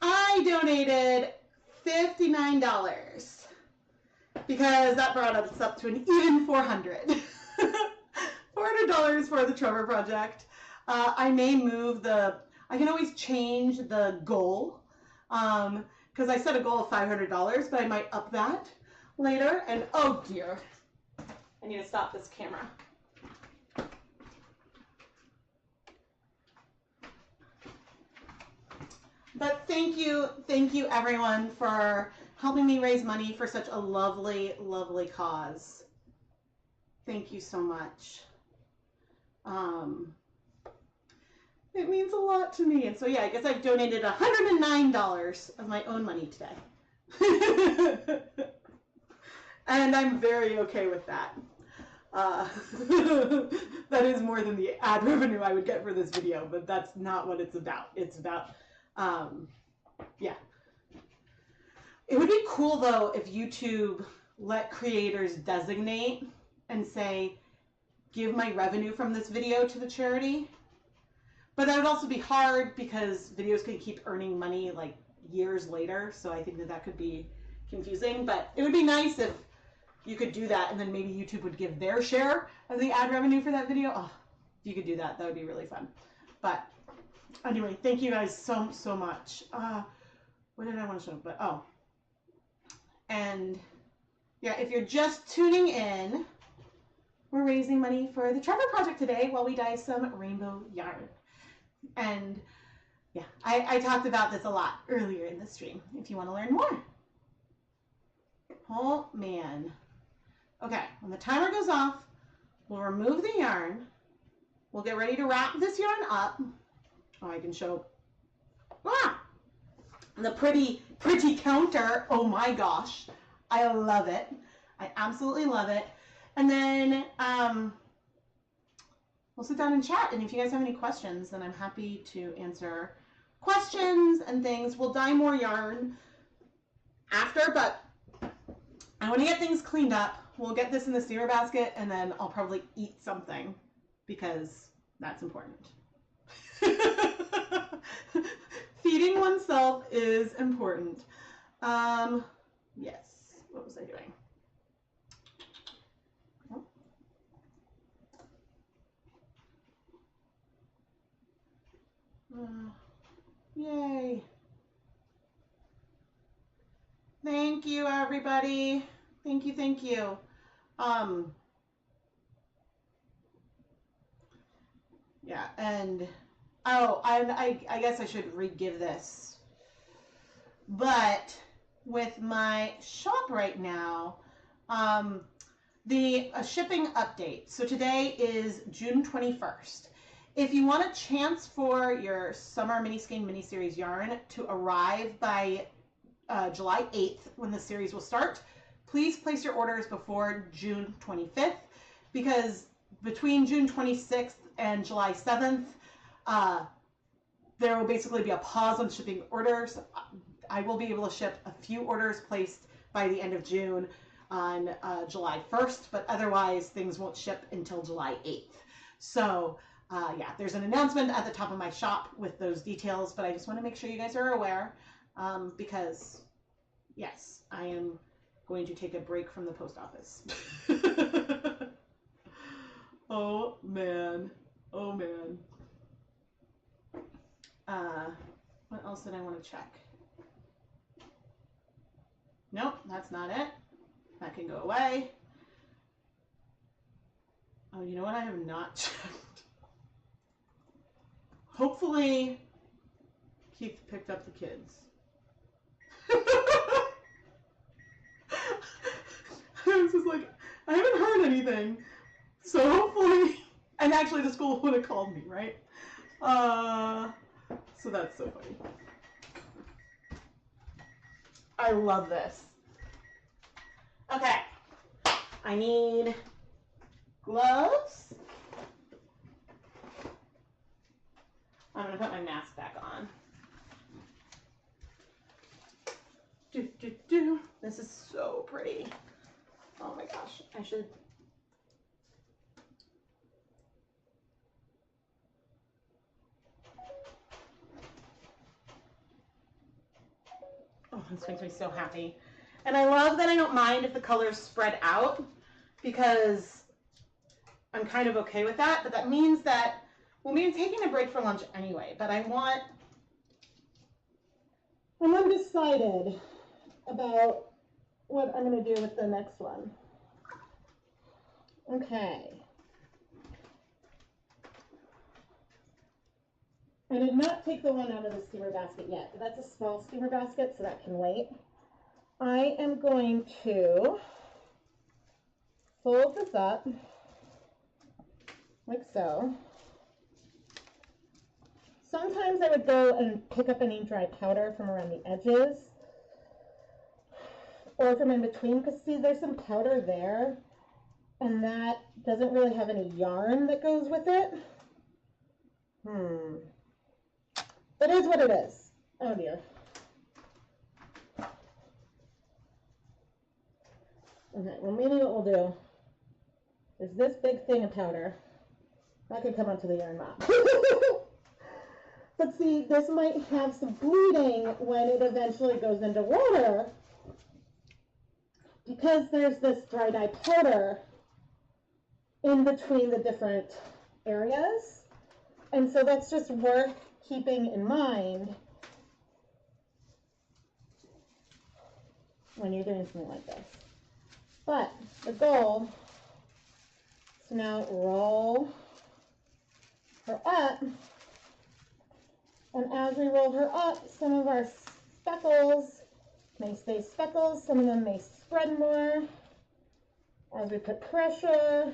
I donated $59 because that brought us up to an even $400. $400 for the Trevor Project. I may move I can always change the goal because I set a goal of $500, but I might up that later. And oh dear, I need to stop this camera. But thank you everyone for helping me raise money for such a lovely, lovely cause. Thank you so much. It means a lot to me. And so yeah, I guess I've donated $109 of my own money today. And I'm very okay with that. That is more than the ad revenue I would get for this video, but that's not what it's about. It's about, yeah. It would be cool though if YouTube let creators designate and say, give my revenue from this video to the charity. But that would also be hard because videos could keep earning money like years later. So I think that could be confusing, but it would be nice if you could do that and then maybe YouTube would give their share of the ad revenue for that video. Oh, if you could do that, that would be really fun. But anyway, thank you guys so much. What did I want to show? But oh, and yeah, if you're just tuning in, we're raising money for the Trevor Project today while we dye some rainbow yarn. And yeah, I talked about this a lot earlier in the stream if you want to learn more. Oh man. Okay, when the timer goes off, we'll remove the yarn. We'll get ready to wrap this yarn up. Oh, I can show the pretty counter. Oh my gosh, I love it. I absolutely love it. And then we'll sit down and chat. And if you guys have any questions, then I'm happy to answer questions and things. We'll dye more yarn after, but I want to get things cleaned up. We'll get this in the steamer basket, and then I'll probably eat something because that's important. Feeding oneself is important. Yes. What was I doing? Yay. Thank you, everybody. Thank you, thank you. Yeah, and oh, I guess I should re-give this. But with my shop right now, the shipping update. So today is June 21st. If you want a chance for your summer mini skein mini series yarn to arrive by July 8th when the series will start, please place your orders before June 25th because between June 26th and July 7th, there will basically be a pause on shipping orders. I will be able to ship a few orders placed by the end of June on July 1st, but otherwise things won't ship until July 8th. So yeah, there's an announcement at the top of my shop with those details, but I just want to make sure you guys are aware because yes, I am going to take a break from the post office. Oh man. Oh man. What else did I want to check? Nope, that's not it. That can go away. Oh, you know what I have not checked? Hopefully Keith picked up the kids. I was just like, I haven't heard anything. So hopefully, and actually the school would have called me, right? So that's so funny. I love this. Okay, I need gloves. I'm gonna put my mask back on. This is so pretty. Oh my gosh, I should. Oh, this makes me so happy. And I love that I don't mind if the colors spread out because I'm kind of okay with that. But that means that, well, we're taking a break for lunch anyway, but I'm undecided about what I'm going to do with the next one. Okay. I did not take the one out of the steamer basket yet, but that's a small steamer basket, so that can wait. I am going to fold this up like so. Sometimes I would go and pick up any dry powder from around the edges or from in between, because see, there's some powder there and that doesn't really have any yarn that goes with it. It is what it is. Oh dear. Okay, well, maybe what we'll do is this big thing of powder that could come onto the yarn mop. But see, this might have some bleeding when it eventually goes into water because there's this dry dye powder in between the different areas. And so that's just worth keeping in mind when you're doing something like this. But the goal is to now roll her up. And as we roll her up, some of our speckles may stay speckles, some of them may spread more as we put pressure.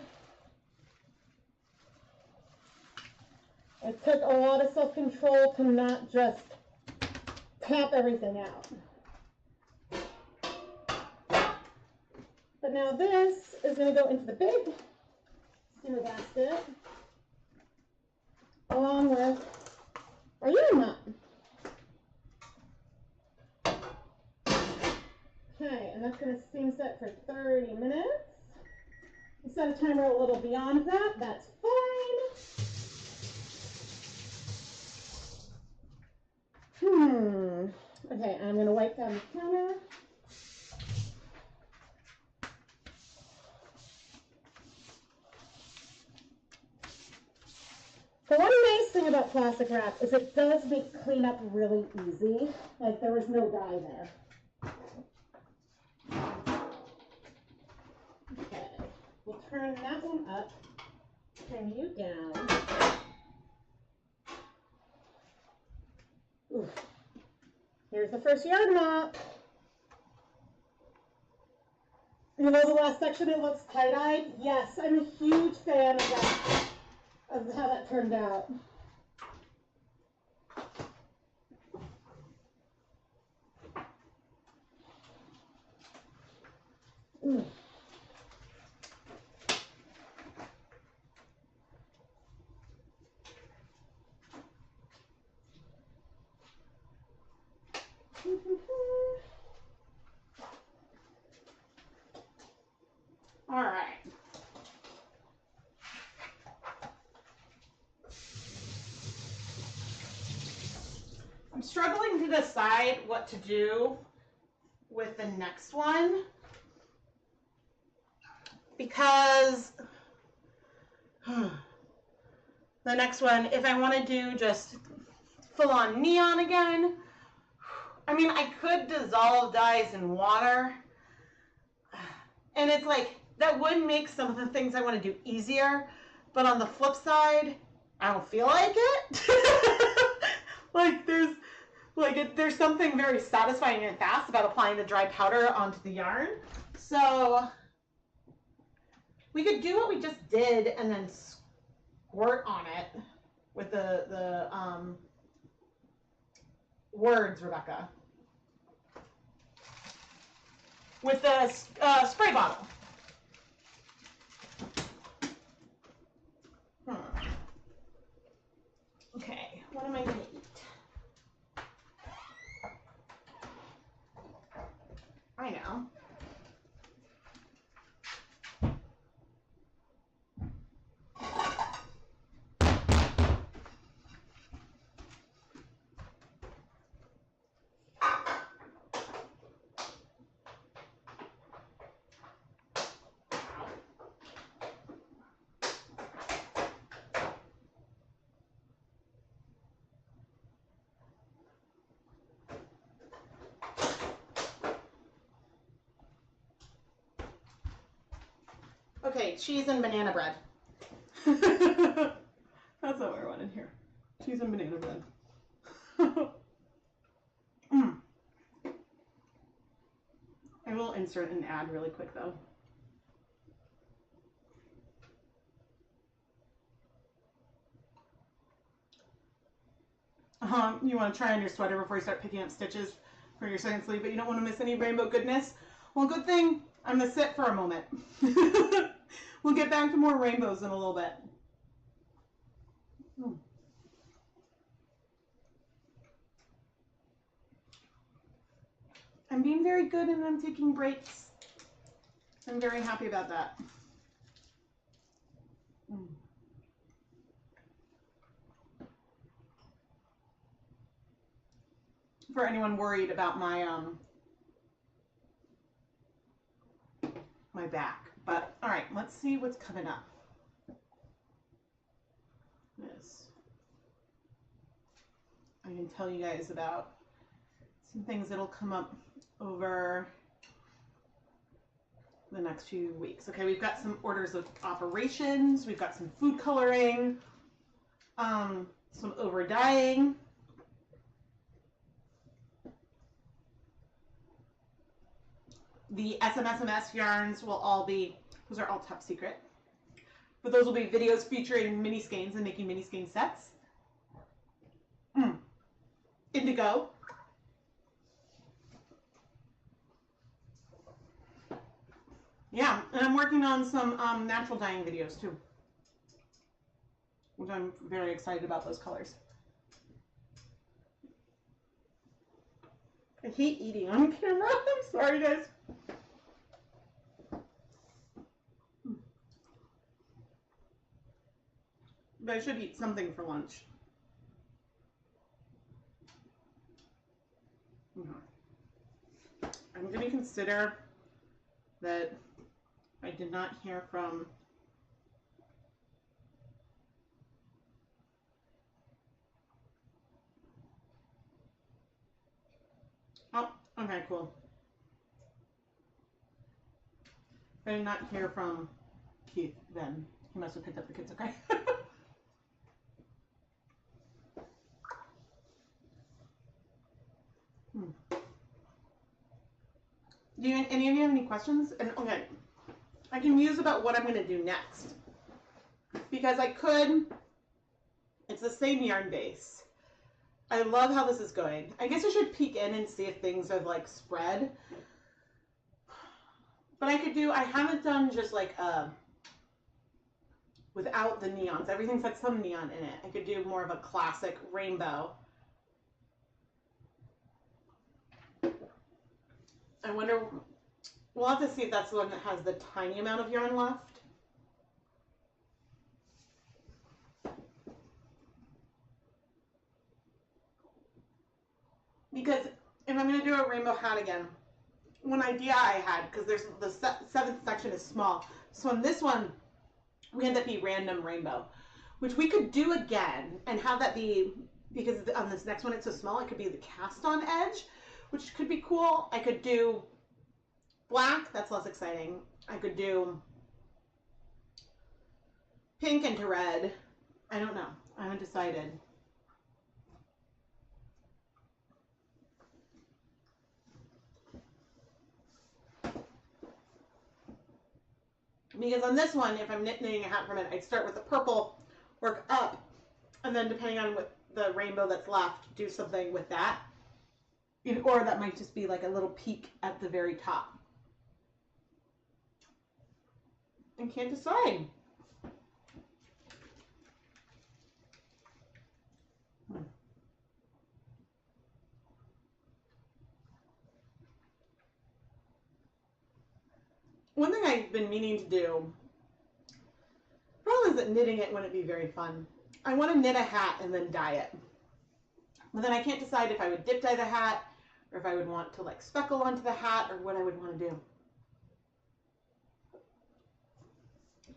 It took a lot of self-control to not just tap everything out. But now this is going to go into the big steamer basket along with our yarn mop. Okay, and that's going to steam set for 30 minutes. We set a timer a little beyond that. That's fine. Okay, I'm going to wipe down the counter. The one nice thing about plastic wrap is it does make cleanup really easy. Like there was no dye there. Okay, we'll turn that one up, turn you down. Oof. Here's the first yarn mop. You know the last section, it looks tie-dyed? Yes, I'm a huge fan of that, of how that turned out. All right. I'm struggling to decide what to do with the next one because the next one, if I want to do just full-on neon again, I mean, I could dissolve dyes in water, and it's like, that would make some of the things I want to do easier, but on the flip side, I don't feel like it. Like, there's something very satisfying and fast about applying the dry powder onto the yarn. So we could do what we just did and then squirt on it with the words, Rebecca. With the spray bottle. Okay, what am I going to eat? I know. Okay, cheese and banana bread. That's not what I wanted here. Cheese and banana bread. I will insert an ad really quick though. You want to try on your sweater before you start picking up stitches for your second sleeve, but you don't want to miss any rainbow goodness? Well, good thing I'm going to sit for a moment. We'll get back to more rainbows in a little bit. I'm being very good and I'm taking breaks. I'm very happy about that. For anyone worried about my my back. But all right, let's see what's coming up. This. I can tell you guys about some things that'll come up over the next few weeks. Okay, we've got some orders of operations, we've got some food coloring, some over dyeing. The SMSMS yarns will all be, those are all top secret, but those will be videos featuring mini skeins and making mini skein sets. Indigo. Yeah, and I'm working on some natural dyeing videos too, which I'm very excited about those colors. I hate eating on camera. I'm sorry, guys. But I should eat something for lunch. I'm going to consider that I did not hear from oh, okay, cool. I did not hear from Keith then. He must have picked up the kids, okay? Do any of you have any questions? And okay, I can muse about what I'm going to do next. Because I could, it's the same yarn base. I love how this is going. I guess I should peek in and see if things have like spread. But I could do, I haven't done just like without the neons. Everything's got some neon in it. I could do more of a classic rainbow. I wonder, we'll have to see if that's the one that has the tiny amount of yarn left. Because if I'm going to do a rainbow hat again, one idea I had, because there's the seventh section is small, So on this one, we had that be random rainbow, which we could do again and have that be, because on this next one it's so small, it could be the cast on edge, which could be cool. I could do black, that's less exciting. I could do pink into red. I don't know. I haven't decided. Because on this one, if I'm knitting a hat from it, I'd start with the purple, work up, and then depending on what the rainbow that's left, do something with that. Or that might just be like a little peak at the very top. I can't decide. One thing I've been meaning to do, probably is that knitting it wouldn't be very fun. I want to knit a hat and then dye it. But then I can't decide if I would dip dye the hat or if I would want to like speckle onto the hat or what I would want to do.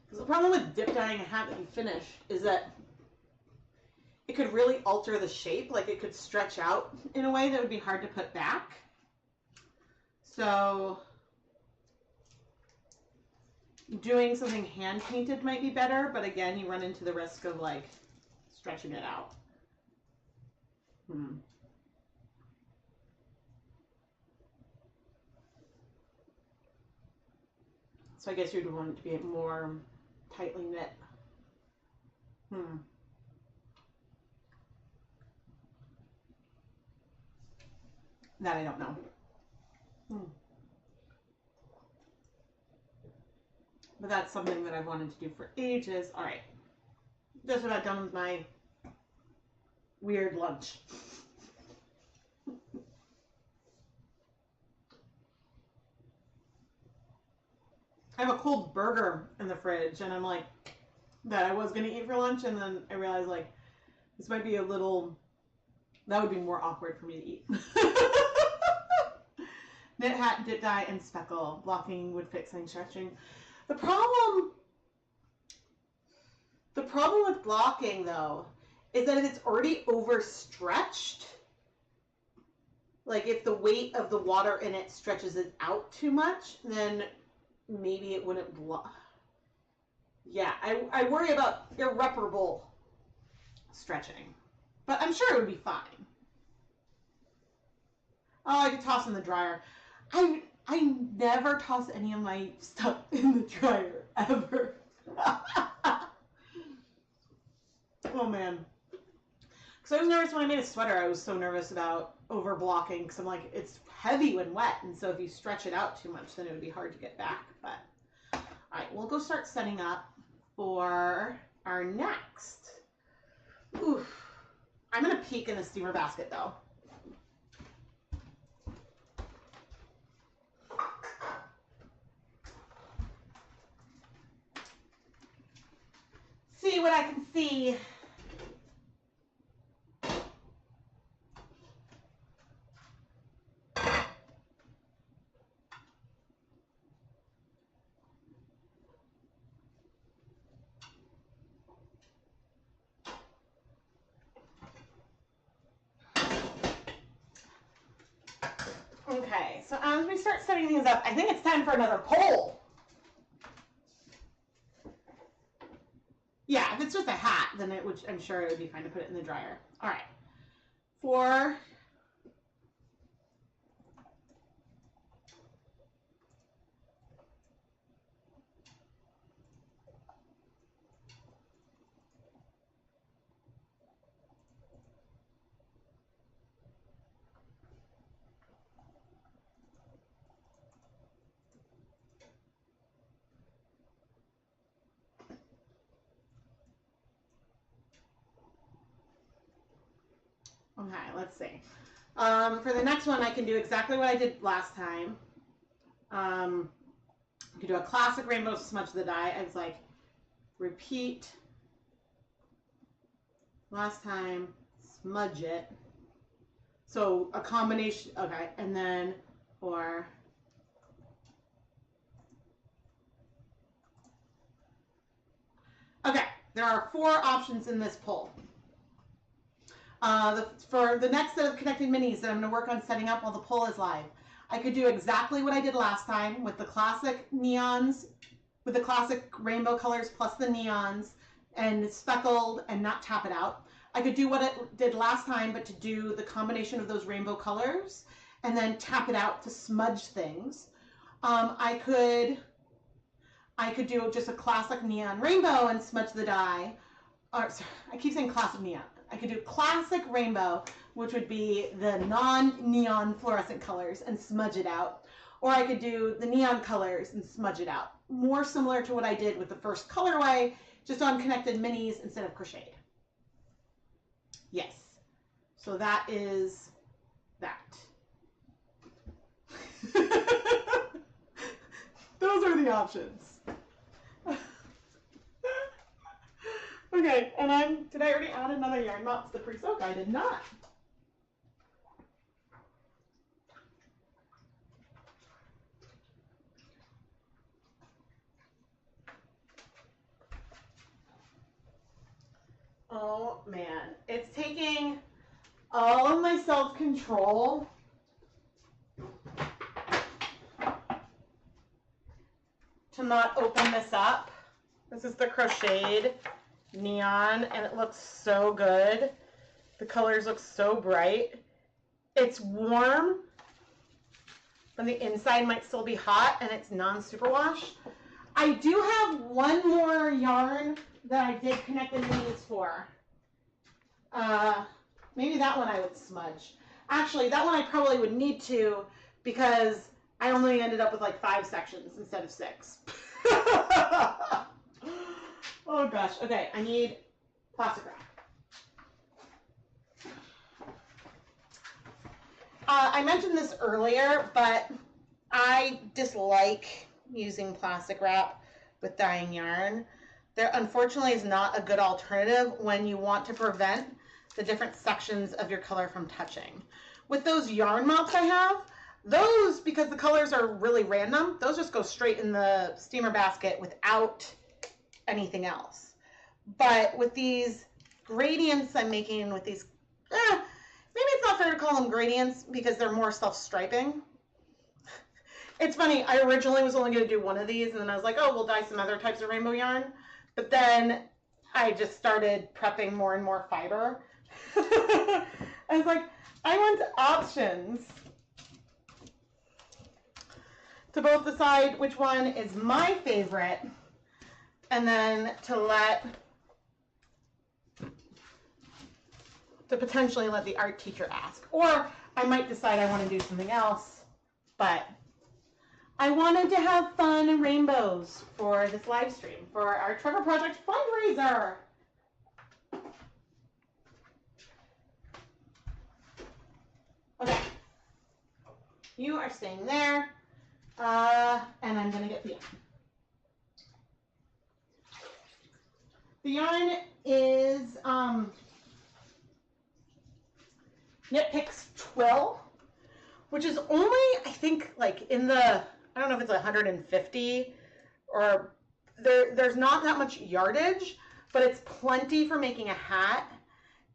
Because the problem with dip dyeing a hat that you finish is that it could really alter the shape. Like it could stretch out in a way that would be hard to put back. So doing something hand painted might be better, but again, you run into the risk of like stretching it out. So I guess you'd want it to be more tightly knit. That I don't know. But that's something that I've wanted to do for ages. All right. Just about done with my weird lunch. I have a cold burger in the fridge, and I'm like, that I was going to eat for lunch, and then I realized, like, this might be a little, that would be more awkward for me to eat. Knit, hat, dip dye, and speckle. Blocking, wood fixing, stretching. The problem with blocking, though, is that if it's already overstretched, like if the weight of the water in it stretches it out too much, then maybe it wouldn't block. Yeah, I worry about irreparable stretching, but I'm sure it would be fine. Oh, I could toss in the dryer. I never toss any of my stuff in the dryer, ever. Oh, man. Because I was nervous when I made a sweater. I was so nervous about over blocking because I'm like, it's heavy when wet, and so if you stretch it out too much, then it would be hard to get back. But all right, we'll go start setting up for our next. Oof. I'm gonna peek in the steamer basket though. See what I can see. Okay, so as we start setting these up, I think it's time for another poll. Yeah, if it's just a hat, then it would, I'm sure it would be fine to put it in the dryer. All right. Okay, let's see. For the next one, I can do exactly what I did last time. I can do a classic rainbow smudge the dye. I was like, repeat. Last time, smudge it. So a combination, okay, and then, or Okay, there are 4 options in this poll. For the next set of connected minis that I'm going to work on setting up while the poll is live, I could do exactly what I did last time with the classic neons, with the classic rainbow colors plus the neons, and speckled and not tap it out. I could do what I did last time, but to do the combination of those rainbow colors and then tap it out to smudge things. I could do just a classic neon rainbow and smudge the dye. Or, sorry, I keep saying classic neon. I could do classic rainbow, which would be the non-neon fluorescent colors, and smudge it out. Or I could do the neon colors and smudge it out. More similar to what I did with the first colorway, just on connected minis instead of crocheted. Yes. So that is that. Those are the options. Okay, and did I already add another yarn mount to the pre-soak? I did not. Oh man, it's taking all of my self-control to not open this up. This is the Crocheted neon, and it looks so good. The colors look so bright. It's warm, but the inside might still be hot, and it's non-superwash. I do have one more yarn that I did connect the minis for. Maybe that one I would smudge. Actually, that one I probably would need to, because I only ended up with like 5 sections instead of 6. Oh gosh. Okay, I need plastic wrap. I mentioned this earlier, but I dislike using plastic wrap with dyeing yarn. There unfortunately is not a good alternative when you want to prevent the different sections of your color from touching. With those yarn mounts I have, those, because the colors are really random, those just go straight in the steamer basket without anything else. But with these gradients I'm making with these, maybe it's not fair to call them gradients because they're more self-striping. It's funny, I originally was only going to do one of these, and then I was like, oh, we'll dye some other types of rainbow yarn. But then I just started prepping more and more fiber. I was like, I want options to both decide which one is my favorite, and then to potentially let the art teacher ask. Or I might decide I want to do something else, but I wanted to have fun and rainbows for this live stream, for our Trevor Project fundraiser. Okay, you are staying there, and I'm going to get the yarn. The yarn is Knit Picks Twill, which is only, I think, like in the, I don't know if it's 150, or there's not that much yardage, but it's plenty for making a hat.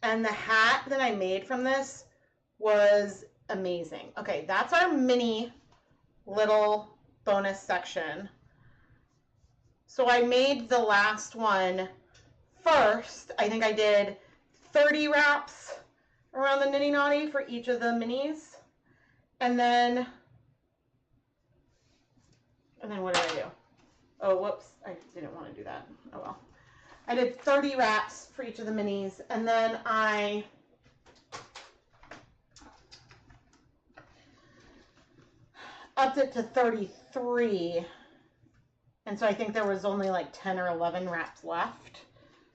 And the hat that I made from this was amazing. Okay, that's our mini little bonus section. So I made the last one first. I think I did 30 wraps around the nitty naughty for each of the minis. And then what did I do? Oh, whoops, I didn't want to do that. Oh well. I did 30 wraps for each of the minis, and then I upped it to 33. And so I think there was only like 10 or 11 wraps left.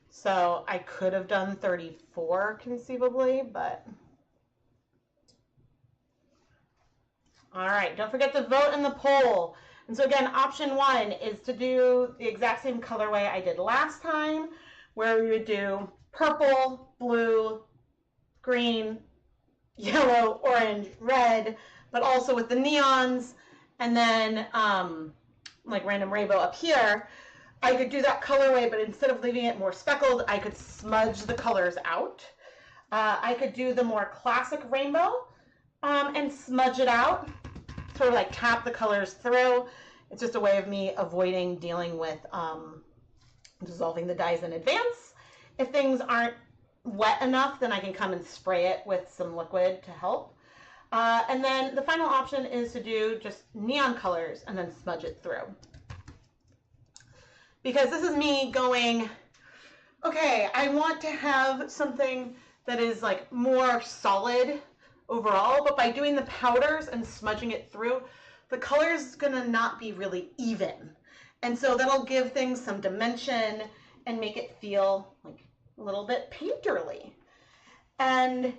So I could have done 34 conceivably, but all right, don't forget to vote in the poll. And so again, option 1 is to do the exact same colorway I did last time, where we would do purple, blue, green, yellow, orange, red, but also with the neons, and then like random rainbow up here. I could do that colorway, but instead of leaving it more speckled, I could smudge the colors out. I could do the more classic rainbow and smudge it out, sort of like tap the colors through. It's just a way of me avoiding dealing with dissolving the dyes in advance. If things aren't wet enough, then I can come and spray it with some liquid to help. And then the final option is to do just neon colors and then smudge it through. Because this is me going, okay, I want to have something that is like more solid overall, but by doing the powders and smudging it through, the color is gonna not be really even. And so that'll give things some dimension and make it feel like a little bit painterly. And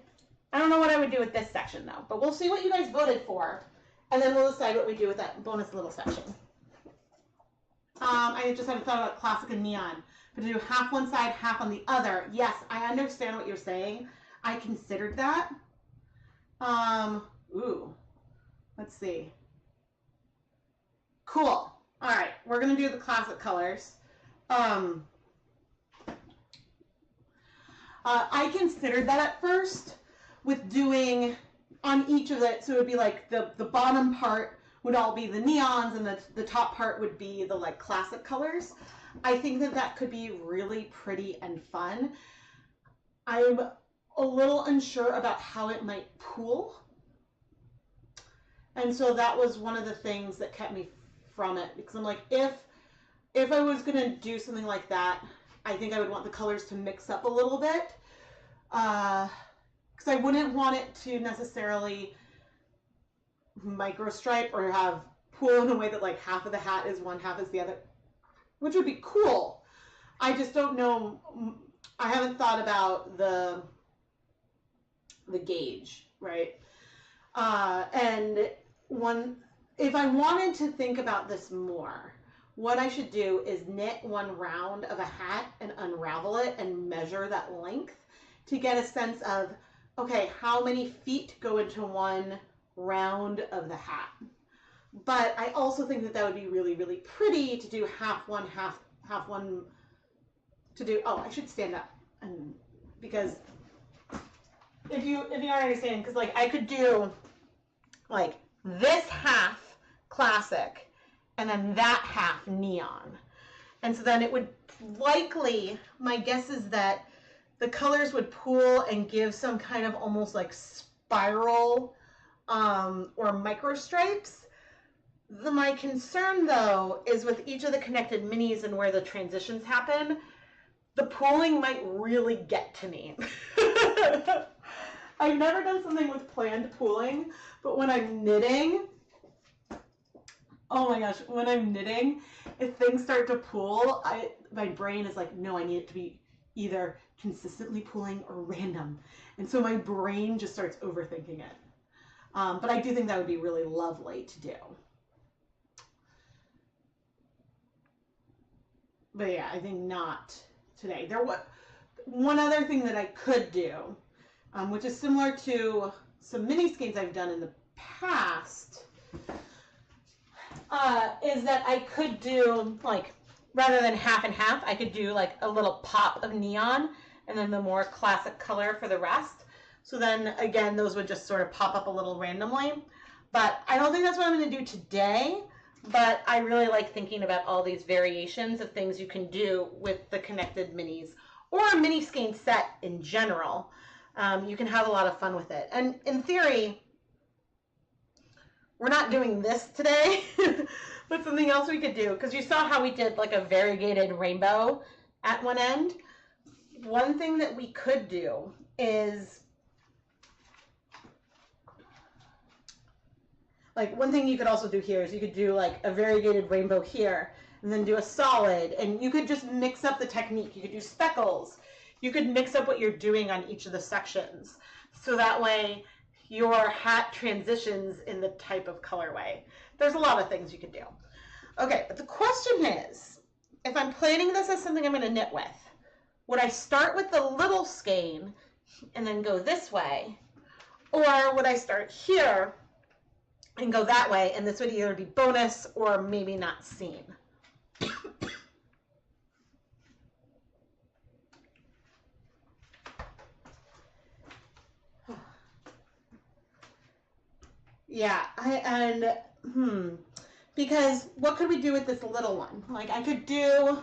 I don't know what I would do with this section though, but we'll see what you guys voted for, and then we'll decide what we do with that bonus little section. I just haven't thought about classic and neon, but to do half one side, half on the other. Yes, I understand what you're saying. I considered that. Ooh, let's see. Cool. All right, we're gonna do the classic colors. I considered that at first with doing on each of it, so it would be like the bottom part would all be the neons and the top part would be the like classic colors. I think that that could be really pretty and fun. I'm a little unsure about how it might pool. And so that was one of the things that kept me from it, because I'm like, if I was going to do something like that, I think I would want the colors to mix up a little bit, because I wouldn't want it to necessarily microstripe or have pool in a way that like half of the hat is one, half is the other, which would be cool. I just don't know. I haven't thought about the gauge, right? And if I wanted to think about this more, what I should do is knit one round of a hat and unravel it and measure that length to get a sense of, okay, how many feet go into one round of the hat. But I also think that that would be really, really pretty to do half one, half one, to do, oh, I should stand up, and because if you aren't understanding, because like I could do like this half classic and then that half neon. And so then it would likely, my guess is that the colors would pool and give some kind of almost like spiral or micro stripes. My concern though is with each of the connected minis and where the transitions happen, the pooling might really get to me. I've never done something with planned pooling, but when I'm knitting, oh my gosh, when I'm knitting, if things start to pool, my brain is like, no, I need it to be either consistently pooling or random. And so my brain just starts overthinking it. But I do think that would be really lovely to do. But yeah, I think not today. There was one other thing that I could do, which is similar to some mini skeins I've done in the past, is that I could do, like, rather than half and half, I could do like a little pop of neon and then the more classic color for the rest. So then again, those would just sort of pop up a little randomly. But I don't think that's what I'm going to do today. But I really like thinking about all these variations of things you can do with the connected minis or a mini skein set in general. You can have a lot of fun with it. And in theory, we're not doing this today, but something else we could do, because you saw how we did like a variegated rainbow at one end. One thing that we could do is, like, one thing you could also do here is you could do like a variegated rainbow here and then do a solid, and you could just mix up the technique. You could do speckles. You could mix up what you're doing on each of the sections. So that way your hat transitions in the type of colorway. There's a lot of things you could do. Okay, but the question is, if I'm planning this as something I'm going to knit with, would I start with the little skein and then go this way? Or would I start here and go that way, and this would either be bonus or maybe not seen? Yeah, because what could we do with this little one? Like I could do,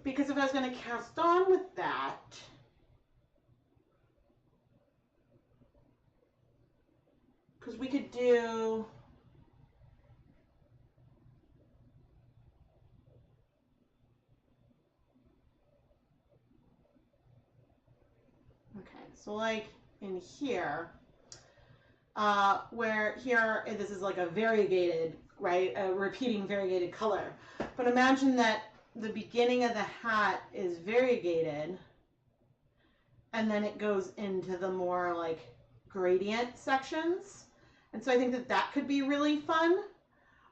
because if I was going to cast on with that, because we could do, okay, so like in here, where here, this is like a variegated, right, a repeating variegated color. But imagine that the beginning of the hat is variegated, and then it goes into the more like gradient sections. And so I think that that could be really fun,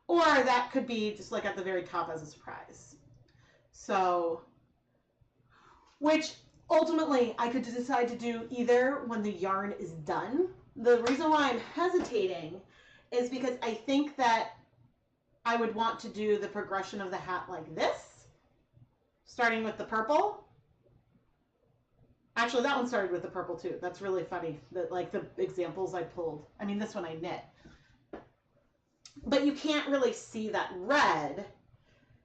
or that could be just like at the very top as a surprise. So, which ultimately I could decide to do either when the yarn is done. The reason why I'm hesitating is because I think that I would want to do the progression of the hat like this, starting with the purple. Actually, that one started with the purple too. That's really funny, that like the examples I pulled. I mean, this one I knit. But you can't really see that red.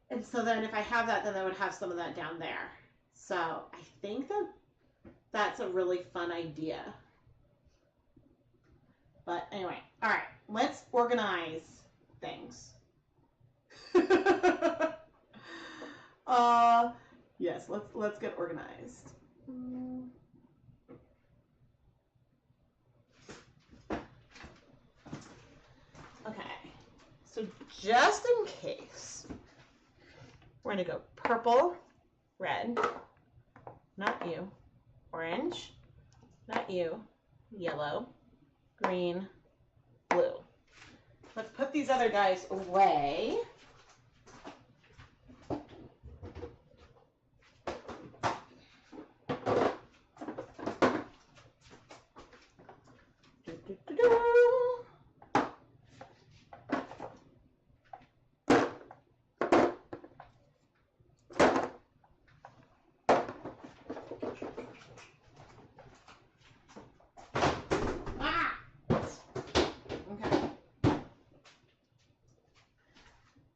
And so then if I have that, then I would have some of that down there. So I think that that's a really fun idea. But anyway, all right, let's organize things. Yes, let's get organized. Okay, so just in case, we're gonna go purple, red, not you, orange, not you, yellow, green, blue. Let's put these other guys away.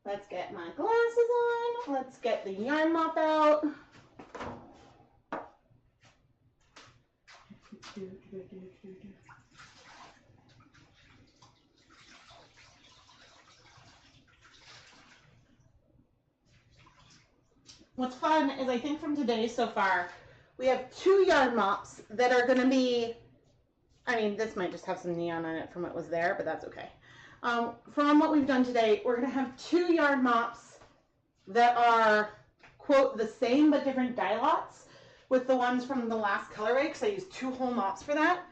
Let's get my glasses on. Let's get the yarn mop out. What's fun is I think from today so far, we have 2 yarn mops that are going to be, I mean, this might just have some neon on it from what was there, but that's okay. From what we've done today, we're going to have 2 yarn mops that are, quote, the same but different dye lots with the ones from the last colorway, because I used 2 whole mops for that.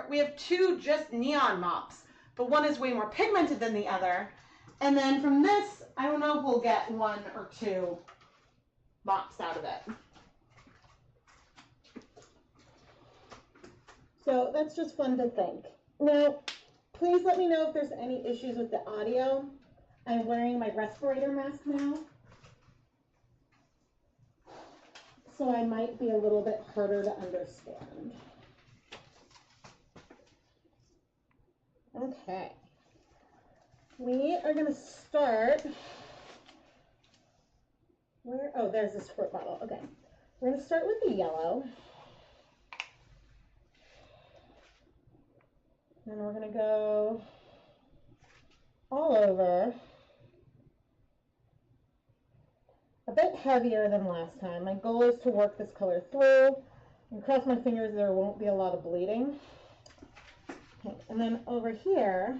We have 2 just neon mops, but one is way more pigmented than the other. And then from this, I don't know if we'll get 1 or 2 mops out of it. So that's just fun to think. Now, please let me know if there's any issues with the audio. I'm wearing my respirator mask now, so I might be a little bit harder to understand. Okay. We are going to start, oh, there's the squirt bottle. Okay. We're going to start with the yellow. And we're going to go all over, a bit heavier than last time. My goal is to work this color through, and cross my fingers there won't be a lot of bleeding. Okay, and then over here,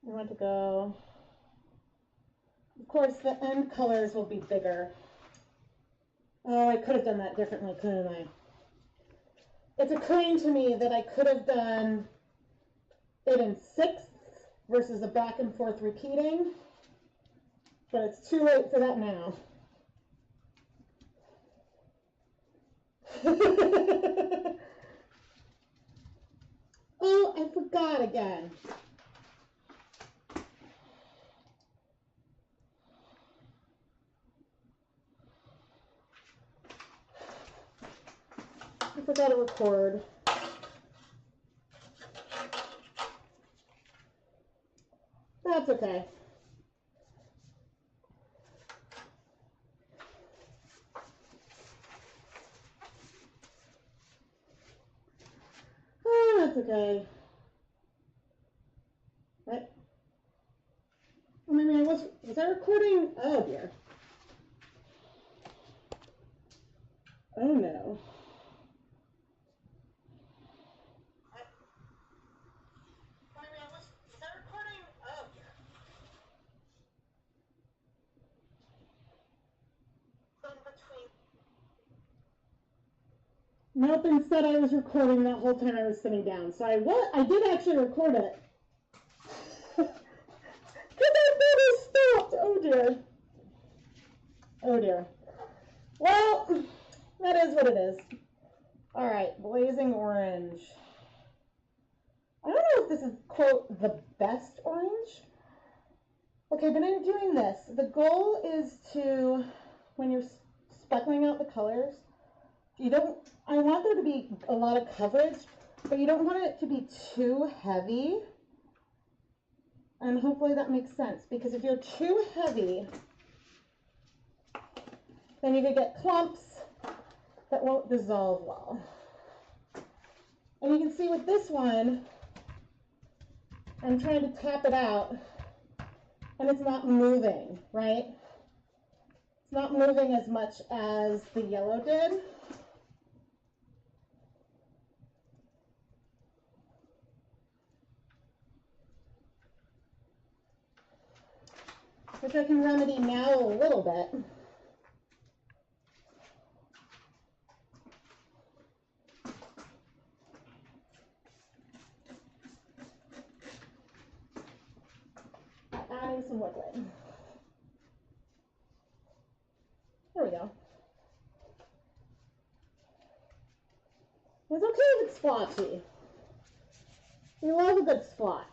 we want to go, of course the end colors will be bigger. Oh, I could have done that differently, couldn't I? It's occurring to me that I could have done it in 6ths versus a back and forth repeating, but it's too late for that now. Oh, I forgot again. I forgot to record. That's okay. Oh, that's okay. What? Oh, maybe I was I recording? Oh dear. Oh no. Nope, instead I was recording that whole time I was sitting down. So I did actually record it. Because I thought it stopped. Oh dear. Oh dear. Well, that is what it is. Alright, blazing orange. I don't know if this is, quote, the best orange. Okay, but in doing this, the goal is to, when you're speckling out the colors, I want there to be a lot of coverage, but you don't want it to be too heavy. And hopefully that makes sense, because if you're too heavy, then you could get clumps that won't dissolve well. And you can see with this one, I'm trying to tap it out, and it's not moving, right? It's not moving as much as the yellow did. Which I can remedy now a little bit. Adding some liquid. There we go. It's okay if it's splotchy. We love a good splotch.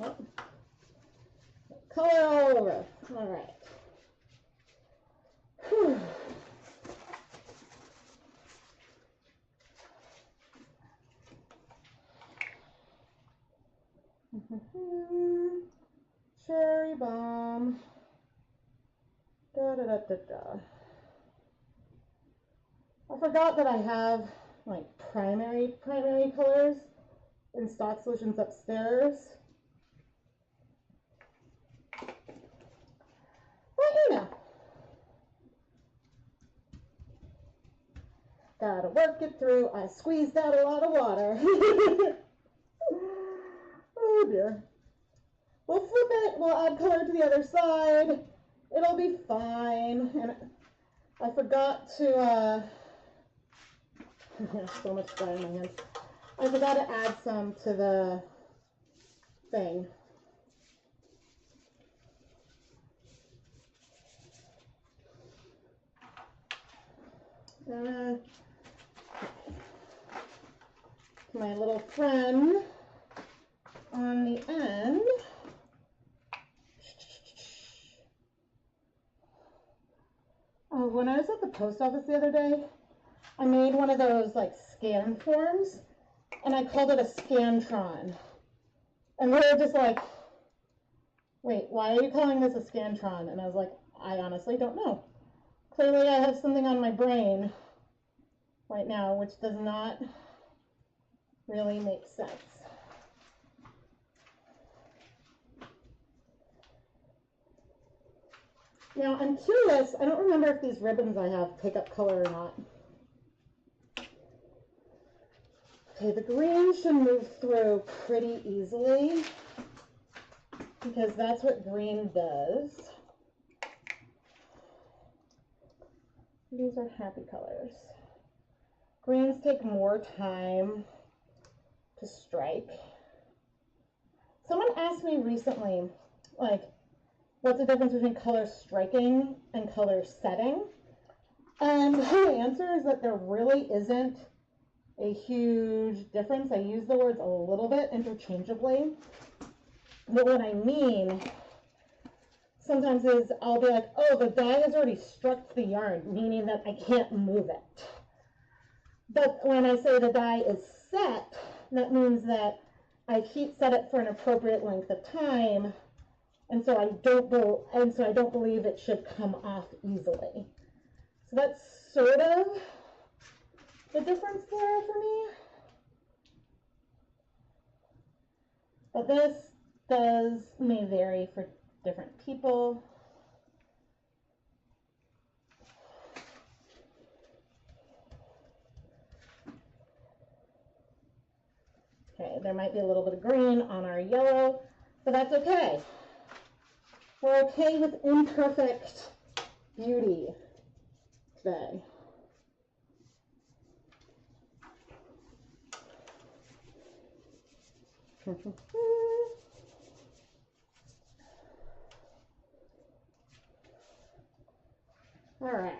Oh. Color all over. All right. Whew. Cherry bomb. Da da da da da. I forgot that I have like primary colors in stock solutions upstairs. But you know, gotta work it through. I squeezed out a lot of water. Oh dear. We'll flip it, we'll add color to the other side. It'll be fine. And I forgot to, so much dye in my hands. I forgot to add some to the thing. My little friend on the end. Oh, when I was at the post office the other day, I made one of those like scan forms, and I called it a Scantron. And they were just like, wait, why are you calling this a Scantron? And I was like, I honestly don't know. Clearly I have something on my brain right now which does not really make sense. Now I'm curious, I don't remember if these ribbons I have pick up color or not. Okay, the green should move through pretty easily because that's what green does. These are happy colors. Greens take more time to strike. Someone asked me recently, like, what's the difference between color striking and color setting? And my answer is that there really isn't a huge difference. I use the words a little bit interchangeably. But what I mean, sometimes is I'll be like, oh, the dye has already struck the yarn, meaning that I can't move it. But when I say the dye is set, that means that I've heat set it for an appropriate length of time, and so I don't believe it should come off easily. So that's sort of the difference there for me. But this may vary for different people. Okay, there might be a little bit of green on our yellow, but that's okay. We're okay with imperfect beauty today. All right.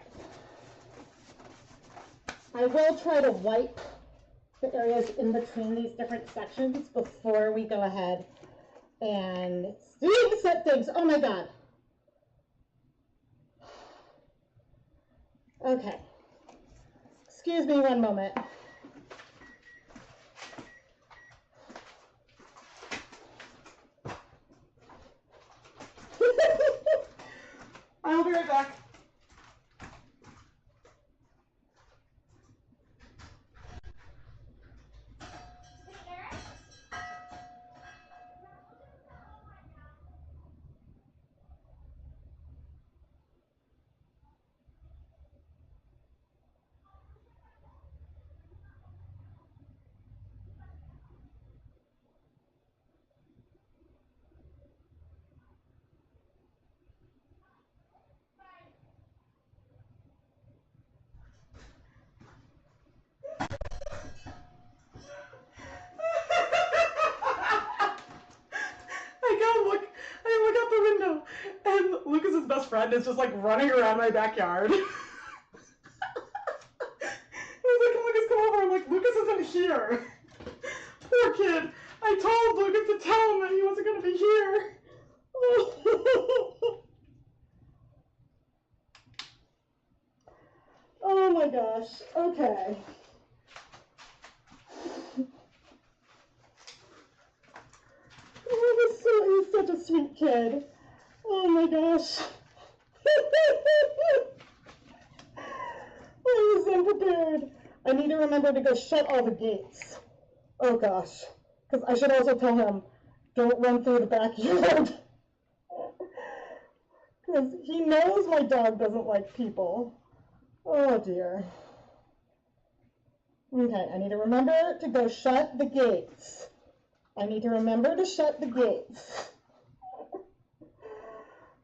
I will try to wipe the areas in between these different sections before we go ahead and set things. Oh my God. Okay. Excuse me one moment. I'll be right back. I look out the window, and Lucas's best friend is just like running around my backyard. He's like, Lucas, come over. I'm like, Lucas isn't here. Poor kid. I told Lucas to tell him that he wasn't going to be here. Oh my gosh. Okay. Oh, he's such a sweet kid. Oh my gosh. Oh, he's unprepared. I need to remember to go shut all the gates. Oh gosh. Because I should also tell him, don't run through the backyard. Because he knows my dog doesn't like people. Oh dear. Okay, I need to remember to go shut the gates. I need to remember to shut the gates.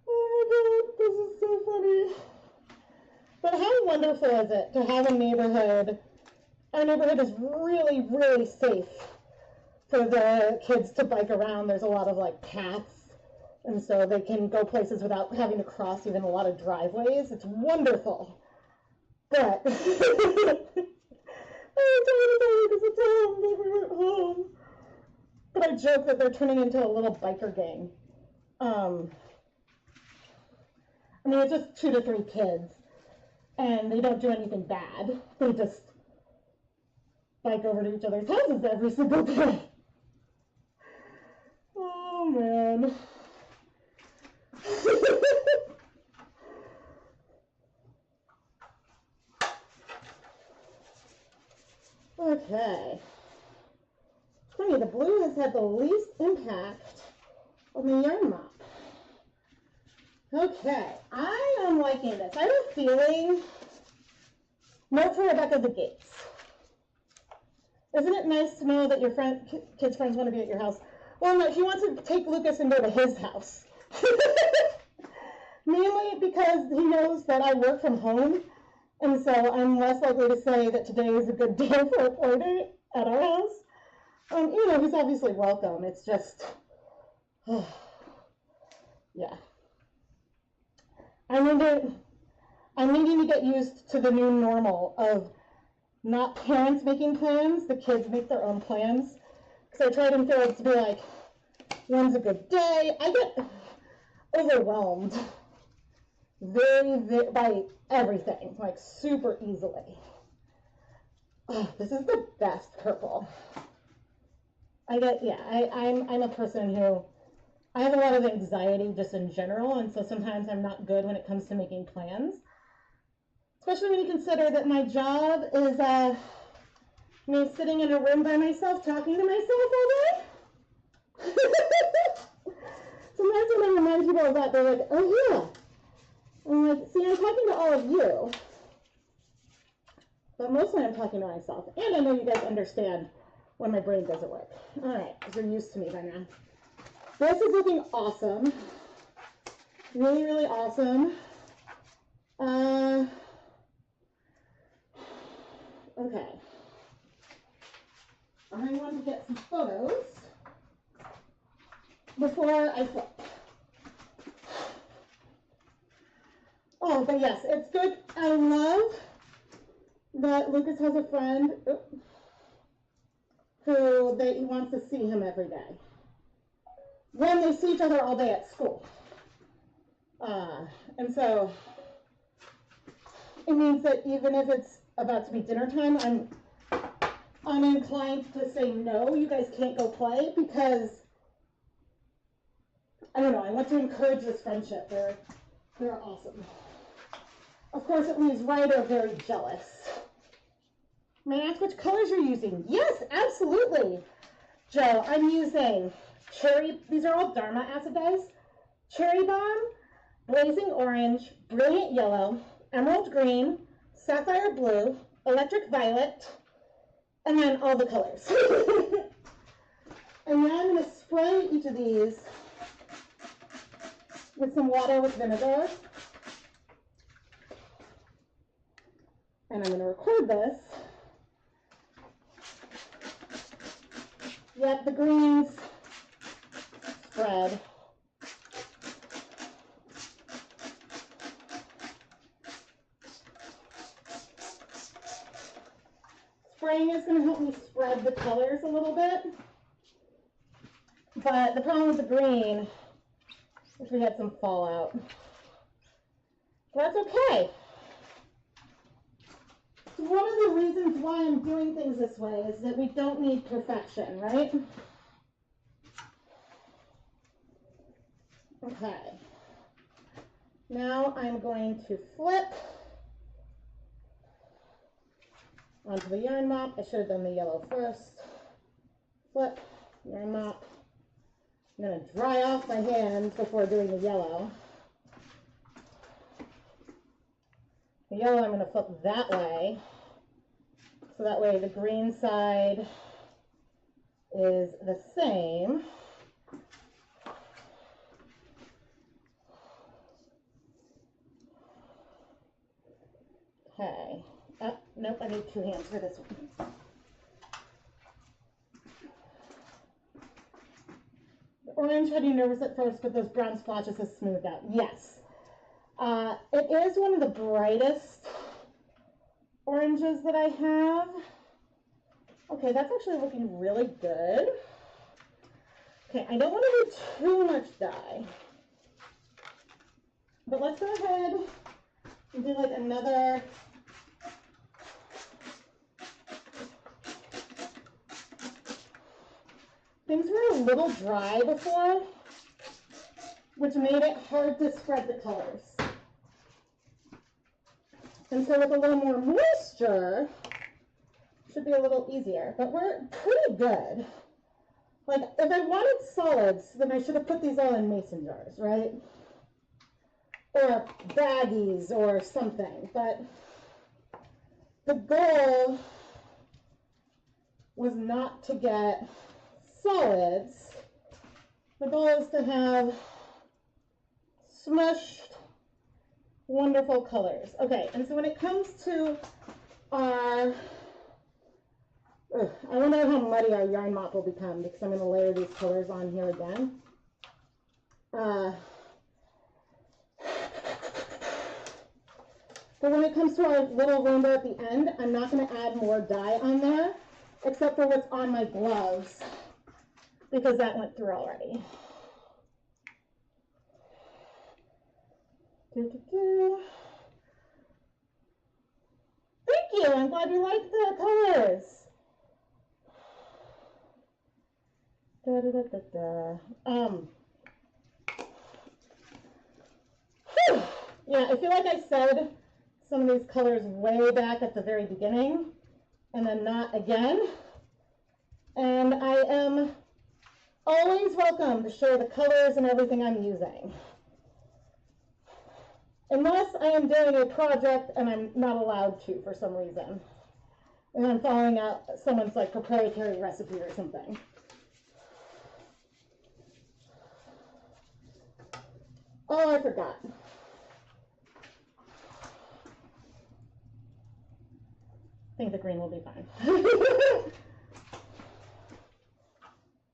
Oh my God, this is so funny. But how wonderful is it to have a neighborhood? Our neighborhood is really, really safe for the kids to bike around. There's a lot of like paths, and so they can go places without having to cross even a lot of driveways. It's wonderful. But I told them they were at home. But I joke that they're turning into a little biker gang. I mean, it's just 2 to 3 kids, and they don't do anything bad. They just bike over to each other's houses every single day. Oh, man. Okay. Funny, the blue has had the least impact on the yarn mop. Okay, I am liking this. I have a feeling, note for Rebecca, the gates. Isn't it nice to know that your kids' friends want to be at your house? Well, no, he wants to take Lucas and go to his house. Mainly because he knows that I work from home, and so I'm less likely to say that today is a good day for a play date at our house. You know, he's obviously welcome. It's just, yeah. I'm needing to get used to the new normal of not parents making plans, the kids make their own plans. Because I try to feel it to be like, when's a good day? overwhelmed by everything, like super easily. Oh, this is the best purple. I'm a person who, I have a lot of anxiety just in general, and so sometimes I'm not good when it comes to making plans. Especially when you consider that my job is me sitting in a room by myself talking to myself all day. Sometimes when I remind people of that, they're like, oh yeah. I'm like, see, I'm talking to all of you. But mostly I'm talking to myself. And I know you guys understand when my brain doesn't work. All right, because you're used to me by now. This is looking awesome. Really, really awesome. Okay. I want to get some photos before I flip. Oh, but yes, it's good. I love that Lucas has a friend who he wants to see him every day. When they see each other all day at school. And so it means that even if it's about to be dinner time, I'm inclined to say no, you guys can't go play, because I don't know, I want to encourage this friendship. They're awesome. Of course, it leaves Ryder very jealous. May I ask which colors you're using? Yes, absolutely. Joe, I'm using cherry, these are all Dharma acid dyes. Cherry Bomb, Blazing Orange, Brilliant Yellow, Emerald Green, Sapphire Blue, Electric Violet, and then all the colors. And now I'm going to spray each of these with some water with vinegar. And I'm going to record this. Yep, the greens spread. Spraying is going to help me spread the colors a little bit. But the problem with the green is we had some fallout. But that's okay. One of the reasons why I'm doing things this way is that we don't need perfection, right? Okay. Now I'm going to flip onto the yarn mop. I should have done the yellow first. Flip, yarn mop. I'm going to dry off my hands before doing the yellow. The yellow I'm going to flip that way. So that way the green side is the same. Okay. Oh, nope, I need two hands for this one. The orange had you nervous at first, but those brown splotches have smoothed out. Yes. It is one of the brightest oranges that I have. Okay, that's actually looking really good. Okay, I don't want to do too much dye. But let's go ahead and do like another things were a little dry before, which made it hard to spread the colors. And so with a little more moisture, it should be a little easier, but we're pretty good. Like, if I wanted solids, then I should have put these all in mason jars, right? Or baggies or something, but the goal was not to get solids. The goal is to have smushed, wonderful colors. Okay, and so when it comes to our, I wonder how muddy our yarn mop will become, because I'm going to layer these colors on here again. But when it comes to our little rainbow at the end, I'm not going to add more dye on there, except for what's on my gloves, because that went through already. Thank you. I'm glad you like the colors. Yeah, I feel like I said some of these colors way back at the very beginning and then not again. And I am always welcome to share the colors and everything I'm using. Unless I am doing a project and I'm not allowed to for some reason. And I'm following out someone's like proprietary recipe or something. Oh, I forgot. I think the green will be fine.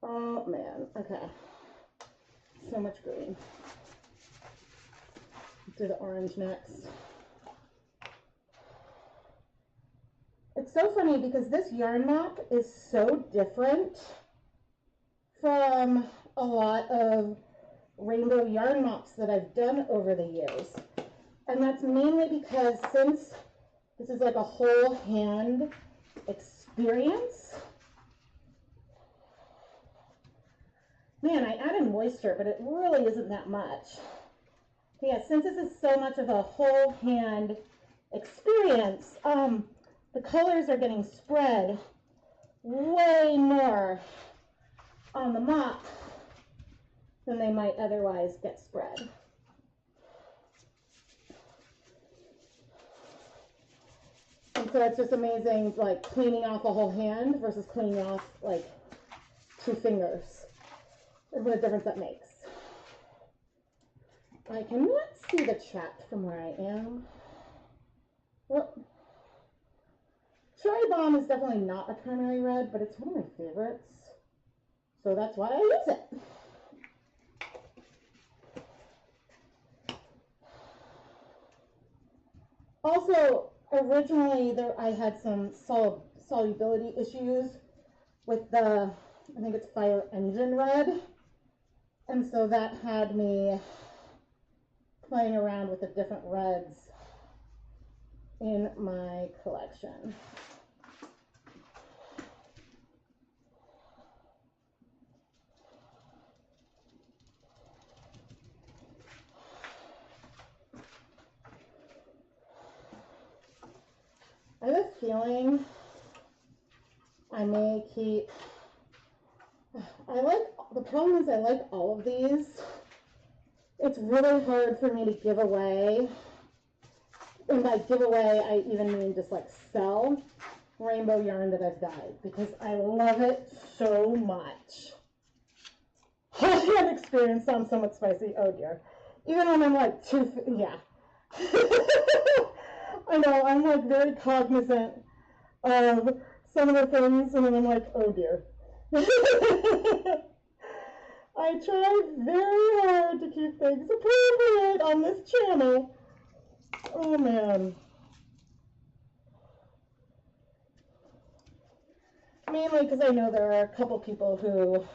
Oh man, okay. So much green. Do the orange next. It's so funny because this yarn mop is so different from a lot of rainbow yarn mops that I've done over the years. And that's mainly because since this is like a whole hand experience, man, I added moisture, but it really isn't that much. Yeah, since this is so much of a whole hand experience, the colors are getting spread way more on the mop than they might otherwise get spread. And so it's just amazing, like cleaning off a whole hand versus cleaning off like 2 fingers, and what a difference that makes. I cannot see the chat from where I am. Well, Cherry Bomb is definitely not a primary red, but it's one of my favorites. So that's why I use it. Also, originally I had some solubility issues with the, I think it's Fire Engine Red. And so that had me playing around with the different reds in my collection. I have a feeling I may keep, the problem is I like all of these. It's really hard for me to give away, and by give away I even mean just like sell rainbow yarn that I've dyed because I love it so much. Whole hand experience sounds somewhat spicy, oh dear. Even when I'm like yeah. I know, I'm like very cognizant of some of the things, and then I'm like, oh dear. I try very hard to keep things appropriate on this channel. Oh man. Mainly because I know there are a couple people who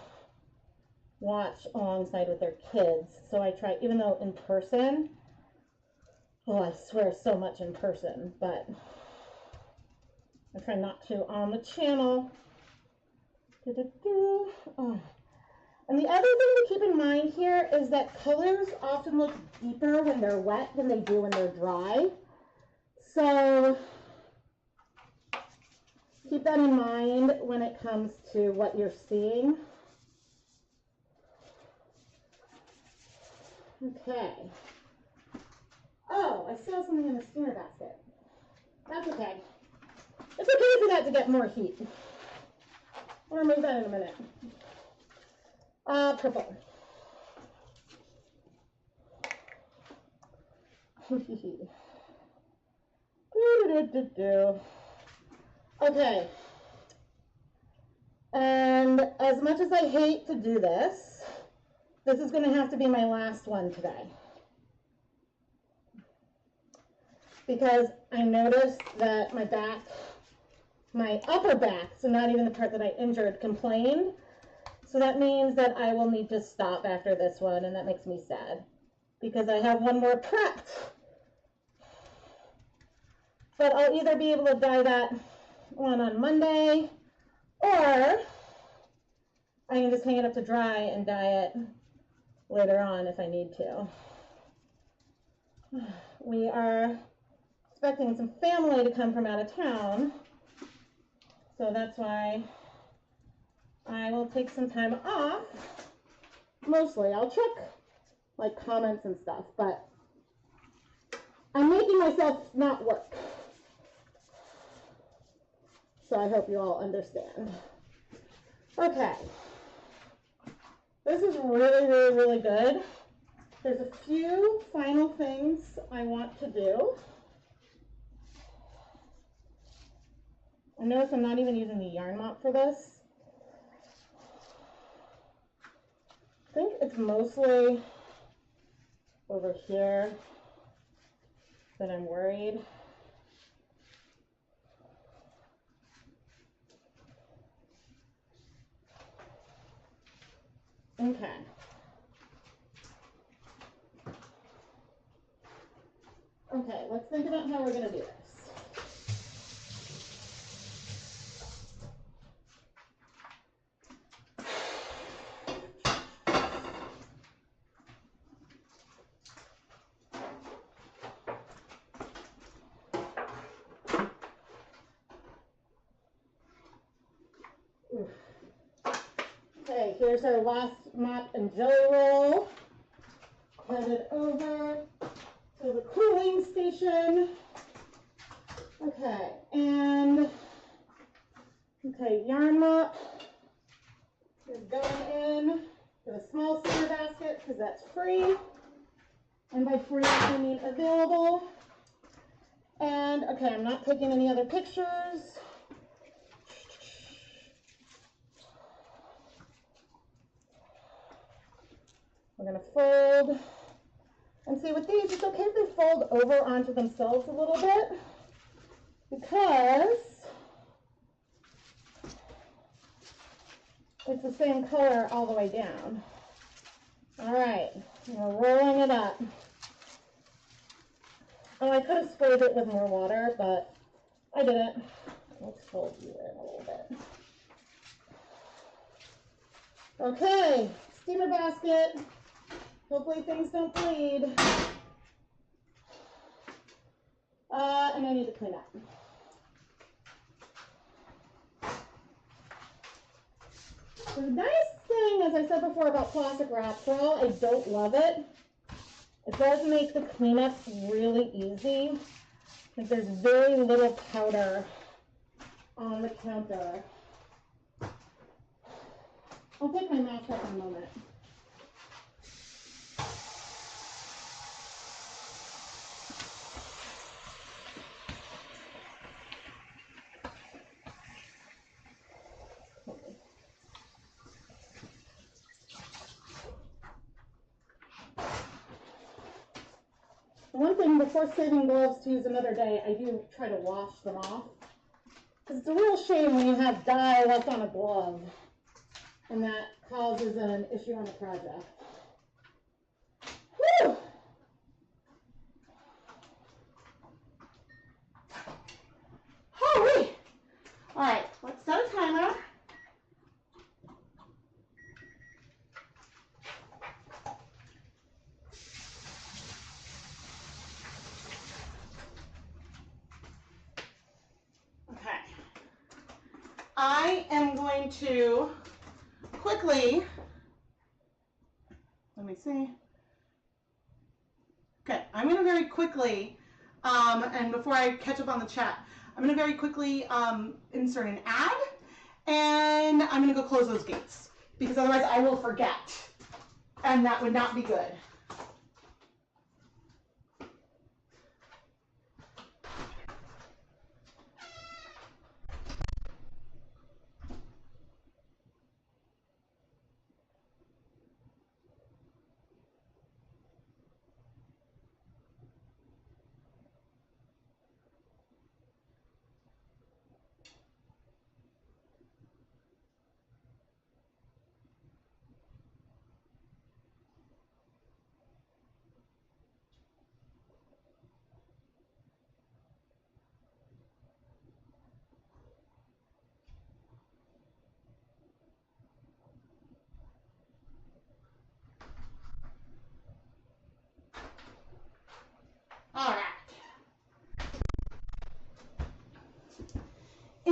watch alongside with their kids, so I try, even though in person, oh, I swear so much in person, but I try not to on the channel. Oh. And the other thing to keep in mind here is that colors often look deeper when they're wet than they do when they're dry. So keep that in mind when it comes to what you're seeing. Okay. Oh, I saw something in the spinner basket. That's okay. It's okay for that to get more heat. I'll remove that in a minute. Purple. Okay. And as much as I hate to do this, this is going to have to be my last one today. Because I noticed that my back, my upper back, so not even the part that I injured, complained. So that means that I will need to stop after this one, and that makes me sad. because I have one more prepped. But I'll either be able to dye that one on Monday, or I can just hang it up to dry and dye it later on if I need to. We are expecting some family to come from out of town, so that's why I will take some time off. Mostly, I'll check like comments and stuff, but I'm making myself not work. So I hope you all understand. Okay. This is really, really, really good. There's a few final things I want to do. I notice I'm not even using the yarn mop for this. I think it's mostly over here that I'm worried. Okay. Okay, let's think about how we're going to do this. Okay, here's our last mop and jelly roll. Headed over to the cooling station. Okay, and okay, yarn mop is going in to the small center basket because that's free. And by free, I mean available. And okay, I'm not taking any other pictures. We're going to fold, and see with these, it's okay if they fold over onto themselves a little bit, because it's the same color all the way down. All right, we're rolling it up. Oh, I could have sprayed it with more water, but I didn't. Let's fold you in a little bit. Okay, steamer basket. Hopefully things don't bleed. And I need to clean up. The nice thing, as I said before about plastic wrap, for all I don't love it, it does make the cleanup really easy. Like there's very little powder on the counter. I'll take my mask off in a moment. One thing, before saving gloves to use another day, I do try to wash them off. Because it's a real shame when you have dye left on a glove and that causes an issue on the project. Whew! Holy! All right, let's set a timer. I am going to quickly, let me see. Okay, I'm going to very quickly, and before I catch up on the chat, I'm going to very quickly insert an ad, and I'm going to go close those gates, because otherwise I will forget, and that would not be good.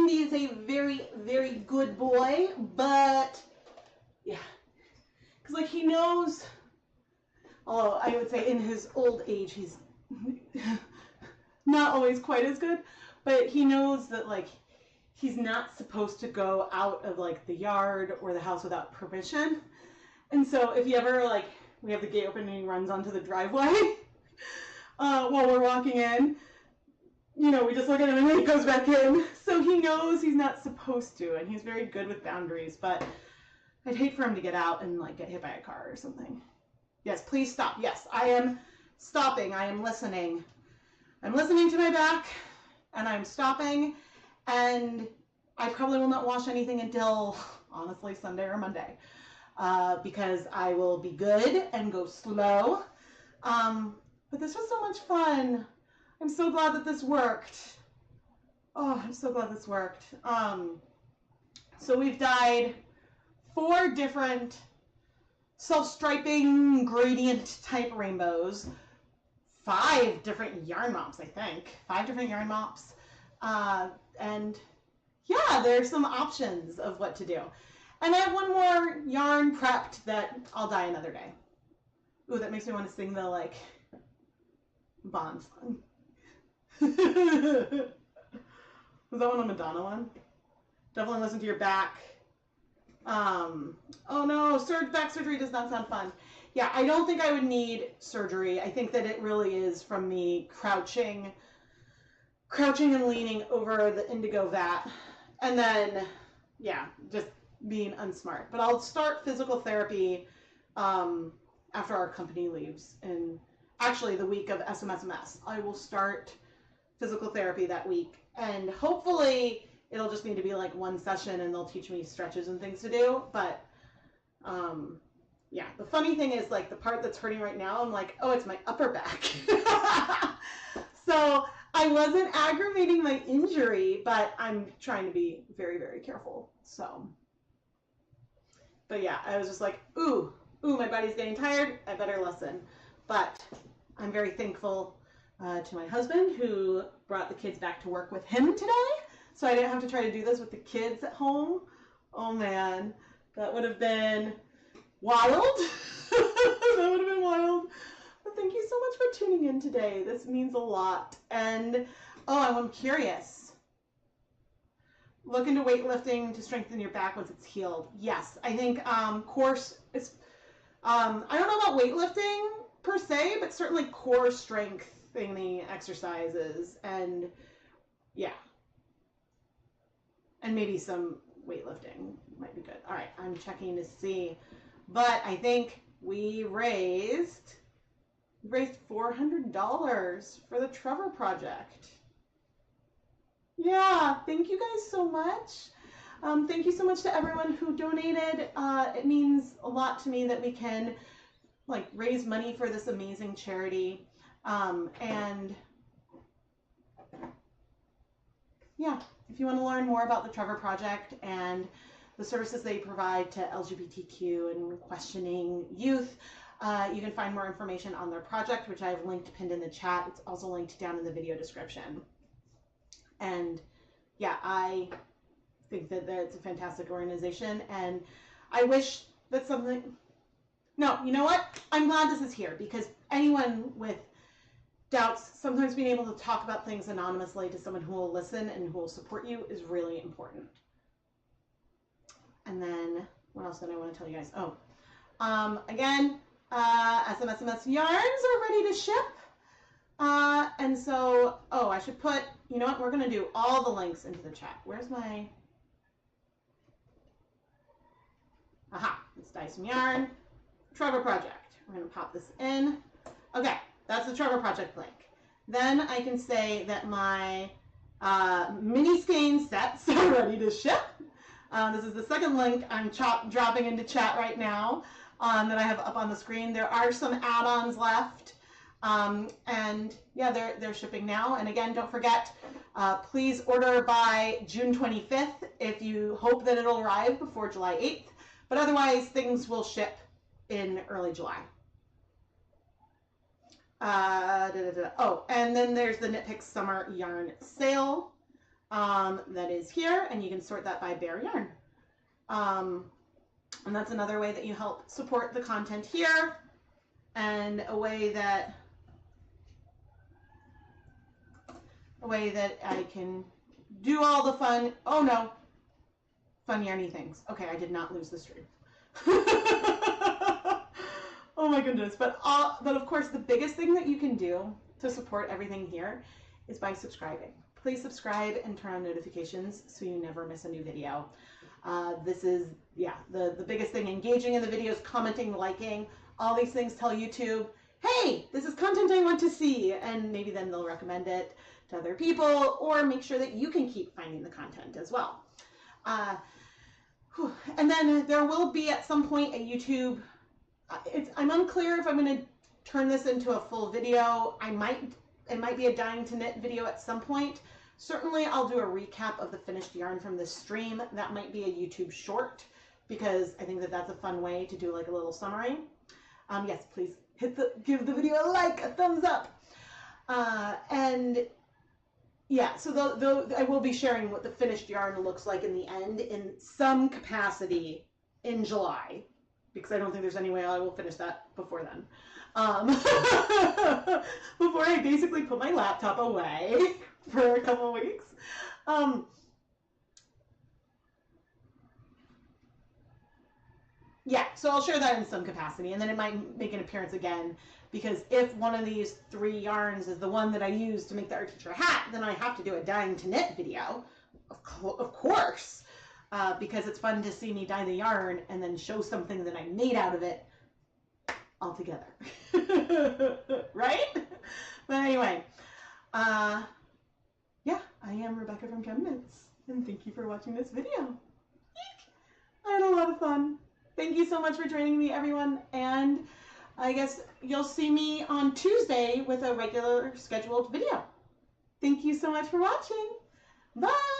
Andy is a very, very good boy, but yeah, because like he knows, although I would say in his old age he's not always quite as good, but he knows that like he's not supposed to go out of like the yard or the house without permission. And so if he ever like, we have the gate open and he runs onto the driveway while we're walking in, you know, we just look at him and then he goes back in. So he knows he's not supposed to, and he's very good with boundaries, but I'd hate for him to get out and like get hit by a car or something. Yes, please stop. Yes, I am stopping. I am listening. I'm listening to my back and I'm stopping, and I probably will not wash anything until honestly Sunday or Monday because I will be good and go slow. But this was so much fun. I'm so glad that this worked. Oh, I'm so glad this worked. So we've dyed 4 different self-striping gradient type rainbows, 5 different yarn mops, I think. 5 different yarn mops. And yeah, there's some options of what to do. And I have 1 more yarn prepped that I'll dye another day. Ooh, that makes me want to sing the like Bond song. Was that one a Madonna one? Definitely listen to your back. Oh no, back surgery does not sound fun. Yeah, I don't think I would need surgery. I think that it really is from me crouching and leaning over the indigo vat. And then, yeah, just being unsmart. But I'll start physical therapy after our company leaves. And actually the week of SMSMS, I will start physical therapy that week. And hopefully it'll just need to be like 1 session and they'll teach me stretches and things to do. But yeah, the funny thing is like the part that's hurting right now, I'm like, oh, it's my upper back. So I wasn't aggravating my injury, but I'm trying to be very, very careful. So, but yeah, I was just like, ooh, my body's getting tired. I better listen. But I'm very thankful to my husband who brought the kids back to work with him today. So I didn't have to try to do this with the kids at home. Oh man, that would have been wild. That would have been wild. But thank you so much for tuning in today. This means a lot. And oh, I'm curious. Look into weightlifting to strengthen your back once it's healed. Yes, I think core is. I don't know about weightlifting per se, but certainly core strengthening exercises, and yeah, and maybe some weightlifting might be good. All right, I'm checking to see, but I think we raised $400 for the Trevor Project. Yeah, thank you guys so much. Thank you so much to everyone who donated. It means a lot to me that we can like raise money for this amazing charity. And yeah, if you want to learn more about the Trevor Project and the services they provide to LGBTQ and questioning youth, you can find more information on their project, which I have linked pinned in the chat. It's also linked down in the video description. And yeah, I think that it's a fantastic organization, and I wish that something, no, you know what? I'm glad this is here, because anyone with doubts, sometimes being able to talk about things anonymously to someone who will listen and who will support you is really important. And then, what else did I want to tell you guys? Oh, again, SMSMS yarns are ready to ship. And so, oh, I should put, you know what, we're going to do all the links into the chat. Where's my, aha, let's dye some yarn. Trevor Project. We're going to pop this in. Okay, that's the Trevor Project link. Then I can say that my mini Skein sets are ready to ship. This is the second link I'm dropping into chat right now that I have up on the screen. There are some add-ons left. And yeah, they're shipping now. And again, don't forget, please order by June 25th if you hope that it'll arrive before July 8th. But otherwise, things will ship in early July. Oh, and then there's the Knit Picks Summer Yarn Sale. that is here, and you can sort that by bare yarn. And that's another way that you help support the content here, and a way that I can do all the fun, oh no, fun yarny things. Okay, I did not lose the stream. Oh my goodness. But of course, the biggest thing that you can do to support everything here is by subscribing. Please subscribe and turn on notifications so you never miss a new video. This is, yeah, the biggest thing. Engaging in the videos, commenting, liking, all these things tell YouTube, hey, this is content I want to see. And maybe then they'll recommend it to other people, or make sure that you can keep finding the content as well. And then there will be at some point a YouTube, I'm unclear if I'm going to turn this into a full video. It might be a dying to knit video at some point. Certainly I'll do a recap of the finished yarn from this stream. That might be a YouTube short, because I think that that's a fun way to do like a little summary. Yes, please give the video a like, a thumbs up. And yeah, so I will be sharing what the finished yarn looks like in the end in some capacity in July, because I don't think there's any way I will finish that before then. Before I basically put my laptop away for a couple of weeks. Yeah, so I'll share that in some capacity, and then it might make an appearance again, because if one of these 3 yarns is the one that I use to make the art teacher hat, then I have to do a dying to knit video, of course, because it's fun to see me dye the yarn and then show something that I made out of it all together. Right? But anyway, yeah, I am Rebecca from ChemKnits, and thank you for watching this video. I had a lot of fun. Thank you so much for joining me, everyone, and I guess you'll see me on Tuesday with a regular scheduled video. Thank you so much for watching. Bye!